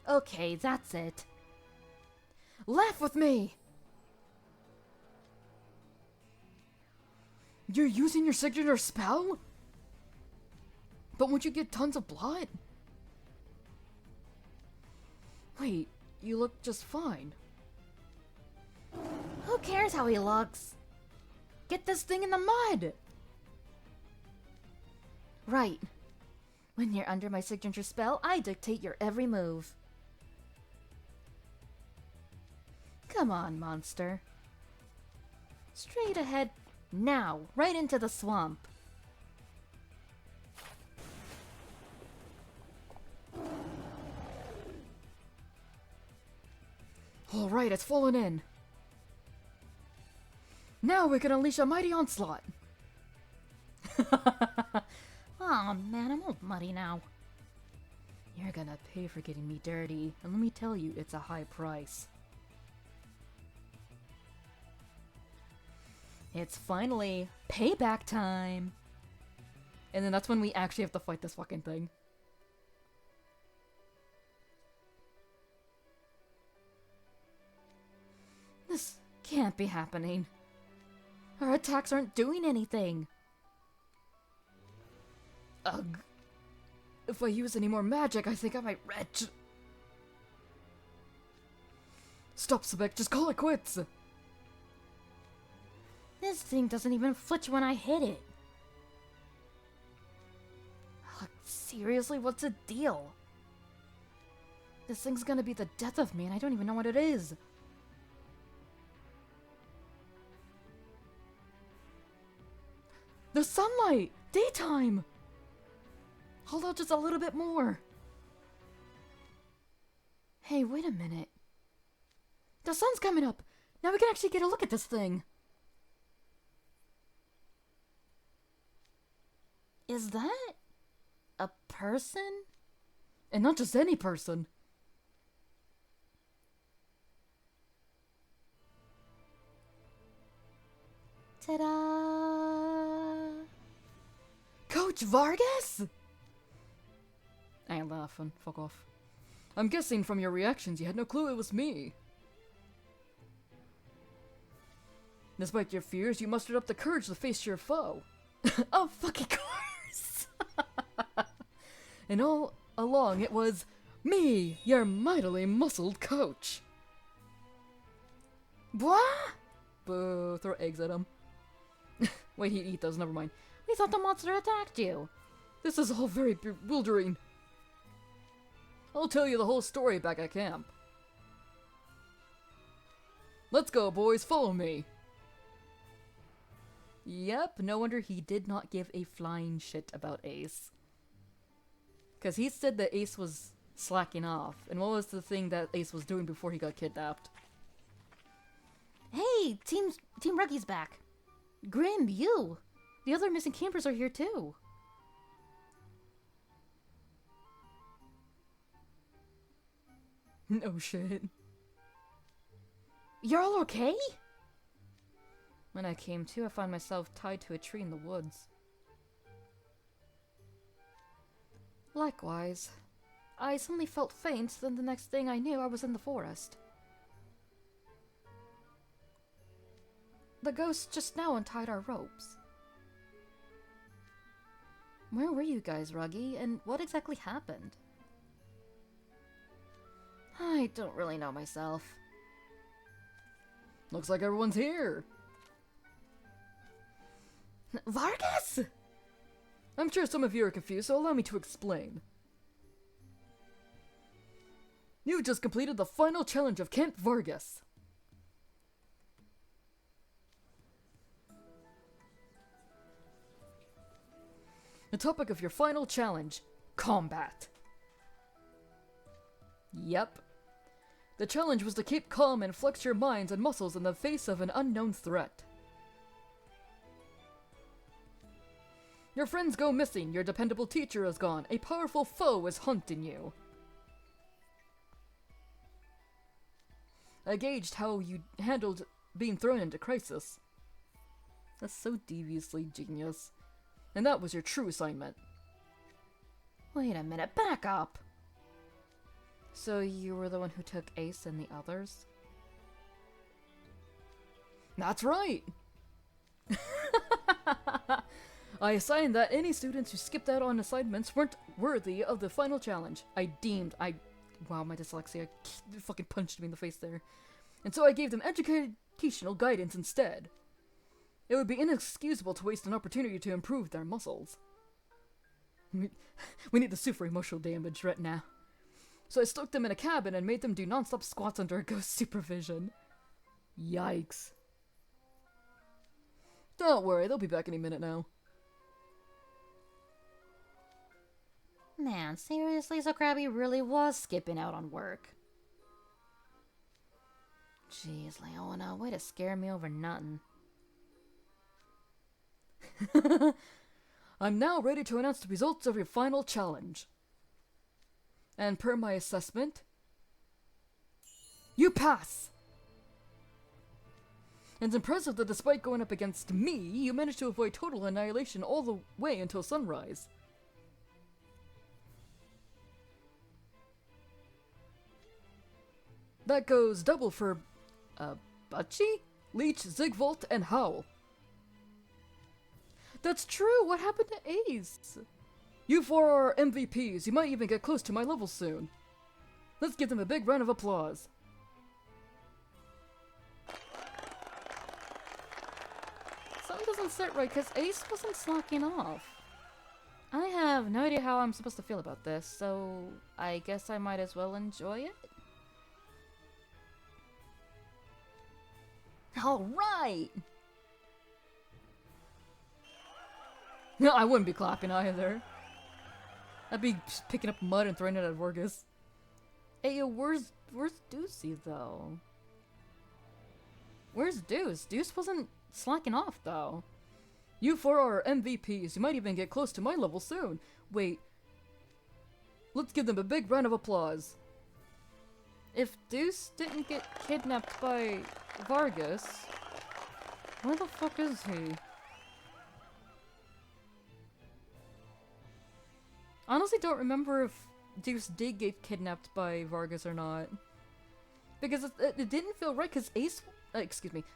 Okay, that's it. Laugh with me! You're using your signature spell? But won't you get tons of blood? Wait, you look just fine. Who cares how he looks? Get this thing in the mud! Right. When you're under my signature spell, I dictate your every move. Come on, monster. Straight ahead, now, right into the swamp. Alright, it's fallen in. Now we can unleash a mighty onslaught. Aw, man, I'm all muddy now. You're gonna pay for getting me dirty, and let me tell you, it's a high price. It's finally payback time! And then that's when we actually have to fight this fucking thing. This can't be happening. Our attacks aren't doing anything. Ugh. If I use any more magic, I think I might retch. Stop, Sebek, just call it quits! This thing doesn't even flinch when I hit it. Ugh, seriously, what's the deal? This thing's gonna be the death of me and I don't even know what it is. The sunlight! Daytime! Hold out just a little bit more. Hey, wait a minute. The sun's coming up! Now we can actually get a look at this thing. Is that a person? And not just any person. Ta-da! Coach Vargas? I ain't laughing. Fuck off. I'm guessing from your reactions you had no clue it was me. Despite your fears, you mustered up the courage to face your foe. Oh, fucking course! And all along it was me, your mightily muscled coach. Blah! Boo, throw eggs at him. Wait, he'd eat those, never mind. We thought the monster attacked you. This is all very bewildering. I'll tell you the whole story back at camp. Let's go, boys, follow me. Yep, no wonder he did not give a flying shit about Ace. Because he said that Ace was slacking off. And what was the thing that Ace was doing before he got kidnapped? Hey, Team Ruggy's back. Grim, you! The other missing campers are here too. No shit. You're all okay? When I came to, I found myself tied to a tree in the woods. Likewise. I suddenly felt faint, then the next thing I knew I was in the forest. The ghost just now untied our ropes. Where were you guys, Ruggy, and what exactly happened? I don't really know myself. Looks like everyone's here. Vargas? I'm sure some of you are confused, so allow me to explain. You just completed the final challenge of Camp Vargas. The topic of your final challenge, combat. Yep. The challenge was to keep calm and flex your minds and muscles in the face of an unknown threat. Your friends go missing, your dependable teacher is gone, a powerful foe is hunting you. I gauged how you handled being thrown into crisis. That's so deviously genius. And that was your true assignment. Wait a minute, back up! So you were the one who took Ace and the others? That's right! I assigned that any students who skipped out on assignments weren't worthy of the final challenge. Wow, my dyslexia fucking punched me in the face there. And so I gave them educational guidance instead. It would be inexcusable to waste an opportunity to improve their muscles. We need to sue for emotional damage right now. So I stuck them in a cabin and made them do non-stop squats under a ghost supervision. Yikes. Don't worry, they'll be back any minute now. Man, seriously, so Krabby really was skipping out on work. Jeez, Leona, way to scare me over nothing. I'm now ready to announce the results of your final challenge. And per my assessment, you pass! It's impressive that despite going up against me, you managed to avoid total annihilation all the way until sunrise. That goes double for, Butchie, Leech, Zigvolt, and Howl. That's true, what happened to Ace? You four are MVPs, you might even get close to my level soon. Let's give them a big round of applause. Something doesn't sit right, because Ace wasn't slacking off. I have no idea how I'm supposed to feel about this, so I guess I might as well enjoy it. Alright! No, I wouldn't be clapping either. I'd be just picking up mud and throwing it at Vargas. Hey, yo, where's Deucey, though? Where's Deuce? Deuce wasn't slacking off, though. You four are MVPs. You might even get close to my level soon. Wait. Let's give them a big round of applause. If Deuce didn't get kidnapped by Vargas, where the fuck is he? Honestly, don't remember if Deuce did get kidnapped by Vargas or not. Because it didn't feel right, because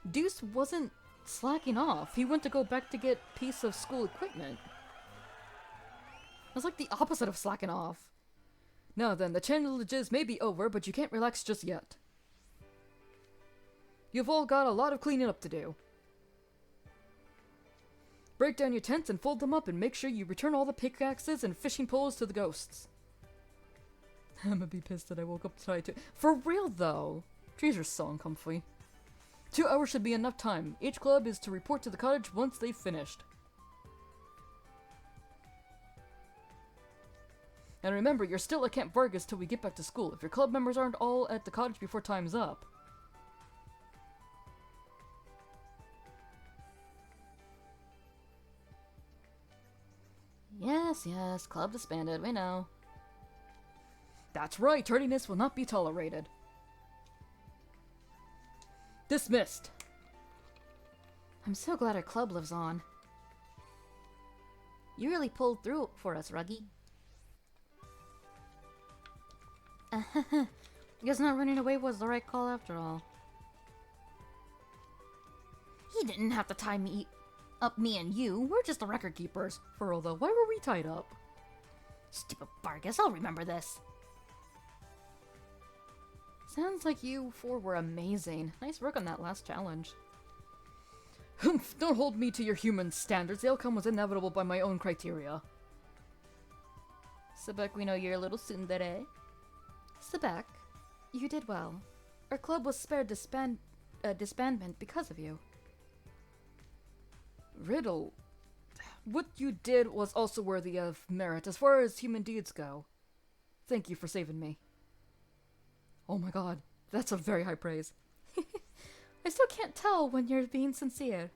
Deuce wasn't slacking off. He went to go back to get a piece of school equipment. It was like the opposite of slacking off. Now then, the challenges may be over, but you can't relax just yet. You've all got a lot of cleaning up to do. Break down your tents and fold them up and make sure you return all the pickaxes and fishing poles to the ghosts. I'm gonna be pissed that I woke up tonight too. For real though! Trees are so uncomfy. 2 hours should be enough time. Each club is to report to the cottage once they've finished. And remember, you're still at Camp Vargas till we get back to school. If your club members aren't all at the cottage before time's up. Yes, club disbanded, we know. That's right, tardiness will not be tolerated. Dismissed. I'm so glad our club lives on. You really pulled through for us, Ruggy. Guess not running away was the right call after all. He didn't have to tie me up, me and you. We're just the record keepers. For real though, why were we tied up? Stupid Vargas, I'll remember this. Sounds like you four were amazing. Nice work on that last challenge. Humph, don't hold me to your human standards. The outcome was inevitable by my own criteria. Sebek, we know you're a little tsundere. Sebek, you did well. Our club was spared disbandment because of you. Riddle, what you did was also worthy of merit as far as human deeds go. Thank you for saving me. Oh my god, that's a very high praise. I still can't tell when you're being sincere.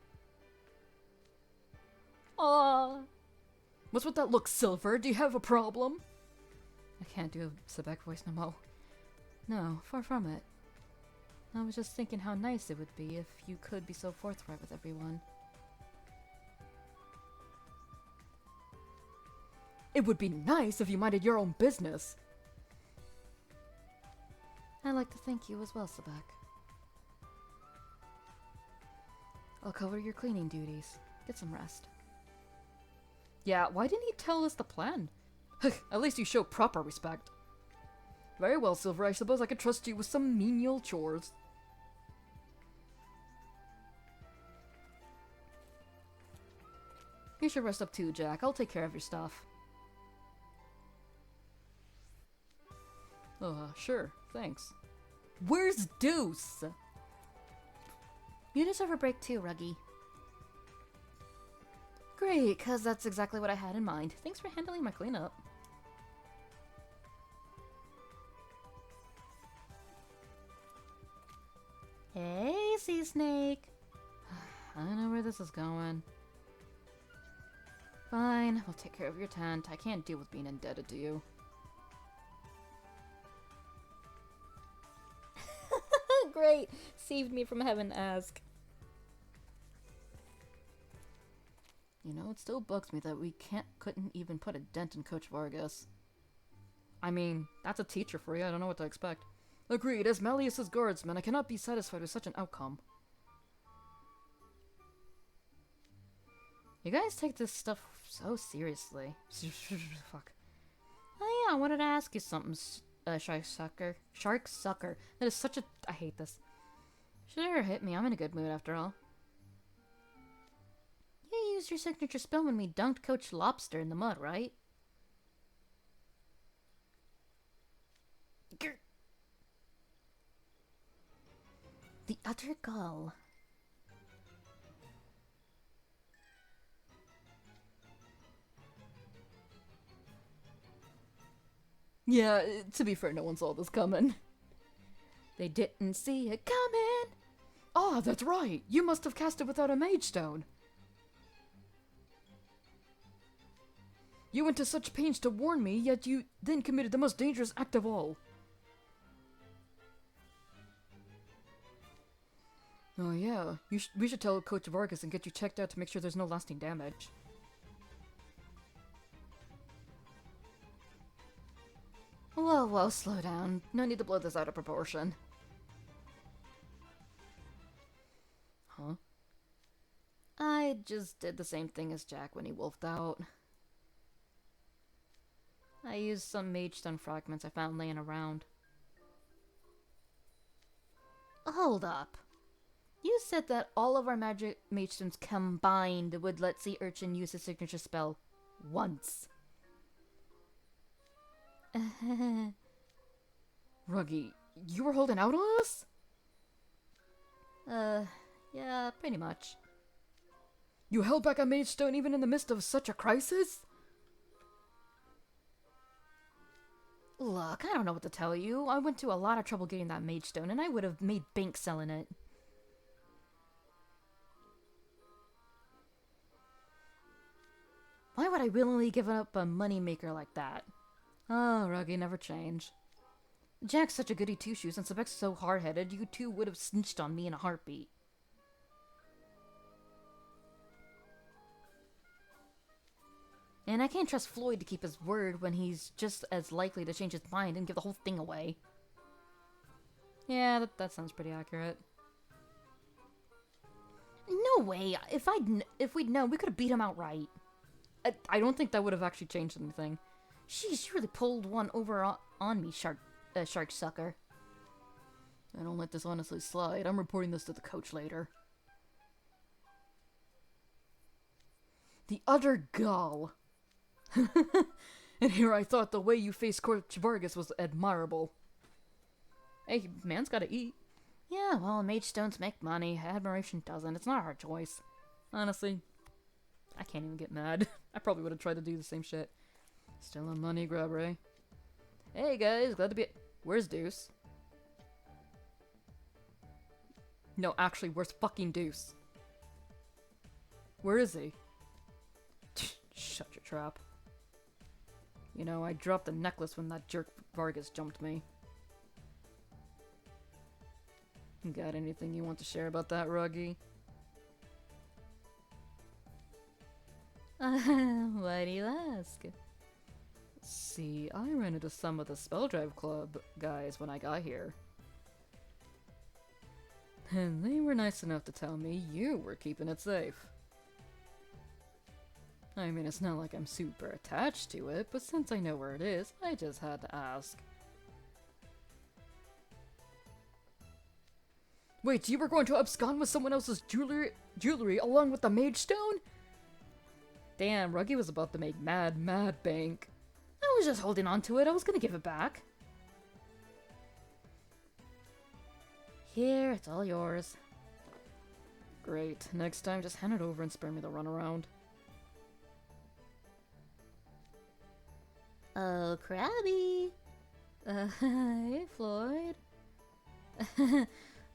Aww. What's with that look, Silver? Do you have a problem? I can't do a Sebek voice no more. No, far from it. I was just thinking how nice it would be if you could be so forthright with everyone. It would be nice if you minded your own business. I'd like to thank you as well, Sebek. I'll cover your cleaning duties. Get some rest. Yeah, why didn't he tell us the plan? At least you show proper respect. Very well, Silver. I suppose I could trust you with some menial chores. You should rest up too, Jack. I'll take care of your stuff. Sure. Thanks. Where's Deuce? You deserve a break too, Ruggy. Great, cause that's exactly what I had in mind. Thanks for handling my cleanup. Hey, Sea Snake. I know where this is going. Fine, I'll take care of your tent. I can't deal with being indebted to you. Great. Saved me from having to ask. You know, it still bugs me that we couldn't even put a dent in Coach Vargas. I mean, that's a teacher for you. I don't know what to expect. Agreed, as Malleus's guardsman, I cannot be satisfied with such an outcome. You guys take this stuff so seriously. Fuck. Oh yeah, I wanted to ask you something, Shark Sucker. Shark Sucker. That is such a... I hate this. Sure, hit me. I'm in a good mood after all. You used your signature spell when we dunked Coach Lobster in the mud, right? Grr. The utter gall. Yeah, to be fair, no one saw this coming. They didn't see it coming. Ah, that's right. You must have cast it without a mage stone. You went to such pains to warn me, yet you then committed the most dangerous act of all. Oh yeah, we should tell Coach Vargas and get you checked out to make sure there's no lasting damage. Whoa, slow down. No need to blow this out of proportion. Huh? I just did the same thing as Jack when he wolfed out. I used some mage stone fragments I found laying around. Hold up. You said that all of our magic mage stones combined would let Sea Urchin use his signature spell once. Ruggy, you were holding out on us? Yeah, pretty much. You held back a mage stone even in the midst of such a crisis? Look, I don't know what to tell you. I went to a lot of trouble getting that mage stone, and I would have made bank selling it. Why would I willingly give up a moneymaker like that? Oh, Ruggy, never change. Jack's such a goody two-shoes and Sebek's so hard-headed, you two would have snitched on me in a heartbeat. And I can't trust Floyd to keep his word when he's just as likely to change his mind and give the whole thing away. Yeah, that sounds pretty accurate. No way! If we'd known, we could have beat him outright. I don't think that would have actually changed anything. Sheesh, you really pulled one over on me, Shark Sucker. I don't let this honestly slide. I'm reporting this to the coach later. The utter gall. And here I thought the way you faced Coach Vargas was admirable. Hey, man's gotta eat. Yeah, well, mage stones make money. Admiration doesn't. It's not our choice. Honestly, I can't even get mad. I probably would have tried to do the same shit. Still a money grab, eh? Hey guys, glad to be... Where's Deuce? No, actually, where's fucking Deuce? Where is he? Shut your trap. You know, I dropped the necklace when that jerk Vargas jumped me. Got anything you want to share about that, Ruggy? Why do you ask? See, I ran into some of the Spell Drive Club guys when I got here. And they were nice enough to tell me you were keeping it safe. I mean, it's not like I'm super attached to it, but since I know where it is, I just had to ask. Wait, you were going to abscond with someone else's jewelry along with the Mage Stone? Damn, Ruggy was about to make mad bank. I was just holding on to it. I was gonna give it back. Here, it's all yours. Great. Next time, just hand it over and spare me the runaround. Oh, Krabby. Hey, Floyd.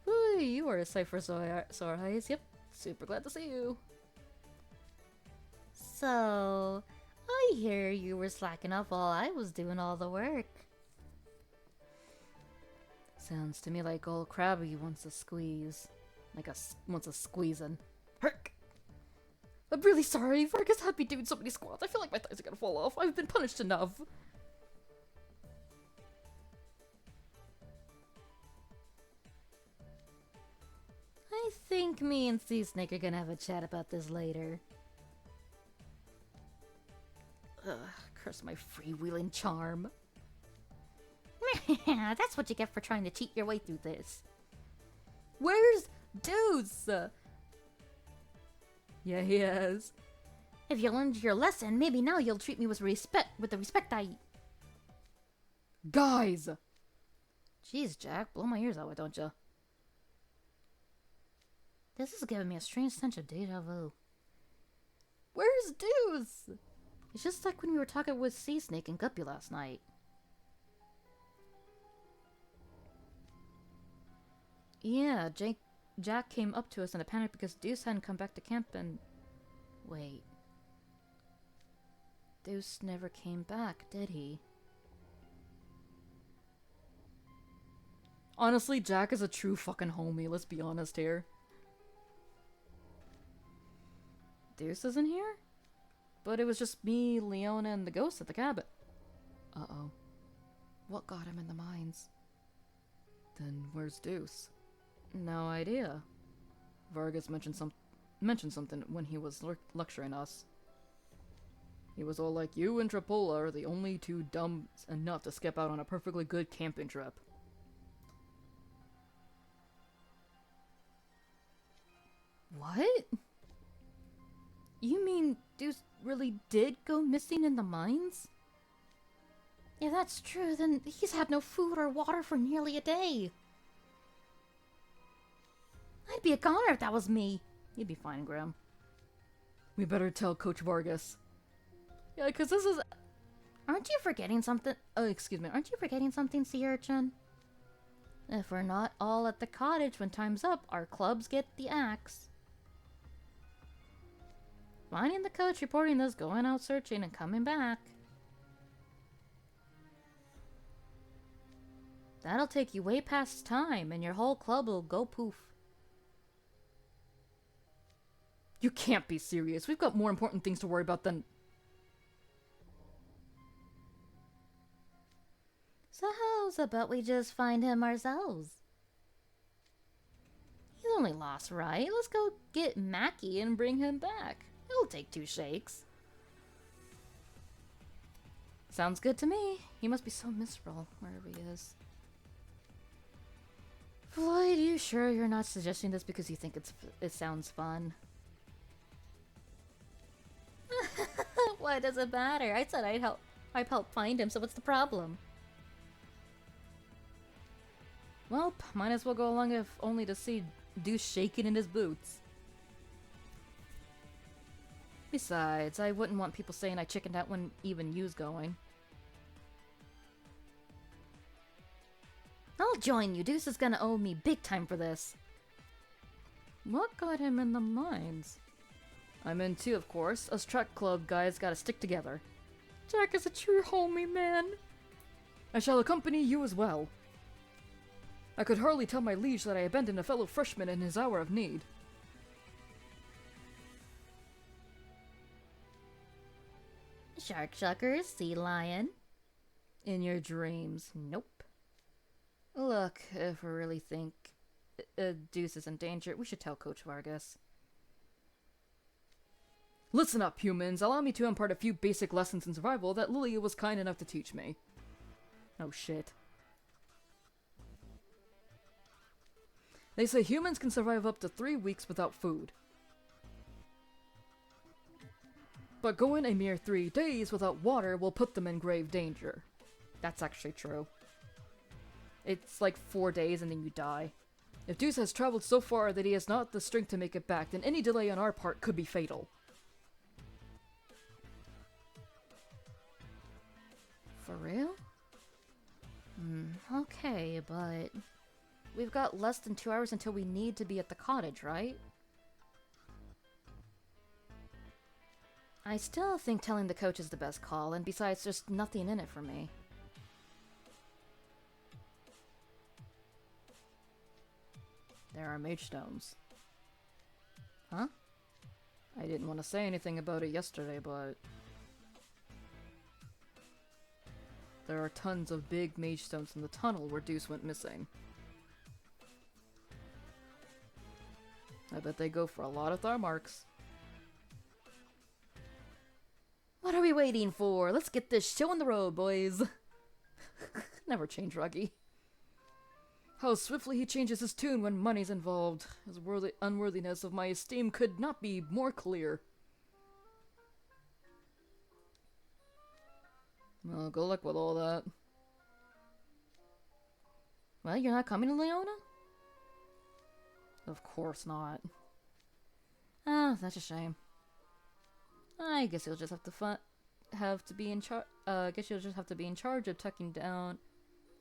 Ooh, you are a sight for sore eyes. Yep, super glad to see you. So, I hear you were slacking off while I was doing all the work. Sounds to me like old Krabby wants a squeeze. Wants a squeezing. Herk! I'm really sorry. Vargas had me doing so many squats. I feel like my thighs are gonna fall off. I've been punished enough. I think me and Sea Snake are gonna have a chat about this later. Ugh, curse my freewheeling charm. That's what you get for trying to cheat your way through this. Where's Deuce? Yeah, he is. If you learned your lesson, maybe now you'll treat me with the respect I... Guys! Jeez, Jack, blow my ears out, why don't ya? This is giving me a strange sense of deja vu. Where's Deuce? It's just like when we were talking with Sea Snake and Guppy last night. Yeah, Jack came up to us in a panic because Deuce hadn't come back to camp and... Wait. Deuce never came back, did he? Honestly, Jack is a true fucking homie, let's be honest here. Deuce isn't here? But it was just me, Leona, and the ghost at the cabin. Uh-oh. What got him in the mines? Then where's Deuce? No idea. Vargas mentioned something when he was lecturing us. He was all like, you and Trapola are the only two dumb enough to skip out on a perfectly good camping trip. What? You mean Deuce really did go missing in the mines? If that's true, then he's had no food or water for nearly a day. I'd be a goner if that was me. You'd be fine, Graham. We better tell Coach Vargas. Yeah, because this is... Aren't you forgetting something? Oh, excuse me. Aren't you forgetting something, Sea Urchin? If we're not all at the cottage when time's up, our clubs get the axe. Finding the coach, reporting this, going out searching, and coming back. That'll take you way past time, and your whole club will go poof. You can't be serious. We've got more important things to worry about than... So how's about we just find him ourselves? He's only lost, right? Let's go get Mackie and bring him back. It'll take 2 shakes. Sounds good to me. He must be so miserable, wherever he is. Floyd, you sure you're not suggesting this because you think it sounds fun? Why does it matter? I said I'd help find him, so what's the problem? Well, might as well go along if only to see Deuce shaking in his boots. Besides, I wouldn't want people saying I chickened out when even you's going. I'll join you. Deuce is gonna owe me big time for this. What got him in the mines? I'm in too, of course. Us track club guys gotta stick together. Jack is a true homie, man. I shall accompany you as well. I could hardly tell my liege that I abandoned a fellow freshman in his hour of need. Shark shuckers, sea lion. In your dreams. Nope. Look, if we really think Deuce is in danger, we should tell Coach Vargas. Listen up, humans. Allow me to impart a few basic lessons in survival that Lilia was kind enough to teach me. Oh shit. They say humans can survive up to 3 weeks without food. but going a mere 3 days without water will put them in grave danger. That's actually true. It's like 4 days and then you die. If Deuce has traveled so far that he has not the strength to make it back, then any delay on our part could be fatal. For real? Okay, but we've got less than 2 hours until we need to be at the cottage, right? I still think telling the coach is the best call, and besides, there's nothing in it for me. There are mage stones. Huh? I didn't want to say anything about it yesterday, but there are tons of big mage stones in the tunnel where Deuce went missing. I bet they go for a lot of thar marks. What are we waiting for? Let's get this show on the road, boys. Never change, Ruggy. How swiftly he changes his tune when money's involved. His unworthiness of my esteem could not be more clear. Well, good luck with all that. Well, you're not coming to Leona? Of course not. Ah, that's a shame. I guess you'll just have to be in charge. Guess you'll just have to be in charge of taking down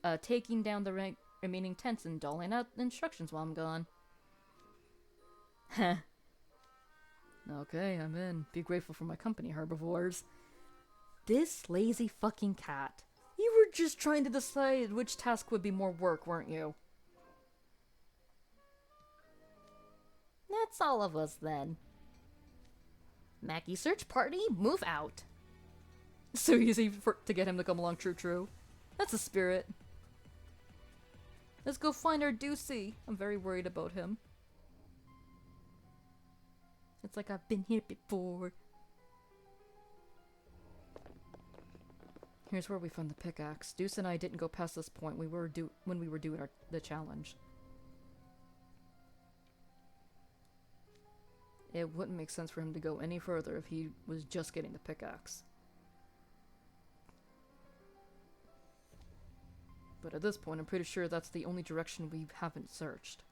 the remaining tents and doling out instructions while I'm gone. Heh. Okay, I'm in. Be grateful for my company, herbivores. This lazy fucking cat. You were just trying to decide which task would be more work, weren't you? That's all of us then. Mackie search party, move out. So easy to get him to come along, true. That's the spirit. Let's go find our Deucey. I'm very worried about him. It's like I've been here before. Here's where we found the pickaxe. Deuce and I didn't go past this point when we were doing the challenge. It wouldn't make sense for him to go any further if he was just getting the pickaxe. But at this point, I'm pretty sure that's the only direction we haven't searched.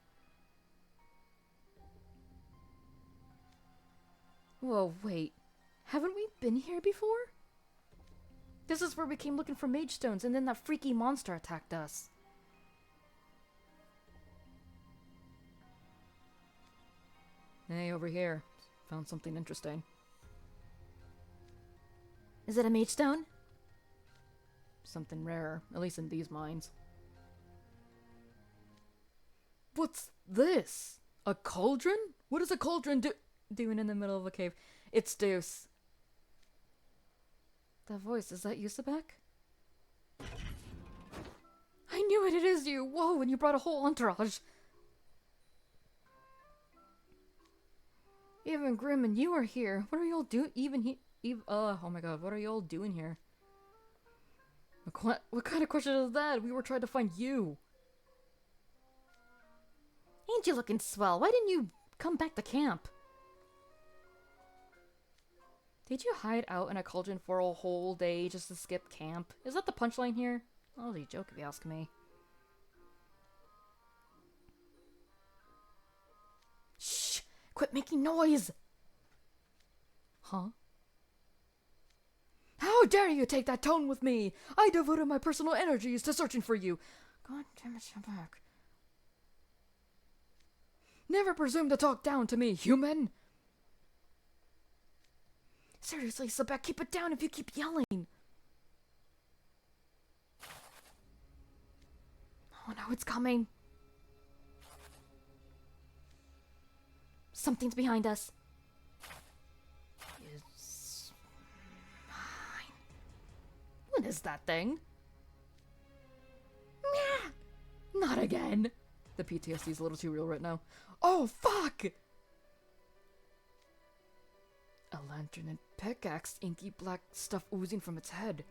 Whoa, wait. Haven't we been here before? This is where we came looking for mage stones, and then that freaky monster attacked us. Hey, over here. Found something interesting. Is it a mage stone? Something rare, at least in these mines. What's this? A cauldron? What is a cauldron doing in the middle of a cave? It's Deuce. That voice, is that Yusabek? I knew it is you! Whoa, and you brought a whole entourage! Even Grim and you are here. What are y'all doing? Oh my god, what are y'all doing here? What kind of question is that? We were trying to find you. Ain't you looking swell? Why didn't you come back to camp? Did you hide out in a cauldron for a whole day just to skip camp? Is that the punchline here? Oh, the joke if you ask me. Shh! Quit making noise! Huh? How dare you take that tone with me? I devoted my personal energies to searching for you. God damn it, Shabak. Never presume to talk down to me, human! Seriously, Sabek, keep it down if you keep yelling. Oh no, it's coming. Something's behind us. It's mine. What is that thing? Not again. The PTSD is a little too real right now. Oh, fuck! A lantern and pickaxe, inky black stuff oozing from its head.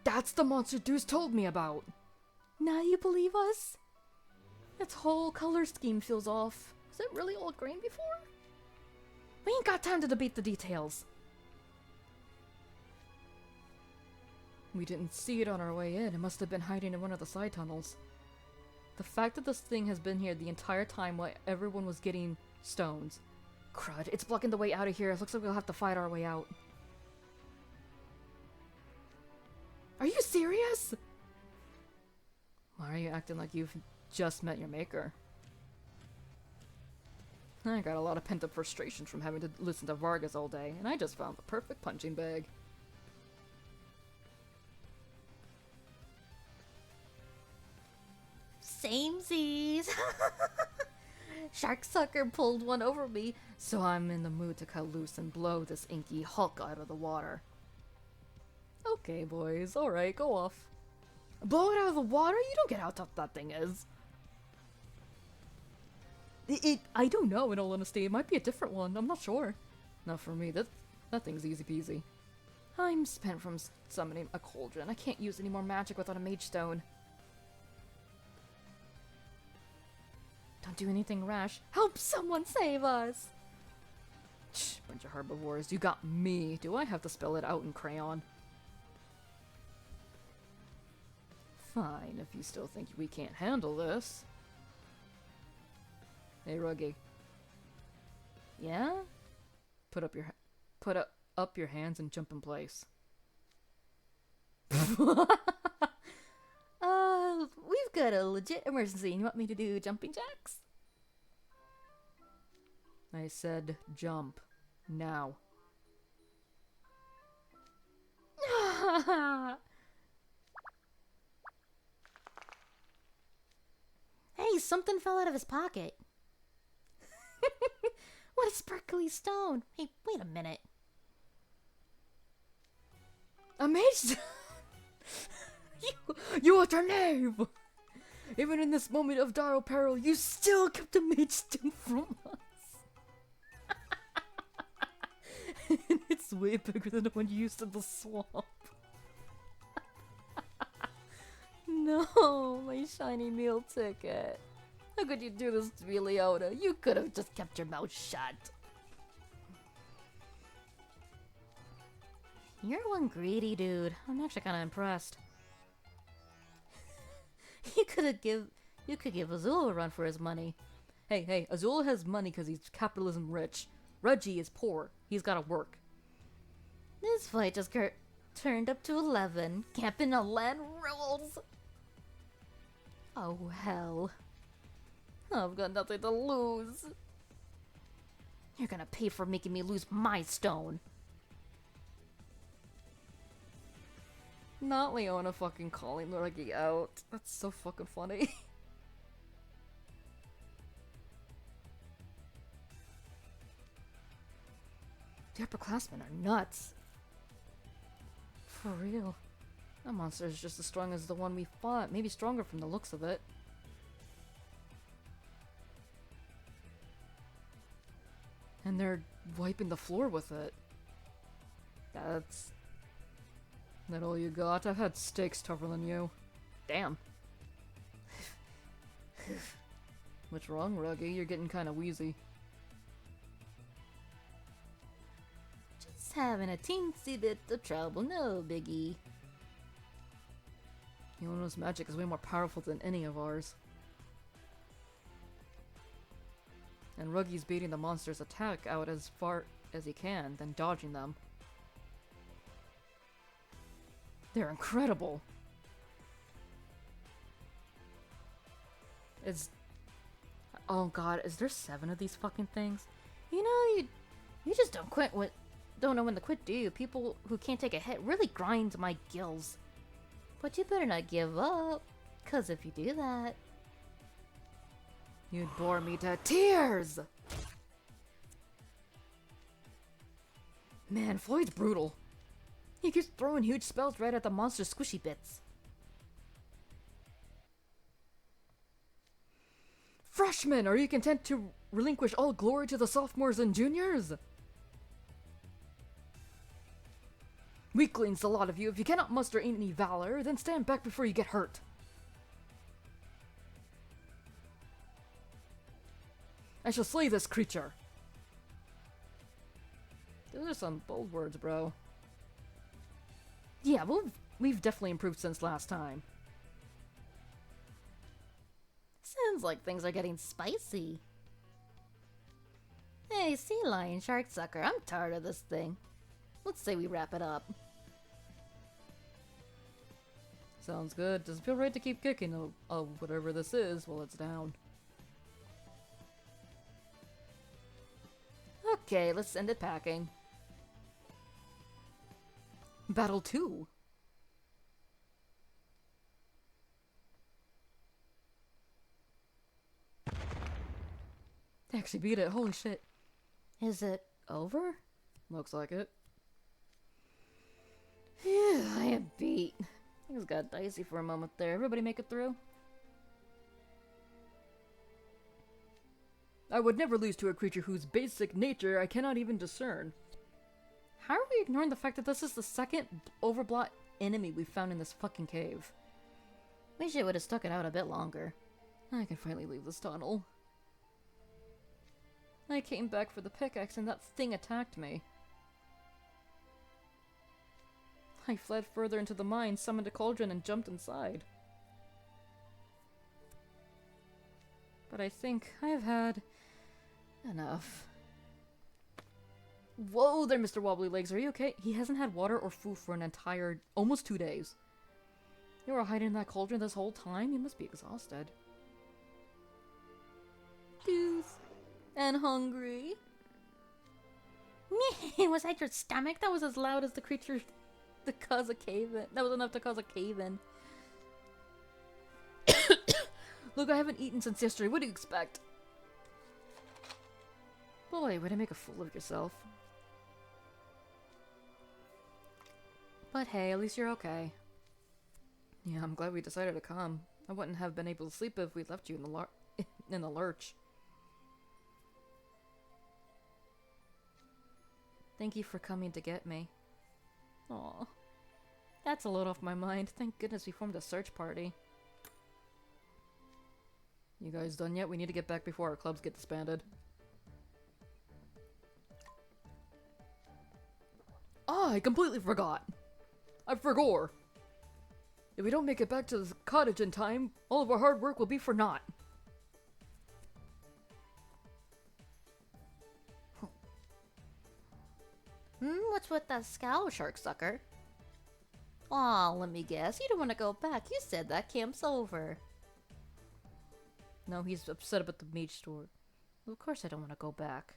That's the monster Deuce told me about. Now you believe us? Its whole color scheme feels off. Was it really all green before? We ain't got time to debate the details. We didn't see it on our way in. It must have been hiding in one of the side tunnels. The fact that this thing has been here the entire time while everyone was getting stones. Crud, it's blocking the way out of here. It looks like we'll have to fight our way out. Are you serious? Why are you acting like you've just met your maker? I got a lot of pent-up frustration from having to listen to Vargas all day, and I just found the perfect punching bag. Samesies! Sharksucker pulled one over me, So I'm in the mood to cut loose and blow this inky hulk out of the water. Okay, boys, alright, go off. Blow it out of the water? You don't get how tough that thing is. I don't know, in all honesty. It might be a different one, I'm not sure. Not for me, that thing's easy peasy. I'm spent from summoning a cauldron. I can't use any more magic without a mage stone. Don't do anything rash. Help someone save us! Shh, bunch of herbivores. You got me. Do I have to spell it out in crayon? Fine, if you still think we can't handle this. Hey, Ruggy. Yeah? Put up your hands and jump in place. we've got a legit emergency. You want me to do jumping jacks? I said jump. Now. Hey, something fell out of his pocket. What a sparkly stone. Hey, wait a minute. A mage. You are your name. Even in this moment of dire peril, you still kept a mage stone from us. And it's way bigger than the one you used in the swamp. No, my shiny meal ticket. How could you do this to me, Leona? You could have just kept your mouth shut. You're one greedy dude. I'm actually kind of impressed. You could give Azul a run for his money. Hey, Azul has money because he's capitalism rich. Reggie is poor. He's gotta work. This fight just turned up to 11. Camping on land rules. Oh, hell. I've got nothing to lose. You're gonna pay for making me lose my stone. Not Leona fucking calling Reggie out. That's so fucking funny. The upperclassmen are nuts. For real. That monster is just as strong as the one we fought. Maybe stronger from the looks of it. And they're wiping the floor with it. That's... that all you got? I've had steaks tougher than you. Damn. What's wrong, Ruggy? You're getting kinda wheezy. Just having a teensy bit of trouble, no biggie. Leona's magic is way more powerful than any of ours. And Ruggy's beating the monster's attack out as far as he can, then dodging them. They're incredible! Oh god, is there 7 of these fucking things? You know, you just don't know when to quit, do you? People who can't take a hit really grind my gills. But you better not give up, 'cause if you do that... You'd bore me to tears! Man, Floyd's brutal. He keeps throwing huge spells right at the monster's squishy bits. Freshmen, are you content to relinquish all glory to the sophomores and juniors? Weaklings, the lot of you. If you cannot muster any valor, then stand back before you get hurt. I shall slay this creature. Those are some bold words, bro. Yeah, we've definitely improved since last time. Sounds like things are getting spicy. Hey, sea lion, shark sucker, I'm tired of this thing. Let's say we wrap it up. Sounds good. Does it feel right to keep kicking whatever this is while it's down? Okay, let's send it packing. Battle 2. They actually beat it. Holy shit. Is it over? Looks like it. Phew, I am beat. Things got dicey for a moment there. Everybody make it through? I would never lose to a creature whose basic nature I cannot even discern. How are we ignoring the fact that this is the second overblot enemy we've found in this fucking cave? Wish it would have stuck it out a bit longer. I can finally leave this tunnel. I came back for the pickaxe and that thing attacked me. I fled further into the mine, summoned a cauldron, and jumped inside. But I think I have had enough. Whoa there, Mr. Wobbly Legs, are you okay? He hasn't had water or food for an entire, almost 2 days. You were hiding in that cauldron this whole time? You must be exhausted. Juice. And hungry. Was that your stomach? That was as loud as the creature to cause a cave-in. That was enough to cause a cave-in. Look, I haven't eaten since yesterday. What do you expect? Boy, way to make a fool of yourself. But hey, at least you're okay. Yeah, I'm glad we decided to come. I wouldn't have been able to sleep if we left you in the lurch. Thank you for coming to get me. Aw. That's a load off my mind. Thank goodness we formed a search party. You guys done yet? We need to get back before our clubs get disbanded. Ah, I completely forgot. I forgot. If we don't make it back to the cottage in time, all of our hard work will be for naught. What's with that scowl, shark sucker? Aw, let me guess. You don't want to go back. You said that camp's over. No, he's upset about the mage store. Of course I don't want to go back.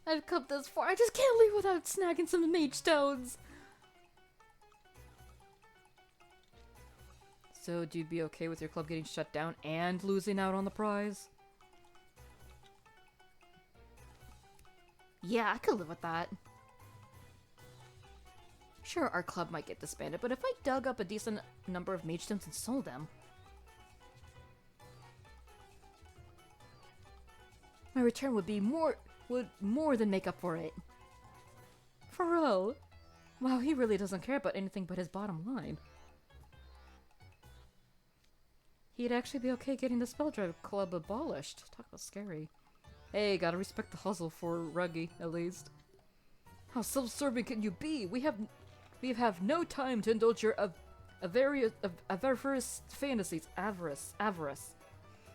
I've come this far. I just can't leave without snagging some mage stones. So, do you be okay with your club getting shut down and losing out on the prize? Yeah, I could live with that. Sure, our club might get disbanded, but if I dug up a decent number of mage stones and sold them, my return would more than make up for it. For real? Wow, he really doesn't care about anything but his bottom line. He'd actually be okay getting the Spell Drive Club abolished. Talk about scary. Hey, gotta respect the hustle for Ruggy, at least. How self-serving can you be? We have no time to indulge your avaricious fantasies. Avarice.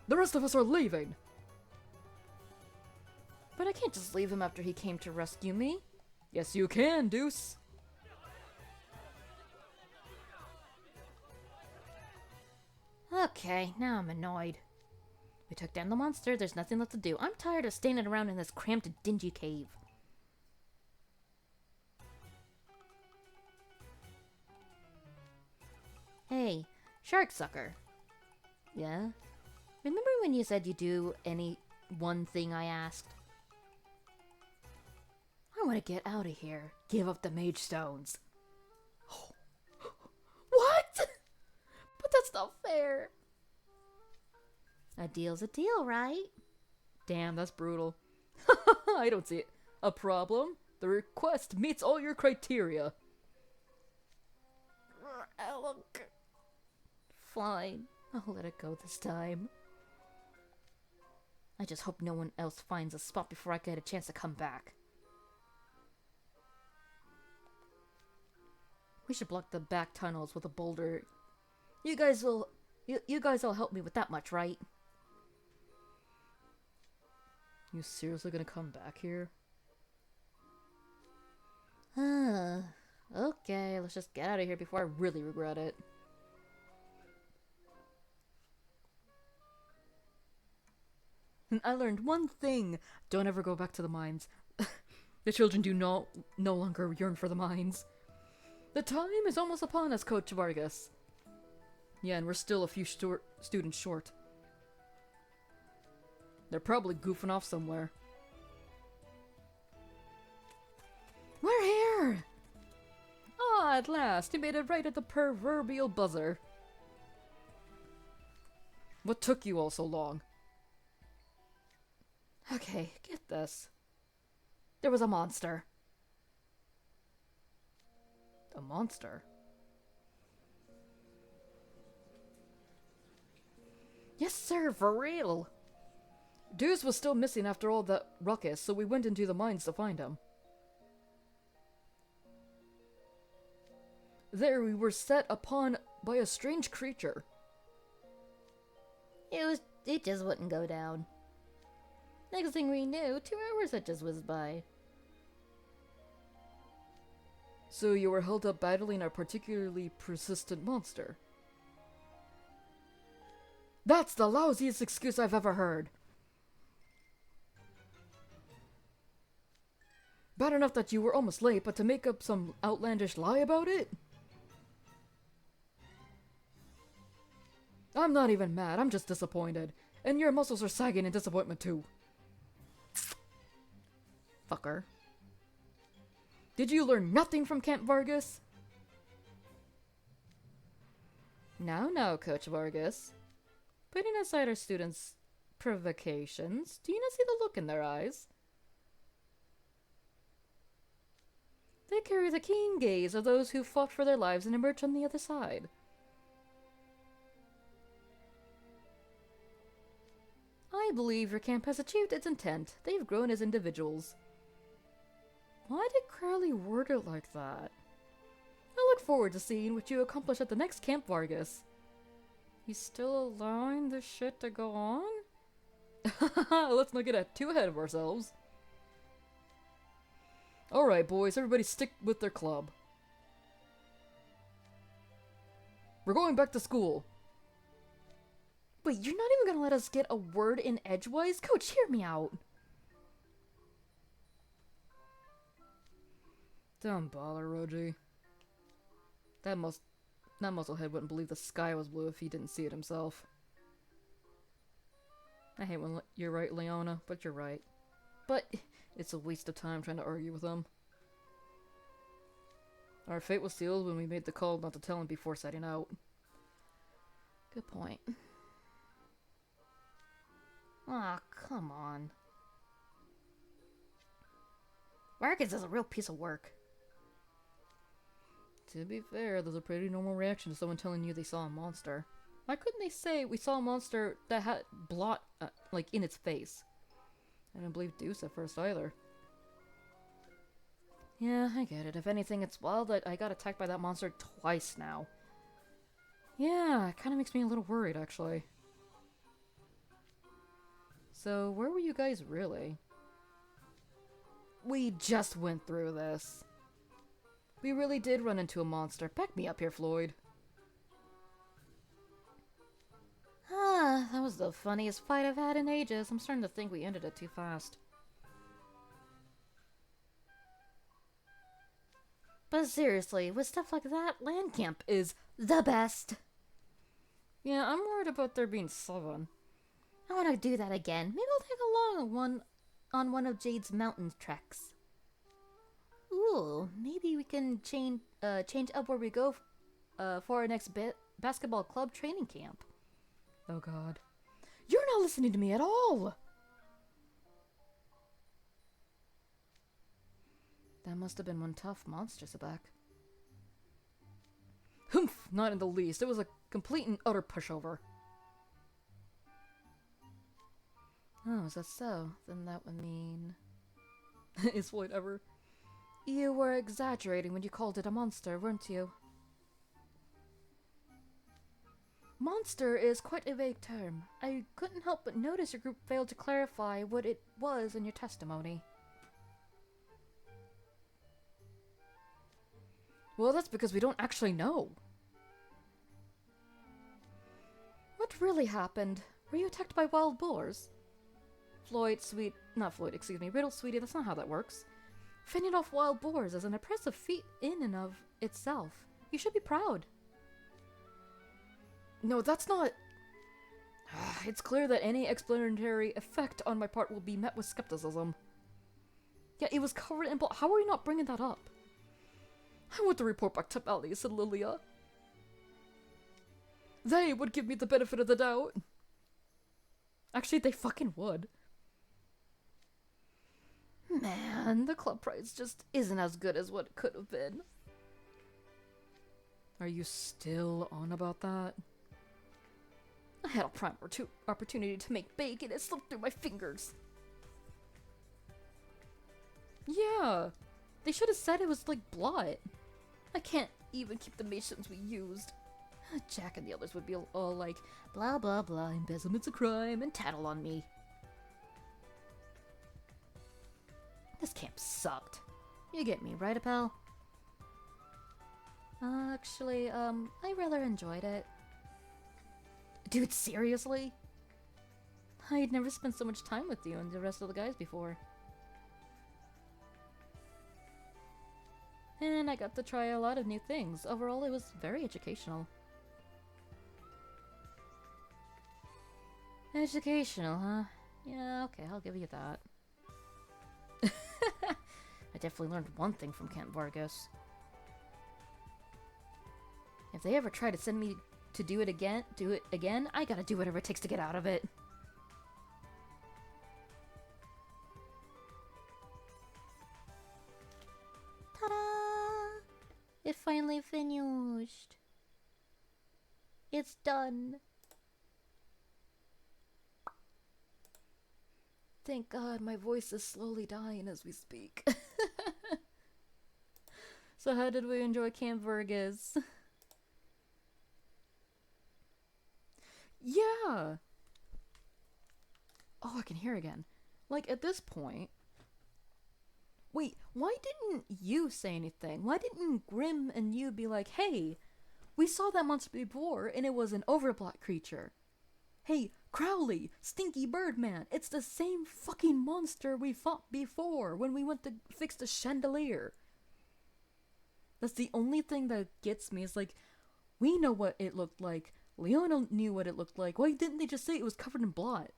The rest of us are leaving. But I can't just leave him after he came to rescue me. Yes, you can, Deuce. Okay, now I'm annoyed. We took down the monster, there's nothing left to do. I'm tired of standing around in this cramped, dingy cave. Hey, shark sucker. Yeah? Remember when you said you'd do any one thing I asked? I want to get out of here. Give up the mage stones. What? But that's not fair. A deal's a deal, right? Damn, that's brutal. I don't see it. A problem? The request meets all your criteria. Look. Fine. I'll let it go this time. I just hope no one else finds a spot before I get a chance to come back. We should block the back tunnels with a boulder. You guys will help me with that much, right? You seriously gonna come back here? Okay, let's just get out of here before I really regret it. I learned one thing. Don't ever go back to the mines. The children do no longer yearn for the mines. The time is almost upon us, Coach Vargas. Yeah, and we're still a few students short. They're probably goofing off somewhere. We're here! Ah, at last, you made it right at the proverbial buzzer. What took you all so long? Okay, get this. There was a monster. A monster? Yes, sir, for real. Deuce was still missing after all that ruckus, so we went into the mines to find him. There we were set upon by a strange creature. It just wouldn't go down. Next thing we knew, 2 hours had just whizzed by. So you were held up battling a particularly persistent monster. That's the lousiest excuse I've ever heard. Bad enough that you were almost late, but to make up some outlandish lie about it? I'm not even mad, I'm just disappointed. And your muscles are sagging in disappointment too. Fucker. Did you learn nothing from Camp Vargas? Now, Coach Vargas. Putting aside our students' provocations, do you not see the look in their eyes? They carry the keen gaze of those who fought for their lives and emerged on the other side. I believe your camp has achieved its intent. They've grown as individuals. Why did Crowley word it like that? I look forward to seeing what you accomplish at the next Camp Vargas. He's still allowing this shit to go on? Let's not get too ahead of ourselves. Alright, boys, everybody stick with their club. We're going back to school. Wait, you're not even gonna let us get a word in edgewise? Coach, hear me out. Don't bother, Roji. That musclehead wouldn't believe the sky was blue if he didn't see it himself. I hate when you're right, Leona, but you're right. But it's a waste of time trying to argue with him. Our fate was sealed when we made the call not to tell him before setting out. Good point. Aw, come on. Vargas is a real piece of work. To be fair, there's a pretty normal reaction to someone telling you they saw a monster. Why couldn't they say we saw a monster that had blot, like, in its face? I didn't believe Deuce at first either. Yeah, I get it. If anything, it's wild that I got attacked by that monster twice now. Yeah, it kind of makes me a little worried, actually. So, where were you guys really? We just went through this. We really did run into a monster. Back me up here, Floyd. Ah, that was the funniest fight I've had in ages. I'm starting to think we ended it too fast. But seriously, with stuff like that, land camp is the best. Yeah, I'm worried about there being 7. I want to do that again. Maybe I'll take along on one of Jade's mountain treks. Ooh, maybe we can change up where we go for our next basketball club training camp. Oh god. You're not listening to me at all! That must have been one tough monster, Sabak. Humph! Not in the least. It was a complete and utter pushover. Oh, is that so? Then that would mean... Is Floyd ever... You were exaggerating when you called it a monster, weren't you? Monster is quite a vague term. I couldn't help but notice your group failed to clarify what it was in your testimony. Well, that's because we don't actually know. What really happened? Were you attacked by wild boars? Riddle, sweetie, that's not how that works. Fending off wild boars is an impressive feat in and of itself. You should be proud. No, that's not... It's clear that any explanatory effect on my part will be met with skepticism. Yeah, it was covered in blood. How are you not bringing that up? I want to report back to Melly, said Lilia. They would give me the benefit of the doubt. Actually, they fucking would. Man, the club prize just isn't as good as what it could have been. Are you still on about that? I had a prime opportunity to make bacon, it slipped through my fingers. Yeah, they should have said it was like blood. I can't even keep the masons we used. Jack and the others would be all like, blah blah blah, embezzlement's a crime, and tattle on me. This camp sucked. You get me, right, Appel? Actually, I rather enjoyed it. Dude, seriously? I'd never spent so much time with you and the rest of the guys before. And I got to try a lot of new things. Overall, it was very educational. Educational, huh? Yeah, okay, I'll give you that. I definitely learned one thing from Camp Vargas. If they ever try to send me to do it again, I gotta do whatever it takes to get out of it. Ta-da! It finally finished. It's done. Thank God my voice is slowly dying as we speak. So how did we enjoy Camp Vargas? Yeah! Oh, I can hear again. Like, at this point... Wait, why didn't you say anything? Why didn't Grim and you be like, hey, we saw that monster before and it was an overplot creature. Hey, Crowley, Stinky Birdman, it's the same fucking monster we fought before when we went to fix the chandelier. That's the only thing that gets me, is like, we know what it looked like. Leona knew what it looked like. Why didn't they just say it was covered in blood?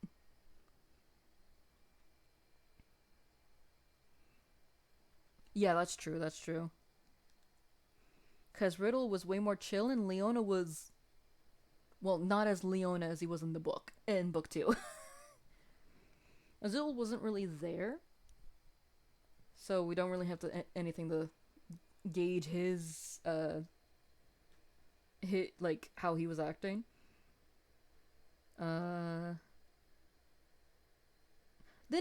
Yeah, that's true, that's true. Because Riddle was way more chill and Leona was... Well, not as Leona as he was in the book. In book 2. Azul wasn't really there. So we don't really have to anything to gauge his, like, how he was acting. Then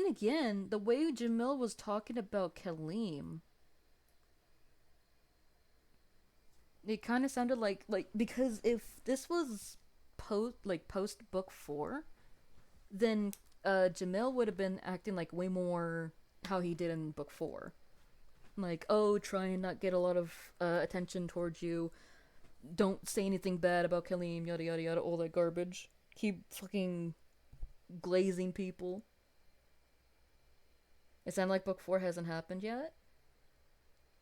again, the way Jamil was talking about Kaleem, it kind of sounded like, because if this was post book 4, then Jamil would have been acting like way more how he did in book 4. Like, oh, try and not get a lot of attention towards you. Don't say anything bad about Kaleem, yada yada yada, all that garbage. Keep fucking glazing people. It sounds like book 4 hasn't happened yet.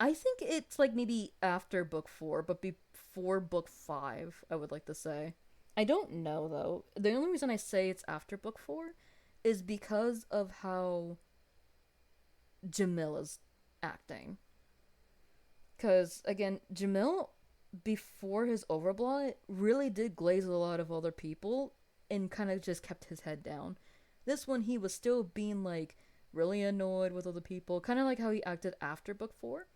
I think it's like maybe after book 4, but before book 5, I would like to say. I don't know though. The only reason I say it's after book 4 is because of how Jamil is acting. Because, again, Jamil, before his overblot, really did glaze a lot of other people and kind of just kept his head down. This one, he was still being, like, really annoyed with other people, kind of like how he acted after book 4.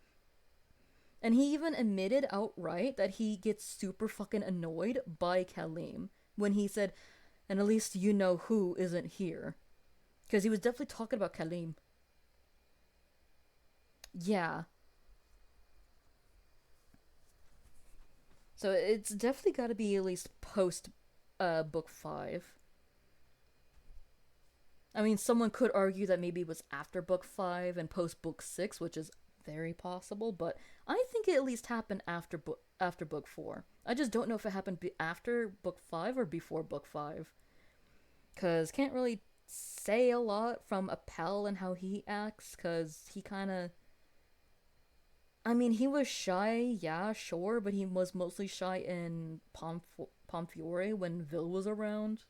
And he even admitted outright that he gets super fucking annoyed by Kaleem when he said, and at least you know who isn't here. Because he was definitely talking about Kaleem. Yeah. So it's definitely got to be at least post book 5. I mean, someone could argue that maybe it was after book 5 and post book 6, which is very possible, but I think it at least happened after book 4. I just don't know if it happened after book 5 or before book 5. Cuz can't really say a lot from Appel and how he acts, cuz he kind of, I mean, he was shy, yeah, sure, but he was mostly shy in Pomfiore when Vil was around.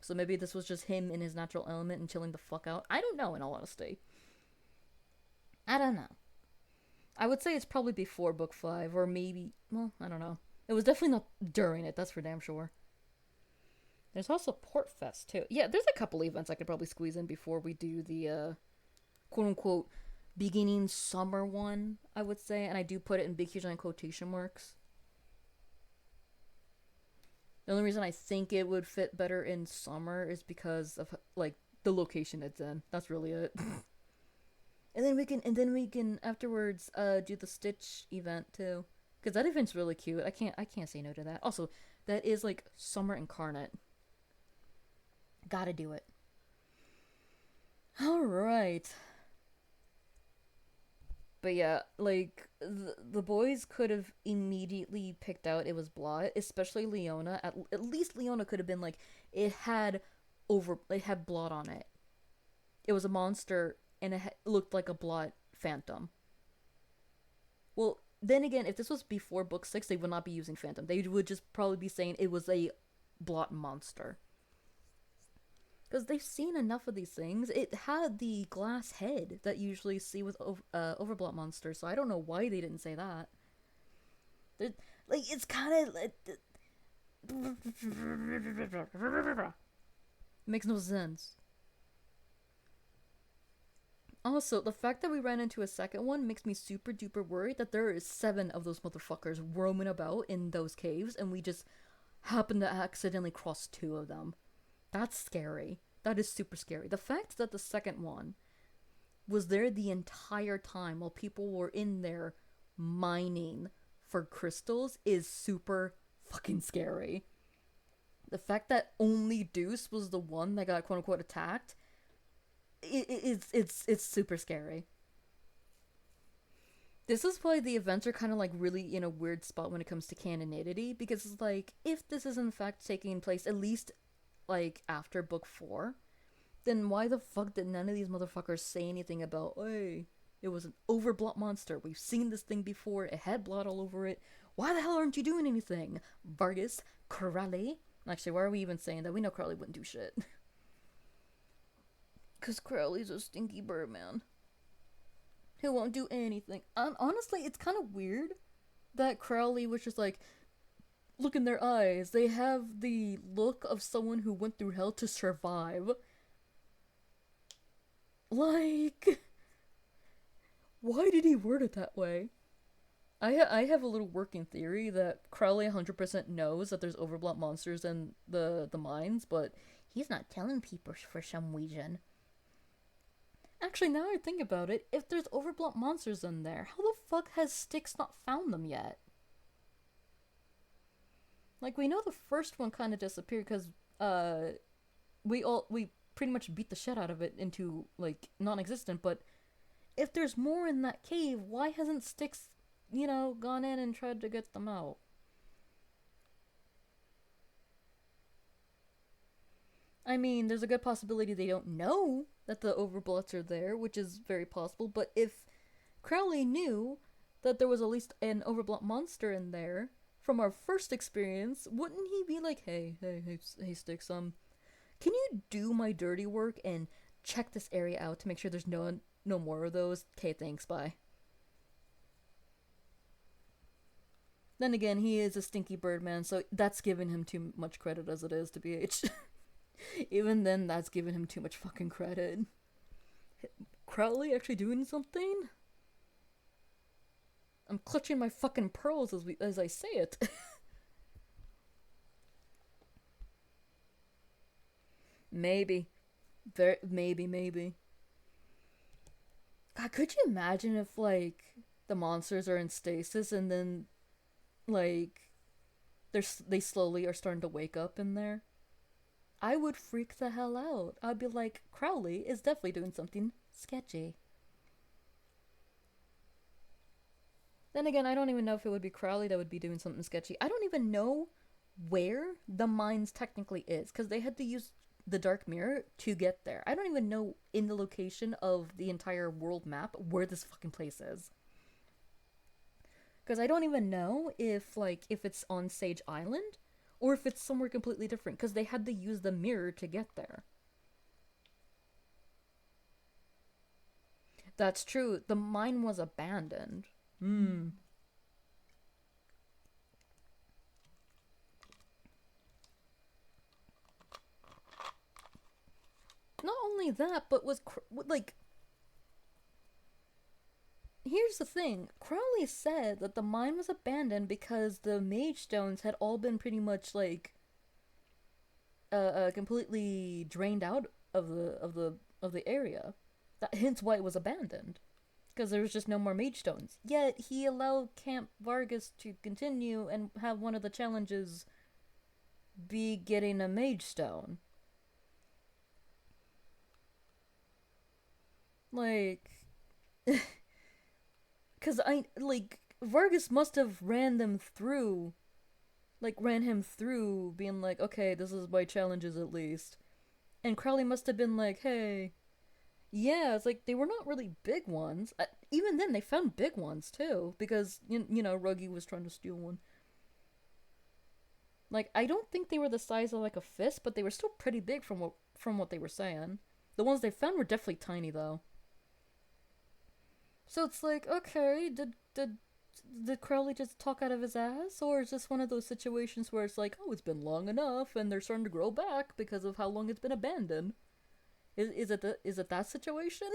So maybe this was just him in his natural element and chilling the fuck out. I don't know, in all honesty. I don't know. I would say it's probably before book 5, or maybe, well, I don't know. It was definitely not during it, that's for damn sure. There's also Portfest, too. Yeah, there's a couple events I could probably squeeze in before we do the, quote unquote, beginning summer one, I would say, and I do put it in big, huge, giant quotation marks. The only reason I think it would fit better in summer is because of, like, the location it's in. That's really it. And then we can afterwards do the Stitch event too, because that event's really cute. I can't say no to that. Also, that is like summer incarnate. Gotta do it. All right. But yeah, like the boys could have immediately picked out it was Blot, especially Leona. At least Leona could have been like, it had Blot on it. It was a monster and it looked like a Blot phantom. Well, then again, if this was before book 6, they would not be using phantom. They would just probably be saying it was a Blot monster. Because they've seen enough of these things. It had the glass head that you usually see with Overblot monsters, so I don't know why they didn't say that. Like, it's kind of... makes no sense. Also, the fact that we ran into a second one makes me super duper worried that there is 7 of those motherfuckers roaming about in those caves, and we just happen to accidentally cross 2 of them. That's scary. That is super scary. The fact that the second one was there the entire time while people were in there mining for crystals is super fucking scary. The fact that only Deuce was the one that got quote unquote attacked, it's super scary. This is why the events are kind of like really in a weird spot when it comes to canonity, because it's like, if this is in fact taking place at least like after book 4, then why the fuck did none of these motherfuckers say anything about, hey, it was an overblot monster, we've seen this thing before, it had blood all over it, why the hell aren't you doing anything? Vargas, Crowley? Actually, why are we even saying that? We know Crowley wouldn't do shit. Cause Crowley's a stinky bird, man. He won't do anything. Honestly, it's kind of weird that Crowley was just like, look in their eyes. They have the look of someone who went through hell to survive. Like, why did he word it that way? I have a little working theory that Crowley 100% knows that there's overblot monsters in the mines, but he's not telling people for some reason. Actually, now I think about it, if there's overblot monsters in there, how the fuck has Styx not found them yet? Like, we know the first one kind of disappeared because we pretty much beat the shit out of it into, like, non-existent, but if there's more in that cave, why hasn't Styx, gone in and tried to get them out? I mean, there's a good possibility they don't know that the overblots are there, which is very possible, but if Crowley knew that there was at least an overblot monster in there from our first experience, wouldn't he be like, hey, Styx, can you do my dirty work and check this area out to make sure there's no more of those? Okay, thanks, bye. Then again, he is a stinky bird man, so that's giving him too much credit as it is to BH. Even then, that's giving him too much fucking credit. Crowley actually doing something? I'm clutching my fucking pearls as I say it. Maybe. Maybe. God, could you imagine if, like, the monsters are in stasis and then, like, they slowly are starting to wake up in there. I would freak the hell out. I'd be like, Crowley is definitely doing something sketchy. Then again, I don't even know if it would be Crowley that would be doing something sketchy. I don't even know where the mines technically is, because they had to use the dark mirror to get there. I don't even know in the location of the entire world map where this fucking place is. Because I don't even know if it's on Sage Island or if it's somewhere completely different, because they had to use the mirror to get there. That's true. The mine was abandoned. Hmm. Not only that, but like, here's the thing. Crowley said that the mine was abandoned because the mage stones had all been pretty much like completely drained out of the area. Hence why it was abandoned. Because there was just no more mage stones. Yet he allowed Camp Vargas to continue and have one of the challenges be getting a mage stone. Like, because Vargas must have ran him through, being like, okay, this is my challenges at least. And Crowley must have been like, hey, yeah, it's like they were not really big ones. Even then, they found big ones too, because Ruggy was trying to steal one. Like, I don't think they were the size of like a fist, but they were still pretty big from what they were saying. The ones they found were definitely tiny though. So it's like, okay, did Crowley just talk out of his ass, or is this one of those situations where it's like, oh, it's been long enough, and they're starting to grow back because of how long it's been abandoned? Is it that situation?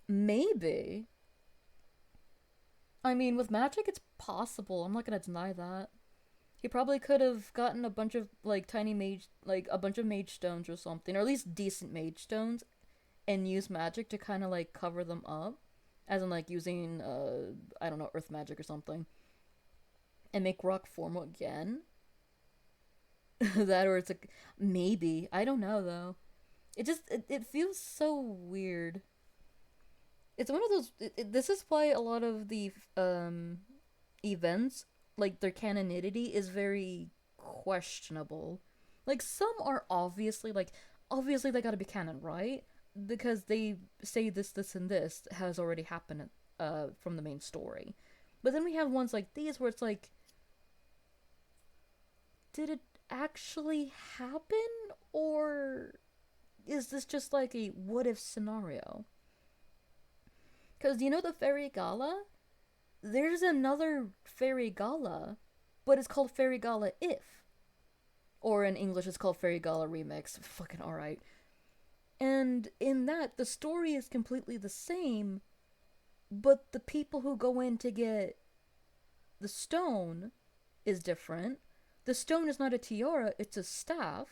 Maybe. I mean, with magic, it's possible. I'm not gonna deny that. He probably could have gotten a bunch of a bunch of mage stones or something, or at least decent mage stones, and use magic to kind of like cover them up, as in like using I don't know, earth magic or something, and make rock form again. That, or it's like, maybe, I don't know though. It feels so weird. It's one of those. This is why a lot of the events, like their canonity, is very questionable. Like some are obviously they gotta be canon, right? Because they say this, and this has already happened from the main story. But then we have ones like these where it's like, did it actually happen, or is this just like a what if scenario? Because the Fairy Gala? There's another Fairy Gala, but it's called Fairy Gala If. Or in English, it's called Fairy Gala Remix. Fucking alright. And in that, the story is completely the same, but the people who go in to get the stone is different. The stone is not a tiara, it's a staff.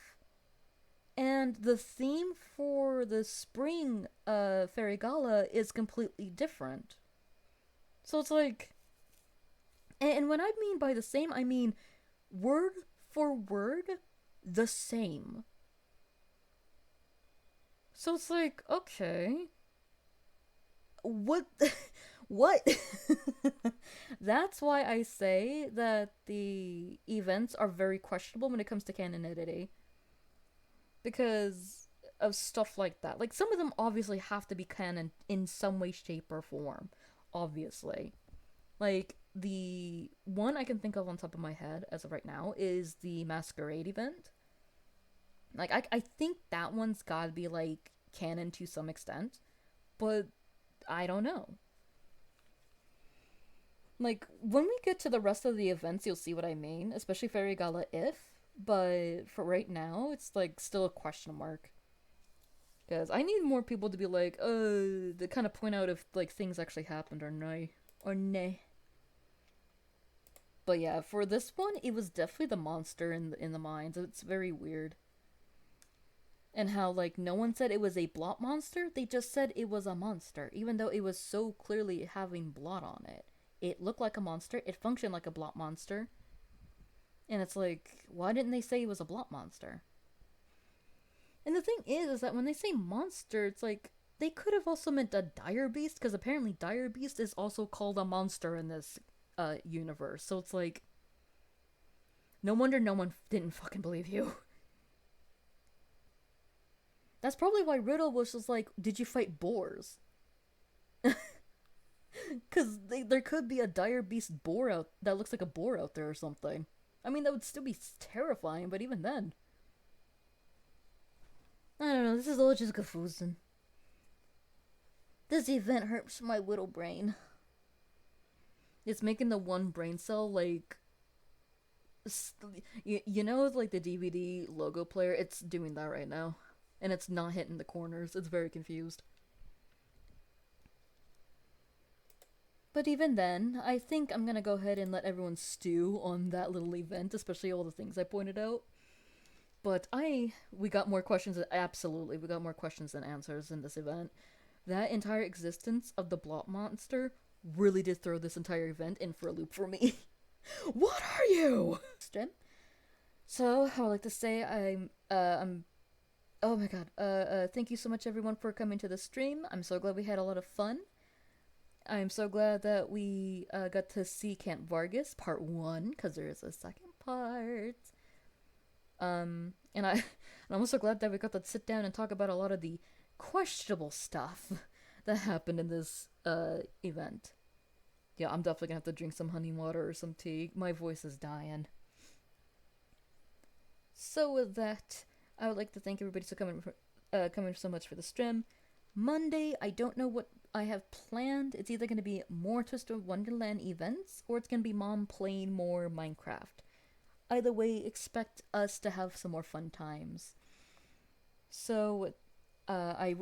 And the theme for the spring Fairy Gala is completely different. So it's like... And when I mean by the same, I mean word for word the same. So it's like, okay. What? What? That's why I say that the events are very questionable when it comes to canonity. Because of stuff like that. Like, some of them obviously have to be canon in some way, shape, or form. Obviously. Like, the one I can think of on top of my head, as of right now, is the Masquerade event. Like, I think that one's gotta be, like, canon to some extent. But, I don't know. Like, when we get to the rest of the events, you'll see what I mean. Especially Fairy Gala If. But for right now, it's like still a question mark. Because I need more people to be like, to kind of point out if like things actually happened or no. Or nay. But yeah, for this one, it was definitely the monster in the mines. It's very weird. And how like no one said it was a blot monster, they just said it was a monster, even though it was so clearly having blot on it. it looked like a monster, it functioned like a blot monster. And it's like, why didn't they say it was a blot monster? And the thing is that when they say monster, it's like, they could have also meant a dire beast, because apparently dire beast is also called a monster in this universe. So it's like, no wonder no one didn't fucking believe you. That's probably why Riddle was just like, did you fight boars? Because there could be a dire beast boar out that looks like a boar out there or something. I mean, that would still be terrifying, but even then. I don't know, this is all just confusing. This event hurts my little brain. It's making the one brain cell, like... You know, like the DVD logo player? It's doing that right now. And it's not hitting the corners. It's very confused. But even then, I think I'm gonna go ahead and let everyone stew on that little event, especially all the things I pointed out. But we got more questions, absolutely, we got more questions than answers in this event. That entire existence of the blot monster really did throw this entire event in for a loop for me. What are you? So, I would like to say I'm oh my god, thank you so much everyone for coming to the stream. I'm so glad we had a lot of fun. I'm so glad that we got to see Camp Vargas part 1, because there is a second part. And I'm also glad that we got to sit down and talk about a lot of the questionable stuff that happened in this event. Yeah, I'm definitely gonna have to drink some honey water or some tea. My voice is dying. So with that, I would like to thank everybody for coming so much for the stream. Monday, I don't know what I have planned. It's either going to be more Twisted Wonderland events, or it's going to be Mom playing more Minecraft. Either way, expect us to have some more fun times. So, I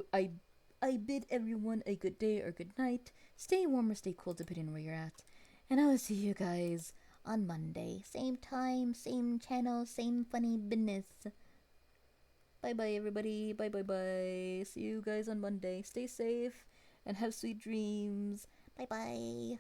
bid everyone a good day or good night. Stay warm or stay cool depending on where you're at. And I will see you guys on Monday. Same time, same channel, same funny business. Bye-bye, everybody. Bye-bye-bye. See you guys on Monday. Stay safe and have sweet dreams. Bye-bye.